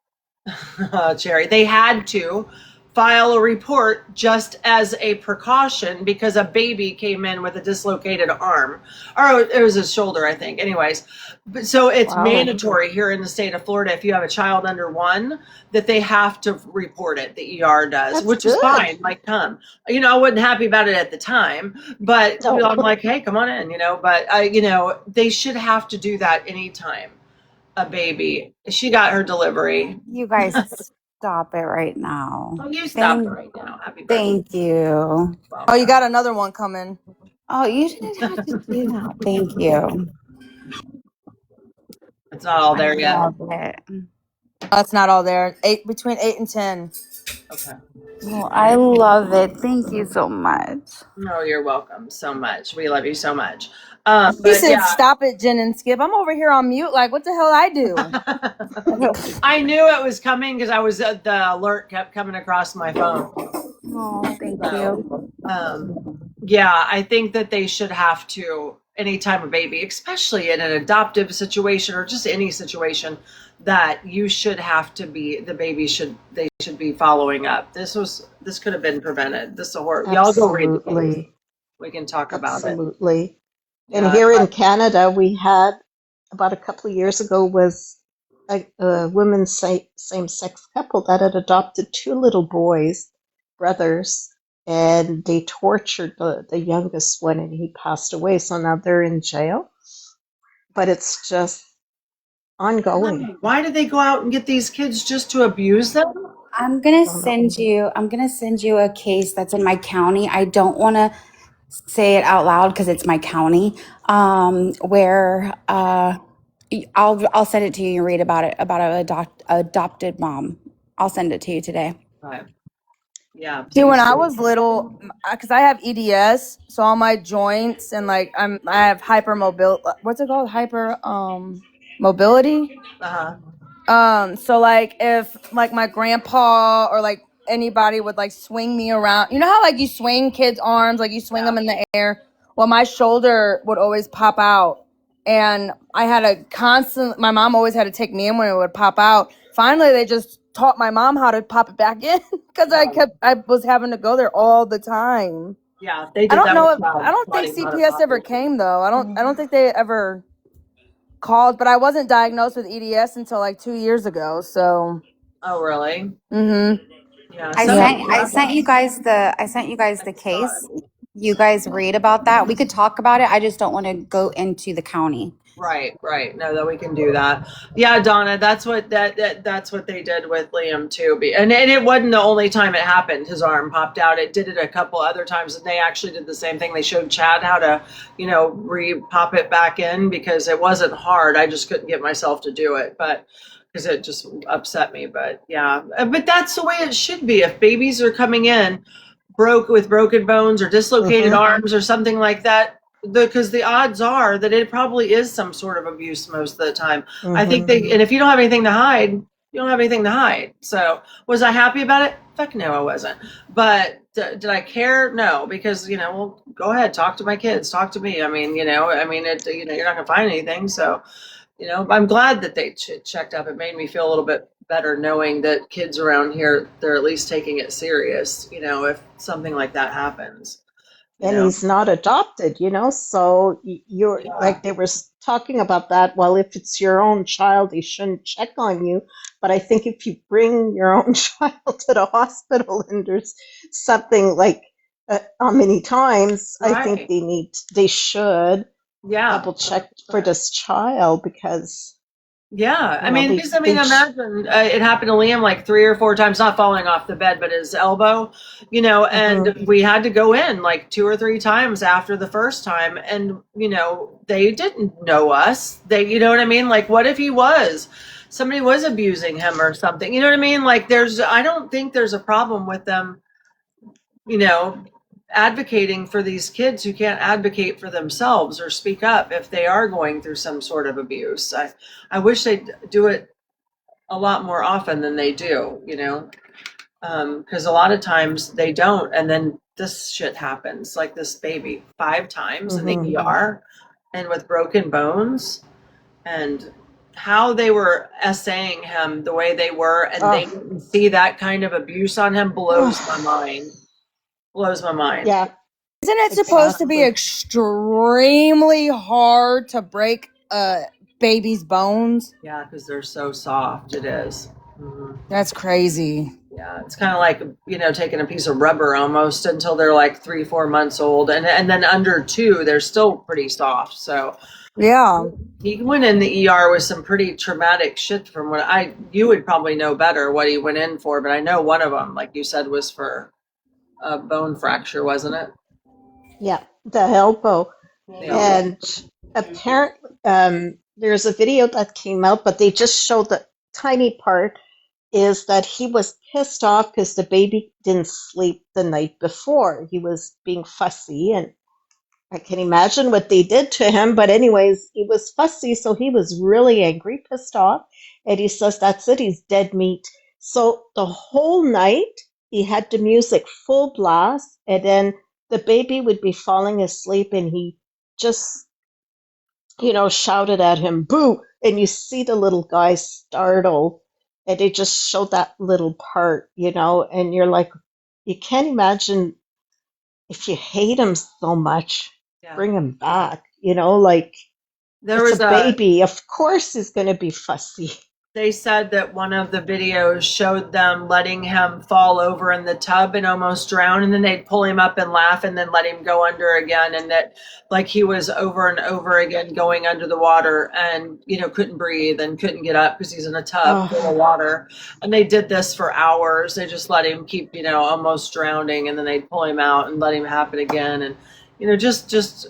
Cherry, they had to file a report just as a precaution because a baby came in with a dislocated arm. Or it was his shoulder, I think. Anyways, so it's mandatory here in the state of Florida if you have a child under 1 that they have to report it. The ER does, That's which good. is fine. Like, come. I wasn't happy about it at the time, but No. I'm like, hey, come on in, But, they should have to do that anytime a baby. She got her delivery. You guys stop it right now. Oh, you stop it right now. Happy birthday. Thank you. Oh, you got another one coming. Oh, you didn't have to do that. Thank you. It's not all there I yet. love it. That's not all there. Between 8 and 10. Okay. Well, I love it. Thank you so much. No, you're welcome so much. We love you so much. He But said, yeah. "Stop it, Jen and Skip." I'm over here on mute. Like, what the hell I do? I knew it was coming because the alert kept coming across my phone. Oh, thank you. Yeah, I think that they should have to anytime a baby, especially in an adoptive situation or just any situation, that you should have to be they should be following up. This could have been prevented. This is a horror. Y'all go read the case. Absolutely. We can talk about it. Absolutely. And Yeah. here in Canada, we had about a couple of years ago was a women's same-sex couple that had adopted two little boys, brothers, and they tortured the youngest one, and he passed away. So now they're in jail. But it's just ongoing. Why did they go out and get these kids just to abuse them? I'm gonna send you a case that's in my county. I don't want to say it out loud because it's my county. Where I'll send it to you and read about it about an adopted mom. I'll send it to you today. Right. Yeah. See, when I was little, because I have EDS, so all my joints and like I have hypermobility. What's it called? Mobility. So like if like my grandpa or like anybody would like swing me around, you know how like you swing kids' arms, like you swing them in the air. Well, my shoulder would always pop out, and I had a constant. My mom always had to take me in when it would pop out. Finally, they just taught my mom how to pop it back in because I was having to go there all the time. Yeah, they did I don't that know with if child I don't think body CPS ever modification. came though. I don't think they ever called, but I wasn't diagnosed with EDS until like 2 years ago. So, Oh, really? mm-hmm. Yeah. I sent you guys the case. You guys read about that. We could talk about it. I just don't want to go into the county. Right. No, that we can do that. Yeah, Donna, that's what that's what they did with Liam too. And it wasn't the only time it happened. His arm popped out. It did it a couple other times, and they actually did the same thing. They showed Chad how to, re-pop it back in because it wasn't hard. I just couldn't get myself to do it, but because it just upset me. But yeah, but that's the way it should be. If babies are coming in with broken bones or dislocated arms or something like that, because the odds are that it probably is some sort of abuse most of the time. I think and if you don't have anything to hide, you don't have anything to hide. So was I happy about it? Fuck no, I wasn't. But did I care? No, because well, go ahead, talk to my kids, talk to me. I mean, you're not gonna find anything. So, I'm glad that they checked up. It made me feel a little bit better knowing that kids around here, they're at least taking it serious. If something like that happens. And he's not adopted, so you're like they were talking about that. Well, if it's your own child, he shouldn't check on you. But I think if you bring your own child to the hospital and there's something like how many times, I think they should double check for this child because. Yeah, imagine it happened to Liam like 3 or 4 times, not falling off the bed, but his elbow, and we had to go in like 2 or 3 times after the first time. And, they didn't know us. You know what I mean? Like, what if somebody was abusing him or something? You know what I mean? Like, I don't think there's a problem with them, advocating for these kids who can't advocate for themselves or speak up if they are going through some sort of abuse. I wish they'd do it a lot more often than they do, because a lot of times they don't, and then this shit happens, like this baby 5 times in the ER and with broken bones, and how they were essaying him the way they were, and they didn't see that kind of abuse on him blows my mind. Yeah. Isn't it supposed to be extremely hard to break a baby's bones? Yeah, because they're so soft. It is. That's crazy. Yeah, it's kind of like taking a piece of rubber almost until they're like 3-4 months old, and then under 2 they're still pretty soft. So yeah, he went in the ER with some pretty traumatic shit. From what you would probably know better what he went in for, but I know one of them, like you said, was for a bone fracture, wasn't it? Yeah, the elbow. Yeah. And apparently, there's a video that came out, but they just showed the tiny part is that he was pissed off because the baby didn't sleep the night before. He was being fussy, and I can imagine what they did to him. But anyways, he was fussy, so he was really angry, pissed off. And he says, that's it, he's dead meat. So the whole night, he had the music full blast, and then the baby would be falling asleep, and he just shouted at him, boo. And you see the little guy startle, and they just show that little part, and you're like, you can't imagine if you hate him so much, Yeah. bring him back, There it's was a baby. Of course he's going to be fussy. they said that one of the videos showed them letting him fall over in the tub and almost drown, and then they'd pull him up and laugh and then let him go under again, and that like he was over and over again going under the water and couldn't breathe and couldn't get up because he's in a tub full of water. And they did this for hours. They just let him keep almost drowning, and then they'd pull him out and let him happen again. And just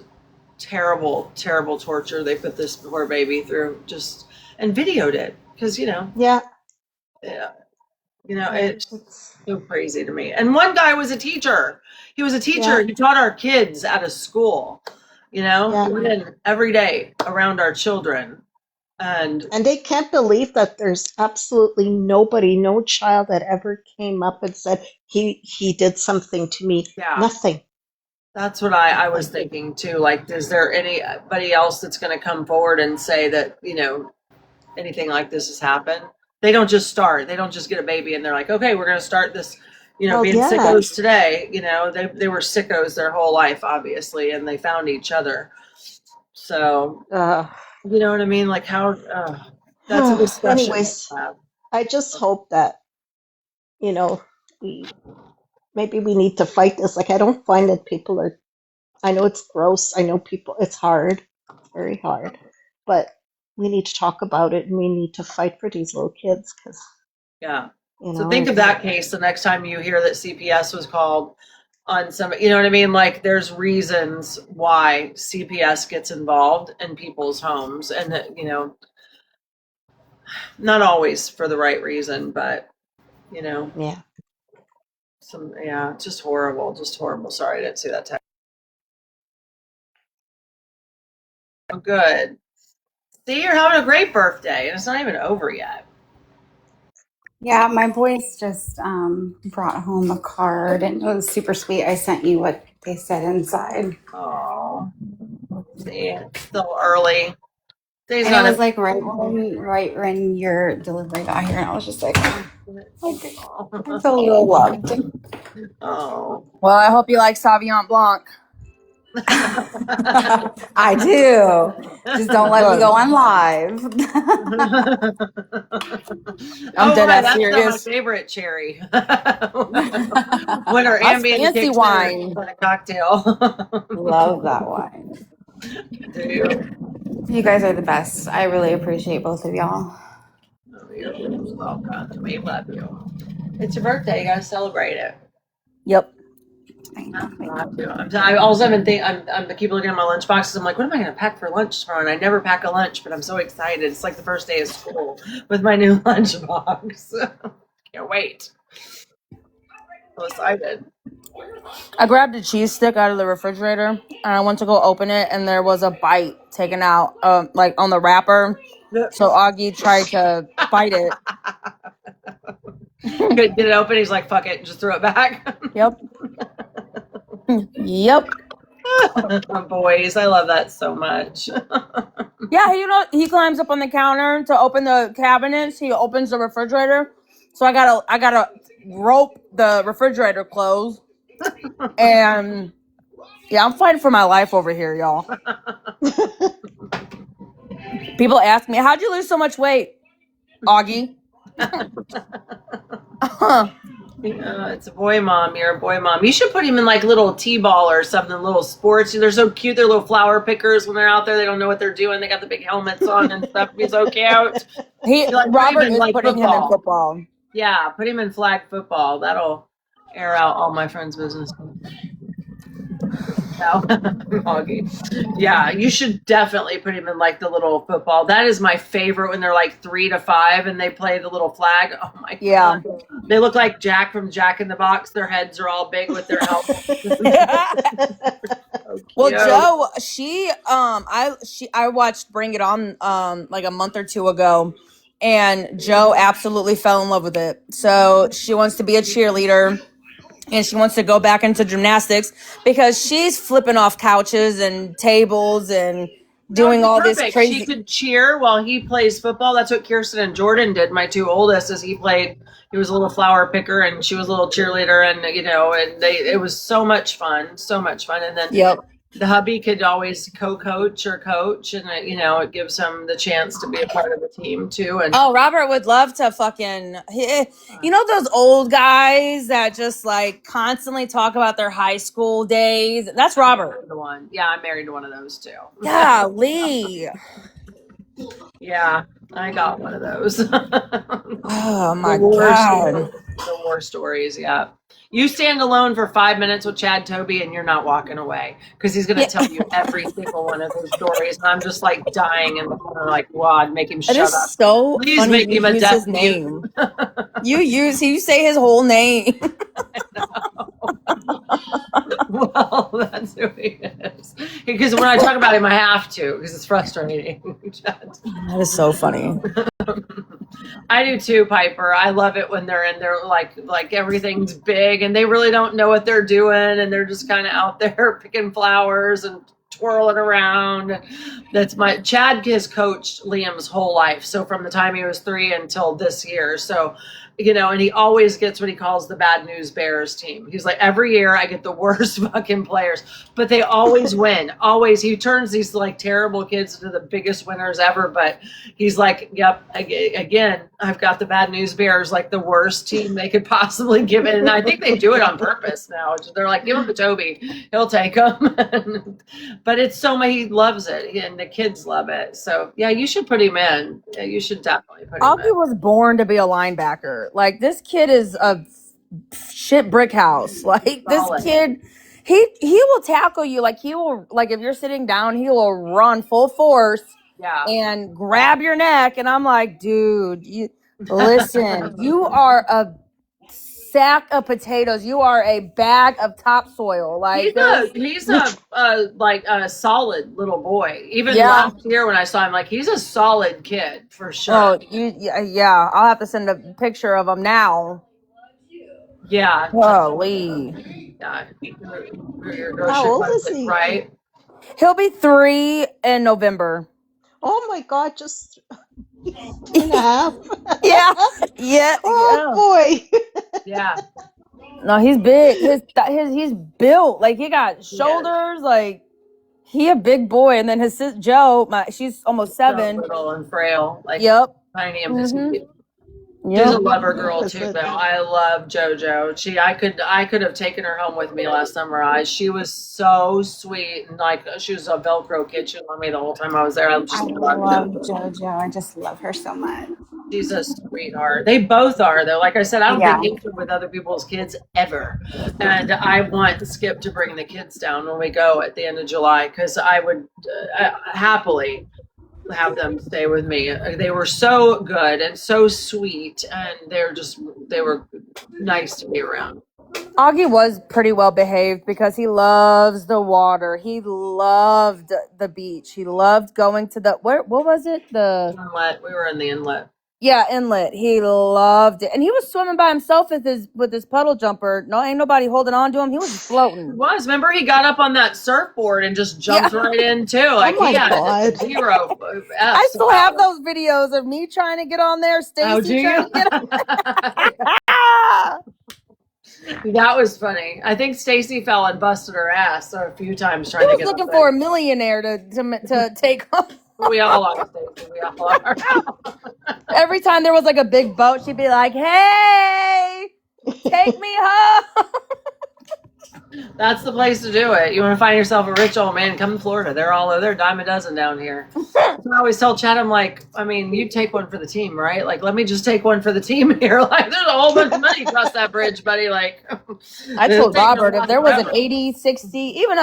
terrible torture they put this poor baby through, just and videoed it because Yeah. it's It's, so crazy to me. And one guy was a teacher. He was a teacher. Yeah. He taught our kids at a school. Yeah. He went in every day around our children. And they can't believe that there's absolutely nobody, no child that ever came up and said he did something to me. Yeah. Nothing. that's what I was thinking too. Like, is there anybody else that's going to come forward and say that, anything like this has happened? They don't just start. They don't just get a baby and they're like, okay, we're going to start this, Well, being yeah. sickos today. They were sickos their whole life, obviously, and they found each other. So, you know what I mean? Like how, that's a discussion. Anyways, to have. I just hope that, we maybe we need to fight this. Like, I don't find that people are, I know it's gross. I know it's hard, very hard, but we need to talk about it and we need to fight for these little kids because, Yeah. So think of that case the next time you hear that CPS was called on some, you know what I mean? Like there's reasons why CPS gets involved in people's homes, and that, not always for the right reason, but Yeah. it's just horrible, Sorry, I didn't see that text. Oh, good. See, you're having a great birthday and it's not even over yet. Yeah, my boys just brought home a card and it was super sweet. I sent you what they said inside. Oh, see, it's still early. And it was like right when your delivery got here, and I was just like, I feel a little loved. Oh. Well, I hope you like Sauvignon Blanc. I do. Just don't let me go on live. I'm dead ass That's serious. my favorite cherry. When our That's ambient fancy kicks in wine. for a cocktail. Love that wine. Do you? You guys are the best. I really appreciate both of y'all. Oh, you're welcome. We love you. It's your birthday. You gotta celebrate it. Yep. I keep looking at my lunch boxes. I'm like, what am I going to pack for lunch tomorrow? And I never pack a lunch, but I'm so excited. It's like the first day of school with my new lunch box. Can't wait. So excited. I grabbed a cheese stick out of the refrigerator and I went to go open it and there was a bite taken out, like on the wrapper. So Augie tried to bite it. Get it open. He's like, fuck it, and just throw it back. Yep. Yep. Boys, I love that so much. Yeah, he climbs up on the counter to open the cabinets. He opens the refrigerator. So I gotta rope the refrigerator closed. And yeah, I'm fighting for my life over here, y'all. People ask me, how'd you lose so much weight, Augie? It's a boy mom. You're a boy mom. You should put him in like little t-ball or something, little sports. They're so cute. They're little flower pickers when they're out there. They don't know what they're doing. They got the big helmets on and stuff. He's so cute. Robert is putting him in football. Yeah, put him in flag football. That'll air out all my friends' business. Yeah, you should definitely put him in like the little football. That is my favorite when they're like 3 to 5 and they play the little flag. Oh my God. They look like Jack from Jack in the Box. Their heads are all big with their helmets. Well, Joe, I watched Bring It On like a month or two ago, and Joe absolutely fell in love with it. So she wants to be a cheerleader. And she wants to go back into gymnastics because she's flipping off couches and tables and doing all this Perfect. crazy. She could cheer while he plays football. That's what Kirsten and Jordan did. My two oldest, as he was a little flower picker and she was a little cheerleader, and and it was so much fun, And then Yep. the hubby could always co-coach or coach, and it gives him the chance to be a part of the team too. And Oh, Robert would love to those old guys that just like constantly talk about their high school days. That's Robert. the one, yeah, I'm married to one of those too. Golly. Yeah, I got one of those. Oh my The war God. stories. The war stories, yeah. You stand alone for 5 minutes with Chad Toby and you're not walking away because he's going to tell you every single one of his stories. And I'm just like dying in the corner, like, God, make him It shut is up. so Please funny make you him a use deaf his name. You say his whole name. Well, that's who he is. Because when I talk about him, I have to because it's frustrating. That is so funny. I do too, Piper. I love it when they're in there like everything's big and they really don't know what they're doing and they're just kind of out there picking flowers and twirling around. Chad has coached Liam's whole life. So from the time he was 3 until this year. So, and he always gets what he calls the bad news bears team. He's like, every year I get the worst fucking players, but they always win. Always. He turns these like terrible kids into the biggest winners ever. But he's like, yep, again, I've got the bad news bears, like the worst team they could possibly give it. And I think they do it on purpose now. They're like, give him to Toby. He'll take them. But it's he loves it and the kids love it. So yeah, you should put him in. Yeah, you should definitely put him Augie in. was born to be a linebacker. Like this kid is a shit brick house. Like this Solid. kid, he will tackle you. Like he will, like if you're sitting down, he will run full force Yeah. and grab your neck. And I'm like, dude, listen, you are a sack of potatoes. You are a bag of topsoil. Like He's a solid little boy. Even Yeah. last year when I saw him, like he's a solid kid for sure. oh, yeah. I'll have to send a picture of him now. Yeah. Holy. Yeah. How old is he? Right. He'll be 3 in November. Oh my God, just 2.5. Yeah. Oh boy. Yeah. No, he's big. He's built. Like he got shoulders. Like he a big boy. And then his sis Joe, she's almost 7. So little and frail. Like Yep. tiny and petite. She's Yep. a lover girl too, though. I love JoJo. I could have taken her home with me last summer. She was so sweet and like she was a Velcro kid. She loved me the whole time I was there. I I love JoJo. I just love her so much. She's a sweetheart. They both are, though. Like I said, I don't Yeah. think with other people's kids ever. And I want Skip to bring the kids down when we go at the end of July because I would happily have them stay with me. They were so good and so sweet, and they were nice to be around. Augie was pretty well behaved because he loves the water. He loved the beach. He loved going to what was it? Inlet. We were in the inlet. Yeah, inlet. He loved it. And he was swimming by himself with his puddle jumper. No, ain't nobody holding on to him. He was just He floating. was. Remember, he got up on that surfboard and just jumped right in too. Like my he had God. 0 I still have those videos of me trying to get on there, Oh, do Stacy you? trying to get on. Ah! That was funny. I think Stacy fell and busted her ass a few times trying He to was get looking up for a there. millionaire to take on. We all are, Stacy. We all are. Every time there was like a big boat, she'd be like, "Hey, take me home." That's the place to do it. You want to find yourself a rich old man, come to Florida. They're a dime a dozen down here. So I always tell Chad, I'm like, I mean, you take one for the team, right? Like, let me just take one for the team here. Like, there's a whole bunch of money across that bridge, buddy. Like, I told this ain't no Robert if there was an forever. 80, 60, even a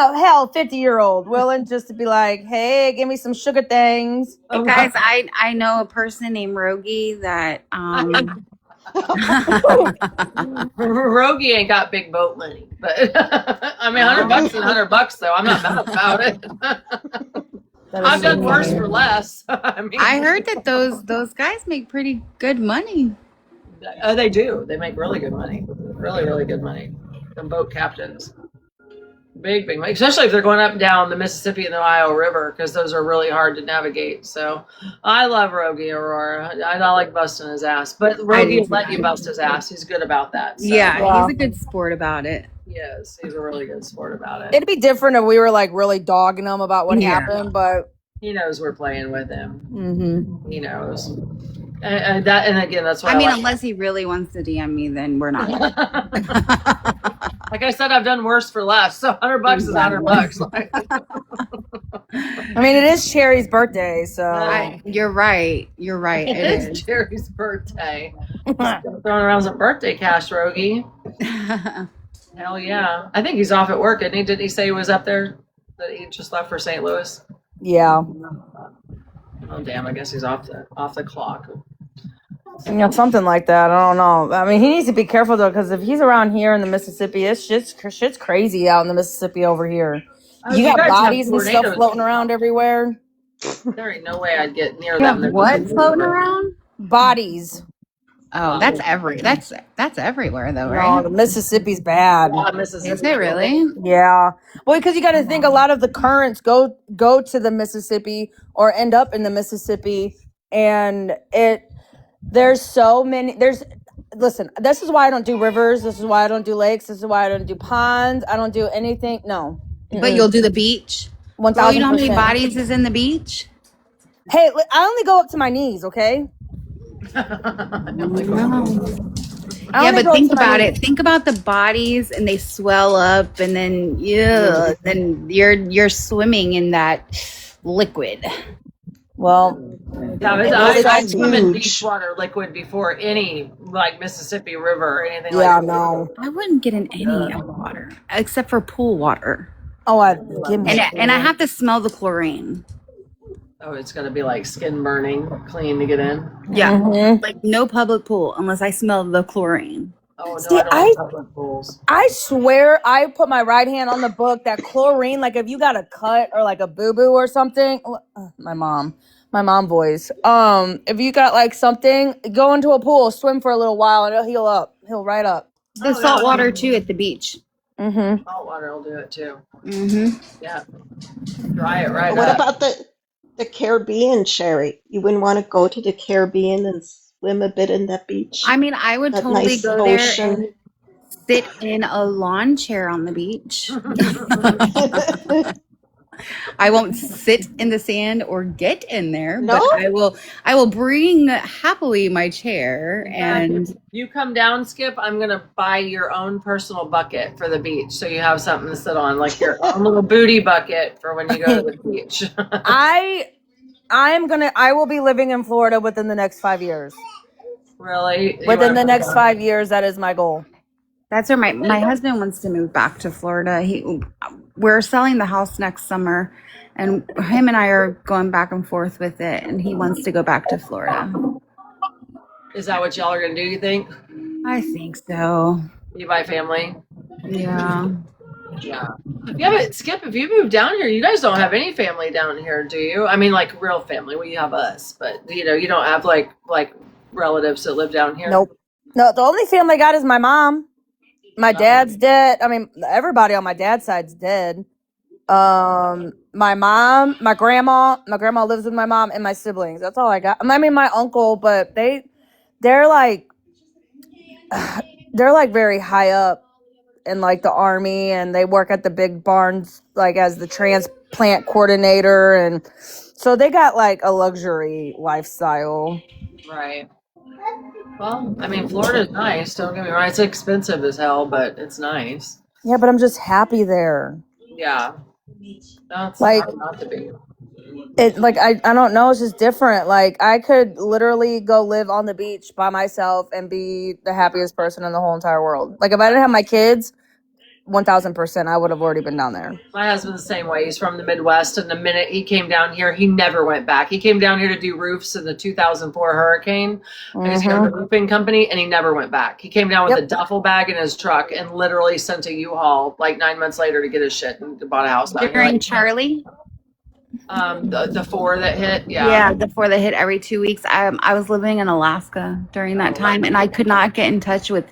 50-year-old willing just to be like, "Hey, give me some sugar things." Oh, Guys, I know a person named Rogie that Rogie ain't got big boat money, but I mean, $100 and $100 though. I'm not mad about it. That is I've so done worse funny. for less. I mean, I heard that those guys make pretty good money. They do. They make really good money. Really, really good money. From boat captains. Big, especially if they're going up and down the Mississippi and the Ohio River, because those are really hard to navigate. So I love Rogie Aurora. I like busting his ass, but Rogie will let you bust his ass. He's good about that. So. Yeah, he's a good sport about it. Yes, he's a really good sport about it. It'd be different if we were like really dogging him about what happened, but He knows we're playing with him. mm-hmm. He knows. And again, that's why I mean, like unless he really wants to DM me, then we're not. like I said, I've done worse for less. So $100 is $100. Like, I mean, it is Cherry's birthday, so You're right. You're right. It it's is. Jerry's birthday. Throwing around some birthday cash, Rogie. Hell yeah. I think he's off at work, isn't he? Didn't he say he was up there? That he just left for St. Louis? yeah. Oh damn, I guess he's off the clock. Something like that. I don't know. I mean, he needs to be careful though, because if he's around here in the Mississippi, it's shit's crazy out in the Mississippi over here. You got guys have bodies and stuff tornadoes. floating around everywhere. There ain't no way I'd get near them. They're What just- floating around? Bodies. Oh, that's everywhere though, No, right? the Mississippi's bad. Mississippi. Is it really? Yeah. Well, because you got to think a lot of the currents go to the Mississippi or end up in the Mississippi, and there's so many. Listen, this is why I don't do rivers. This is why I don't do lakes. This is why I don't do ponds. I don't do anything. No. But you'll do the beach. 1,000%. Well, you know how many bodies is in the beach? Hey, I only go up to my knees, okay? I Yeah, only but go up think to my about knees. it. Think about the bodies, and they swell up, and then then you're swimming in that liquid. Well, Yeah, It's I swim in huge. beach water liquid before any like Mississippi River or anything yeah, like that. no. I wouldn't get in any water except for pool water, Oh, give me. and I have to smell the chlorine. Oh, it's gonna be like skin burning, clean to get in. Yeah, Mhm. like no public pool unless I smell the chlorine. Oh no, See, I don't like public pools. I swear I put my right hand on the book that chlorine, like if you got a cut or like a boo-boo or something, my mom voice. If you got like something, go into a pool, swim for a little while and he'll heal right up. The salt water too at the beach. Mm-hmm. Salt water will do it too. Mm-hmm. Yeah. Dry it right What up. about the Caribbean, Sherry? You wouldn't want to go to the Caribbean and swim a bit in that beach? I mean, I would That totally nice go there ocean. and sit in a lawn chair on the beach. I won't sit in the sand or get in there, No? but I will bring happily my chair and You come down, Skip, I'm gonna buy your own personal bucket for the beach, so you have something to sit on, like your own little booty bucket for when you go to the beach. I will be living in Florida within the next 5 years. Really? Within the next 5 years, that is my goal. that's where my husband wants to move back to Florida. We're selling the house next summer, and him and I are going back and forth with it, and he wants to go back to Florida. Is that what y'all are gonna do? You think? I think so. You buy family? Yeah. Yeah. Yeah, but Skip, if you move down here, you guys don't have any family down here, do you? I mean, like real family. Well, you have us, but you don't have like relatives that live down here. Nope. No, the only family I got is my mom. My dad's dead. I mean, everybody on my dad's side's dead. My mom, my grandma lives with my mom and my siblings. That's all I got. I mean, my uncle, but they're like very high up in like the army, and they work at the big barns like as the transplant coordinator, and so they got like a luxury lifestyle. Right. Well, I mean, Florida's nice. Don't get me wrong. It's expensive as hell, but it's nice. Yeah, but I'm just happy there. Yeah. That's Like- hard not to be. It like I don't know, it's just different. Like I could literally go live on the beach by myself and be the happiest person in the whole entire world. Like if I didn't have my kids, 1000% I would have already been down there. My husband's the same way. He's from the Midwest, and the minute he came down here, he never went back. He came down here to do roofs in the 2004 hurricane. Because he owned a roofing company, and he never went back. He came down with a duffel bag in his truck and literally sent a U-Haul like 9 months later to get his shit and bought a house down here. During Like, Charlie? the four that hit, Yeah, before they hit every 2 weeks. I was living in Alaska during that time, and I could not get in touch with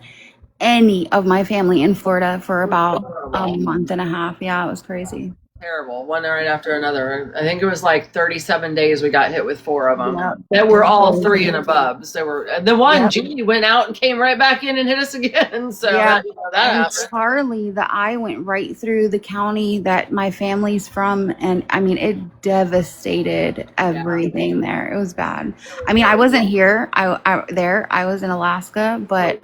any of my family in Florida for about a Horrible. month and a half. Yeah, it was crazy. Terrible, one right after another. I think it was like 37 days we got hit with 4 of them. Yep. That were all 3 and above. So were the one Yep. Judy went out and came right back in and hit us again. So Yeah. that And happened. Charlie, the eye went right through the county that my family's from, and I mean, it devastated everything there. It was bad. I mean, I wasn't here. I was in Alaska, but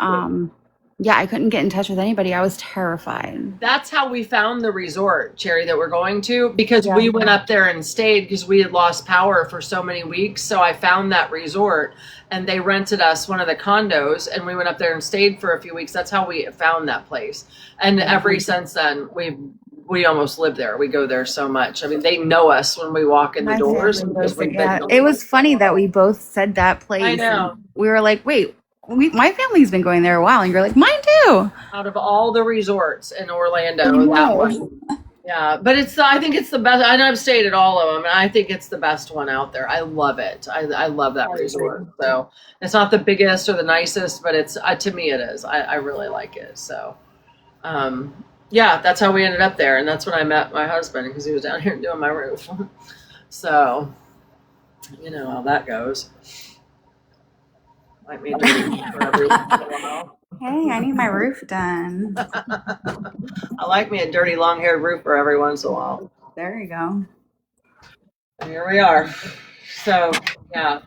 yeah, I couldn't get in touch with anybody. I was terrified. That's how we found the resort, Cherry, that we're going to, because Yeah. we went up there and stayed because we had lost power for so many weeks. So I found that resort and they rented us one of the condos and we went up there and stayed for a few weeks. That's how we found that place. And ever since then, we almost live there. We go there so much. I mean, they know us when we walk in the My doors family because goes we've there. been. Yeah, it was funny that we both said that place. I know. And we were like, wait, my family's been going there a while, and you're like, mine too. Out of all the resorts in Orlando, I that know. one. Yeah, but I think it's the best. I know I've stayed at all of them, and I think it's the best one out there. I love it. I love that resort. So it's not the biggest or the nicest, but it's to me it is. I really like it. So, yeah, that's how we ended up there, and that's when I met my husband because he was down here doing my roof. So, you know how that goes. Might be dirty for every once in a while. Hey, I need my roof done. I like me a dirty, long-haired roofer every once in a while. There you go. And here we are. So, yeah.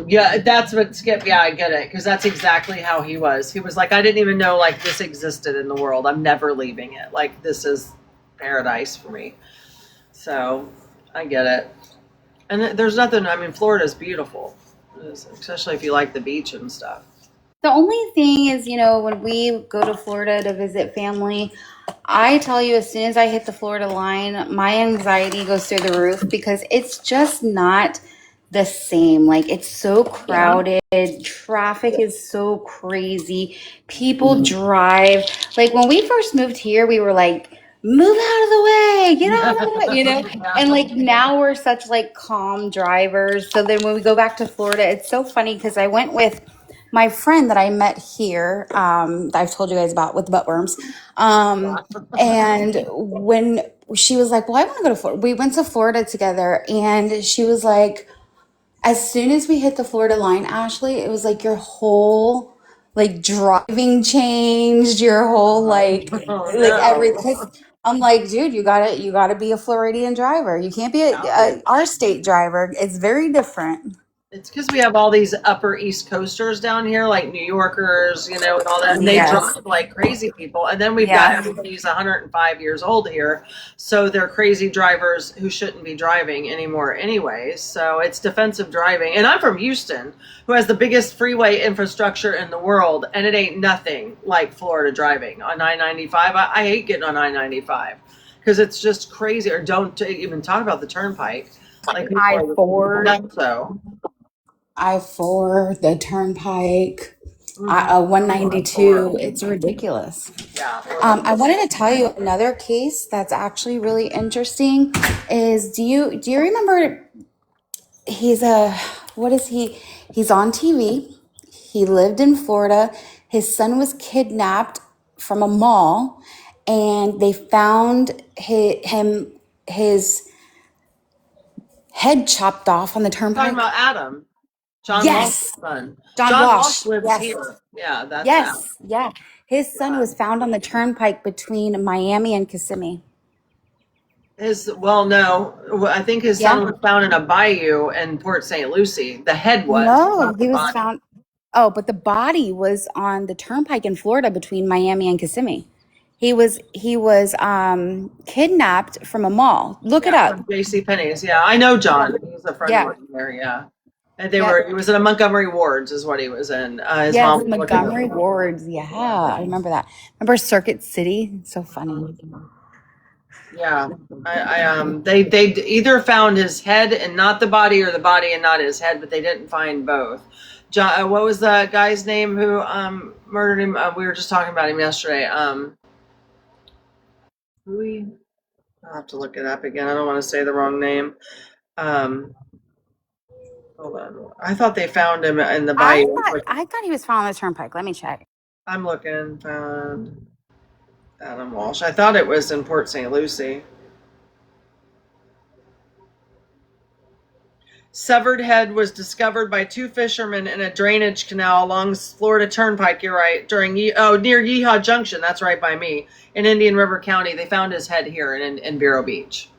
Yeah, that's what Skip, yeah, I get it. Because that's exactly how he was. He was like, I didn't even know, like, this existed in the world. I'm never leaving it. Like, this is paradise for me. So, I get it. And there's nothing, I mean, Florida's beautiful. Especially if you like the beach and stuff. The only thing is, when we go to Florida to visit family, I tell you, as soon as I hit the Florida line, my anxiety goes through the roof because it's just not the same. Like, it's so crowded. Traffic is so crazy. People drive. Like, when we first moved here, we were like, move out of the way, get out of the way, And like now we're such like calm drivers. So then when we go back to Florida, it's so funny because I went with my friend that I met here, that I've told you guys about with the buttworms. And when she was like, well, I want to go to Florida. We went to Florida together and she was like, as soon as we hit the Florida line, Ashley, it was like your whole like driving changed, your whole like everything. I'm like, dude, you gotta be a Floridian driver. You can't be our state driver. It's very different. It's because we have all these upper East Coasters down here, like New Yorkers, and all that. And they drive like crazy people. And then we've got everybody who's 105 years old here. So they're crazy drivers who shouldn't be driving anymore anyways. So it's defensive driving. And I'm from Houston, who has the biggest freeway infrastructure in the world. And it ain't nothing like Florida driving on I-95. I hate getting on I-95 because it's just crazy. Or don't even talk about the turnpike. Like I-4. So. I-4, the turnpike, 192. It's ridiculous. Yeah. I wanted to tell you another case that's actually really interesting. Is do you remember? He's on TV. He lived in Florida. His son was kidnapped from a mall, and they found his head chopped off on the turnpike. Talking about Adam. John Yes. Walsh's son. John Walsh Walsh. lives Yes. here. Yeah, that's Yes. Yeah. His son was found on the turnpike between Miami and Kissimmee. No, I think his son was found in a bayou in Port St. Lucie. The head was. No, he was found. Oh, but the body was on the turnpike in Florida between Miami and Kissimmee. He was kidnapped from a mall. Look it up. J.C. Penney's. Yeah, I know John. He's a friend working there. Yeah. And he was in a Montgomery Wards is what he was in. His mom Montgomery Wards. Yeah, I remember that. Remember Circuit City? So funny. Yeah, they either found his head and not the body, or the body and not his head, but they didn't find both. John, what was the guy's name who murdered him? We were just talking about him yesterday. I'll have to look it up again. I don't want to say the wrong name. Hold on. I thought they found him in the bayou. I thought he was found on the turnpike. Let me check. I'm looking. Found Adam Walsh. I thought it was in Port St. Lucie. Severed head was discovered by two fishermen in a drainage canal along Florida Turnpike. You're right. Near Yeehaw Junction. That's right by me in Indian River County. They found his head here in Vero Beach.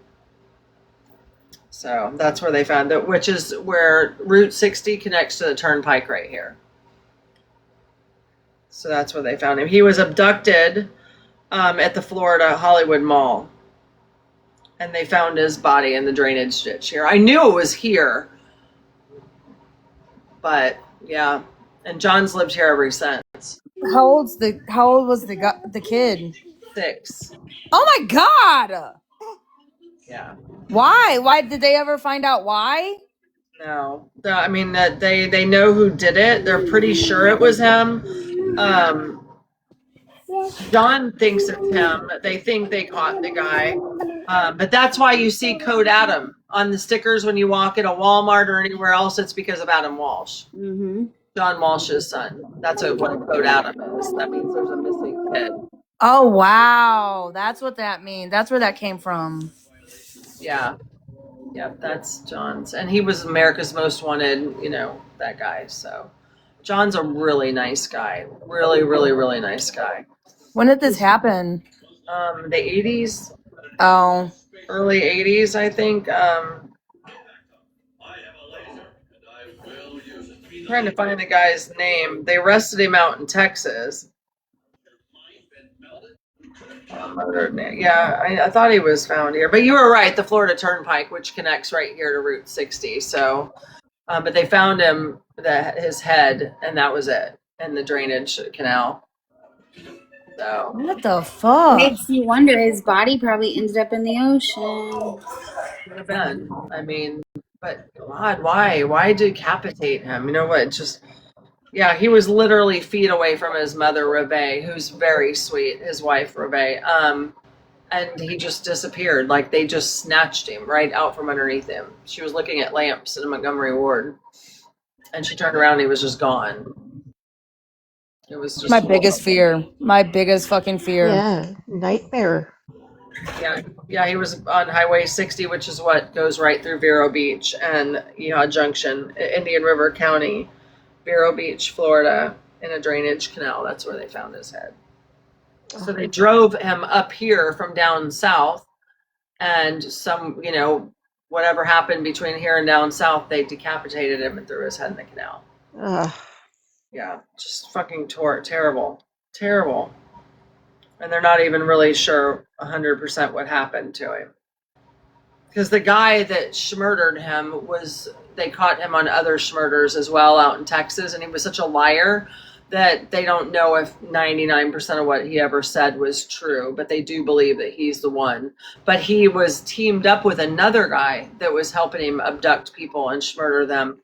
So that's where they found it, which is where Route 60 connects to the Turnpike right here. So that's where they found him. He was abducted at the Florida Hollywood Mall. And they found his body in the drainage ditch here. I knew it was here. But yeah. And John's lived here ever since. How old was the kid? 6. Oh my God! Yeah. Why did they ever find out why? No. I mean, they know who did it. They're pretty sure it was him. John thinks it's him. They think they caught the guy. But that's why you see Code Adam on the stickers when you walk in a Walmart or anywhere else. It's because of Adam Walsh. Mm-hmm. John Walsh's son. That's what Code Adam is. That means there's a missing kid. Oh wow, that's what that means. That's where that came from. Yeah. Yeah, that's John's. And he was America's Most Wanted, that guy. So John's a really nice guy. Really, really, really nice guy. When did this happen? The 80s. Oh. Early 80s, I think. Trying to find the guy's name. They arrested him out in Texas. Yeah, I thought he was found here. But you were right, the Florida Turnpike, which connects right here to Route 60. So, but they found his head, and that was it, in the drainage canal. So what the fuck? Makes you wonder. His body probably ended up in the ocean. could have been. I mean, but God, why decapitate him? You know what? Yeah, he was literally feet away from his mother, Reve, who's very sweet, his wife, Reve. And he just disappeared. Like they just snatched him right out from underneath him. She was looking at lamps in Montgomery Ward, and she turned around and he was just gone. It was just my biggest fear. My biggest fucking fear. Yeah, nightmare. Yeah, he was on Highway 60, which is what goes right through Vero Beach and Yeehaw Junction, Indian River County, Vero Beach, Florida, in a drainage canal. That's where they found his head. So they drove him up here from down south, and whatever happened between here and down south, they decapitated him and threw his head in the canal. Yeah, just fucking terrible. And they're not even really sure 100% what happened to him. Because the guy that murdered him they caught him on other murders as well out in Texas, and he was such a liar that they don't know if 99% of what he ever said was true, but they do believe that he's the one. But he was teamed up with another guy that was helping him abduct people and murder them.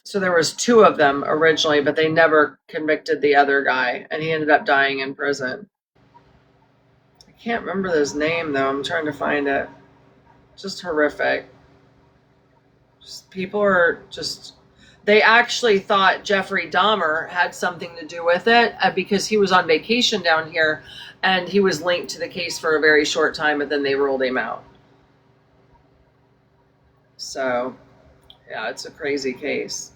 So there was 2 of them originally, but they never convicted the other guy, and he ended up dying in prison. I can't remember his name, though. I'm trying to find it. Just horrific. People are just... They actually thought Jeffrey Dahmer had something to do with it because he was on vacation down here, and he was linked to the case for a very short time, and then they ruled him out. So, yeah, it's a crazy case.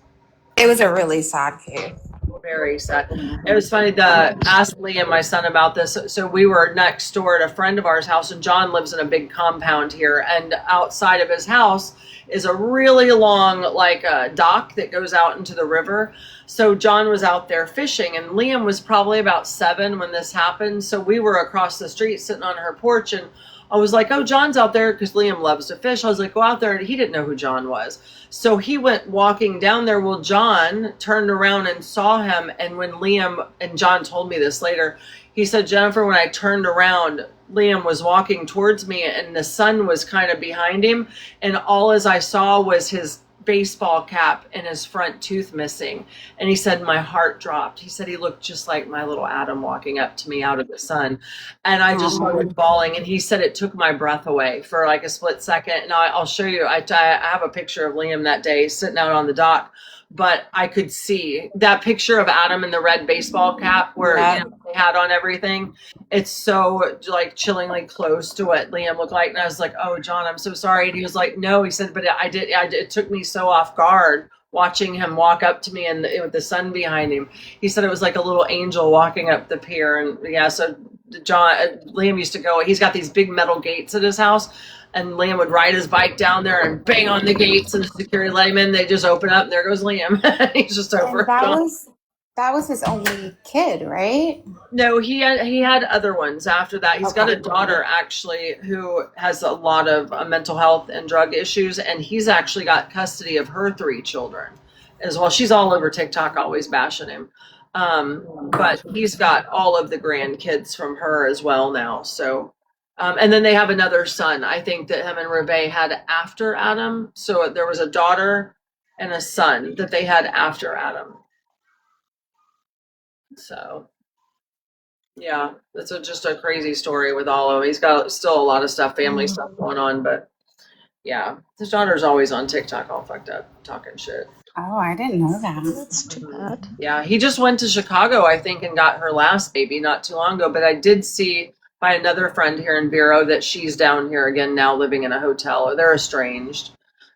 It was a really sad case. Very sad. It was funny to ask Lee and my son about this. So we were next door at a friend of ours' house, and John lives in a big compound here. And outside of his house is a really long, dock that goes out into the river. So John was out there fishing, and Liam was probably about 7 when this happened. So we were across the street sitting on her porch, and I was like, oh, John's out there because Liam loves to fish. I was like, go out there. And he didn't know who John was. So he went walking down there. Well, John turned around and saw him. And when Liam, and John told me this later, he said, Jennifer, when I turned around, Liam was walking towards me and the sun was kind of behind him. And all as I saw was his baseball cap and his front tooth missing. And he said, my heart dropped. He said he looked just like my little Adam walking up to me out of the sun. And I just started bawling. And he said it took my breath away for like a split second. And I'll show you, I have a picture of Liam that day sitting out on the dock but I could see that picture of Adam in the red baseball cap where Yeah. they had on everything. It's so like chillingly close to what Liam looked like. And I was like, oh, John, I'm so sorry. And he was like, no, he said, but I did. It took me so off guard watching him walk up to me and with the sun behind him. He said it was like a little angel walking up the pier. And yeah, so Liam used to go, he's got these big metal gates at his house. And Liam would ride his bike down there and bang on the gates, and the security let him in. They just open up, and there goes Liam. He's just over. And that was his only kid, right? No, he had other ones after that. He's got a daughter actually who has a lot of mental health and drug issues, and he's actually got custody of her 3 children as well. She's all over TikTok, always bashing him. But he's got all of the grandkids from her as well now. So. And then they have another son, I think, that him and Rebe had after Adam. So there was a daughter and a son that they had after Adam. So, yeah, that's just a crazy story with all of them. He's got still a lot of stuff, family stuff going on. But, yeah, his daughter's always on TikTok all fucked up, talking shit. Oh, I didn't know that. That's too bad. Yeah, he just went to Chicago, I think, and got her last baby not too long ago. But I did see by another friend here in Vero that she's down here again now living in a hotel, or they're estranged.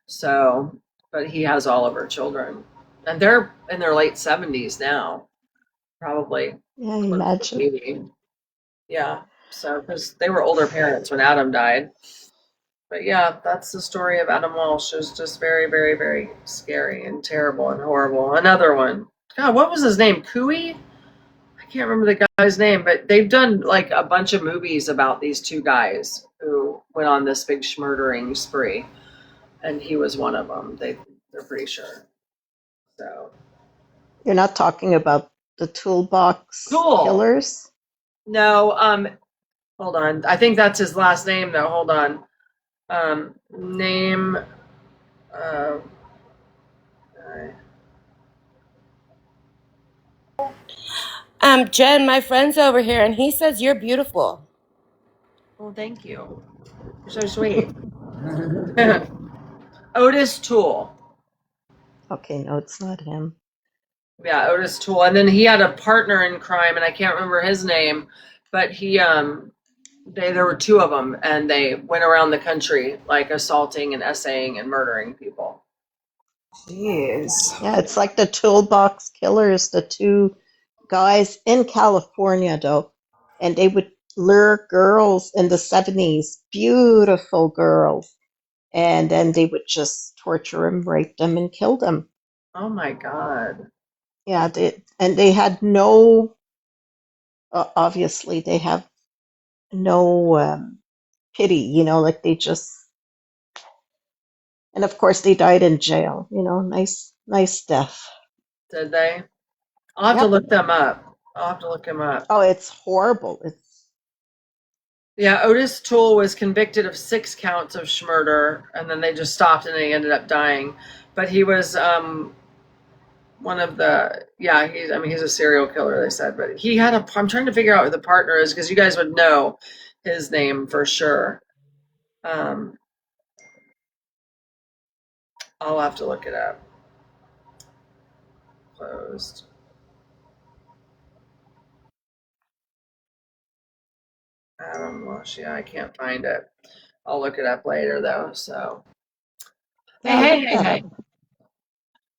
So, but he has all of her children, and they're in their late 70s now, probably. Yeah, imagine. Maybe. Yeah, so because they were older parents when Adam died. But yeah, that's the story of Adam Walsh. It was just very, very, very scary and terrible and horrible. Another one. God, what was his name? Cooey? I can't remember the guy's name, but they've done like a bunch of movies about these 2 guys who went on this big schmurdering spree, and he was one of them. They're pretty sure. So You're not talking about the toolbox Tool. killers? no, hold on. I think that's his last name though. Hold on. Name. Uh, Jen, my friend's over here, and he says you're beautiful. well, thank you. You're so sweet. Otis Toole. Okay, no, it's not him. Yeah, Otis Toole. And then he had a partner in crime, and I can't remember his name, but there were 2 of them, and they went around the country like assaulting and essaying and murdering people. Jeez. Yeah, it's like the toolbox killers, the 2 guys in California, though, and they would lure girls in the 70s, beautiful girls, and then they would just torture them, rape them, and kill them. Oh my God. Yeah, they had no, obviously, they have no pity, like they just, and of course they died in jail, nice death. Did they? I'll have to Yep. look them up. I'll have to look him up. Oh, it's horrible. Yeah, Otis Toole was convicted of 6 counts of schmurder, and then they just stopped and he ended up dying. But he was one of the, he's a serial killer, they said. But he had I'm trying to figure out who the partner is because you guys would know his name for sure. I'll have to look it up. Closed. Adam Walsh, yeah, I can't find it. I'll look it up later though. So, hey.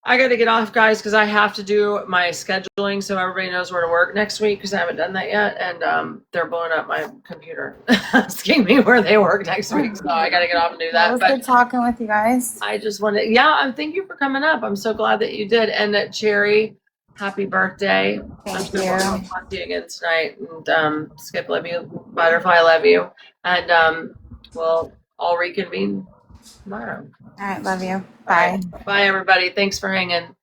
I got to get off, guys, because I have to do my scheduling so everybody knows where to work next week because I haven't done that yet. And they're blowing up my computer, asking me where they work next week. So I got to get off and do that. It was good talking with you guys. I just wanted, thank you for coming up. I'm so glad that you did. And Cherry, happy birthday. Thank I'm you. sure we'll talk to you again tonight. And Skip, love you. Butterfly, love you. And we'll reconvene tomorrow. All right, love you. Bye. Bye, everybody. Thanks for hanging.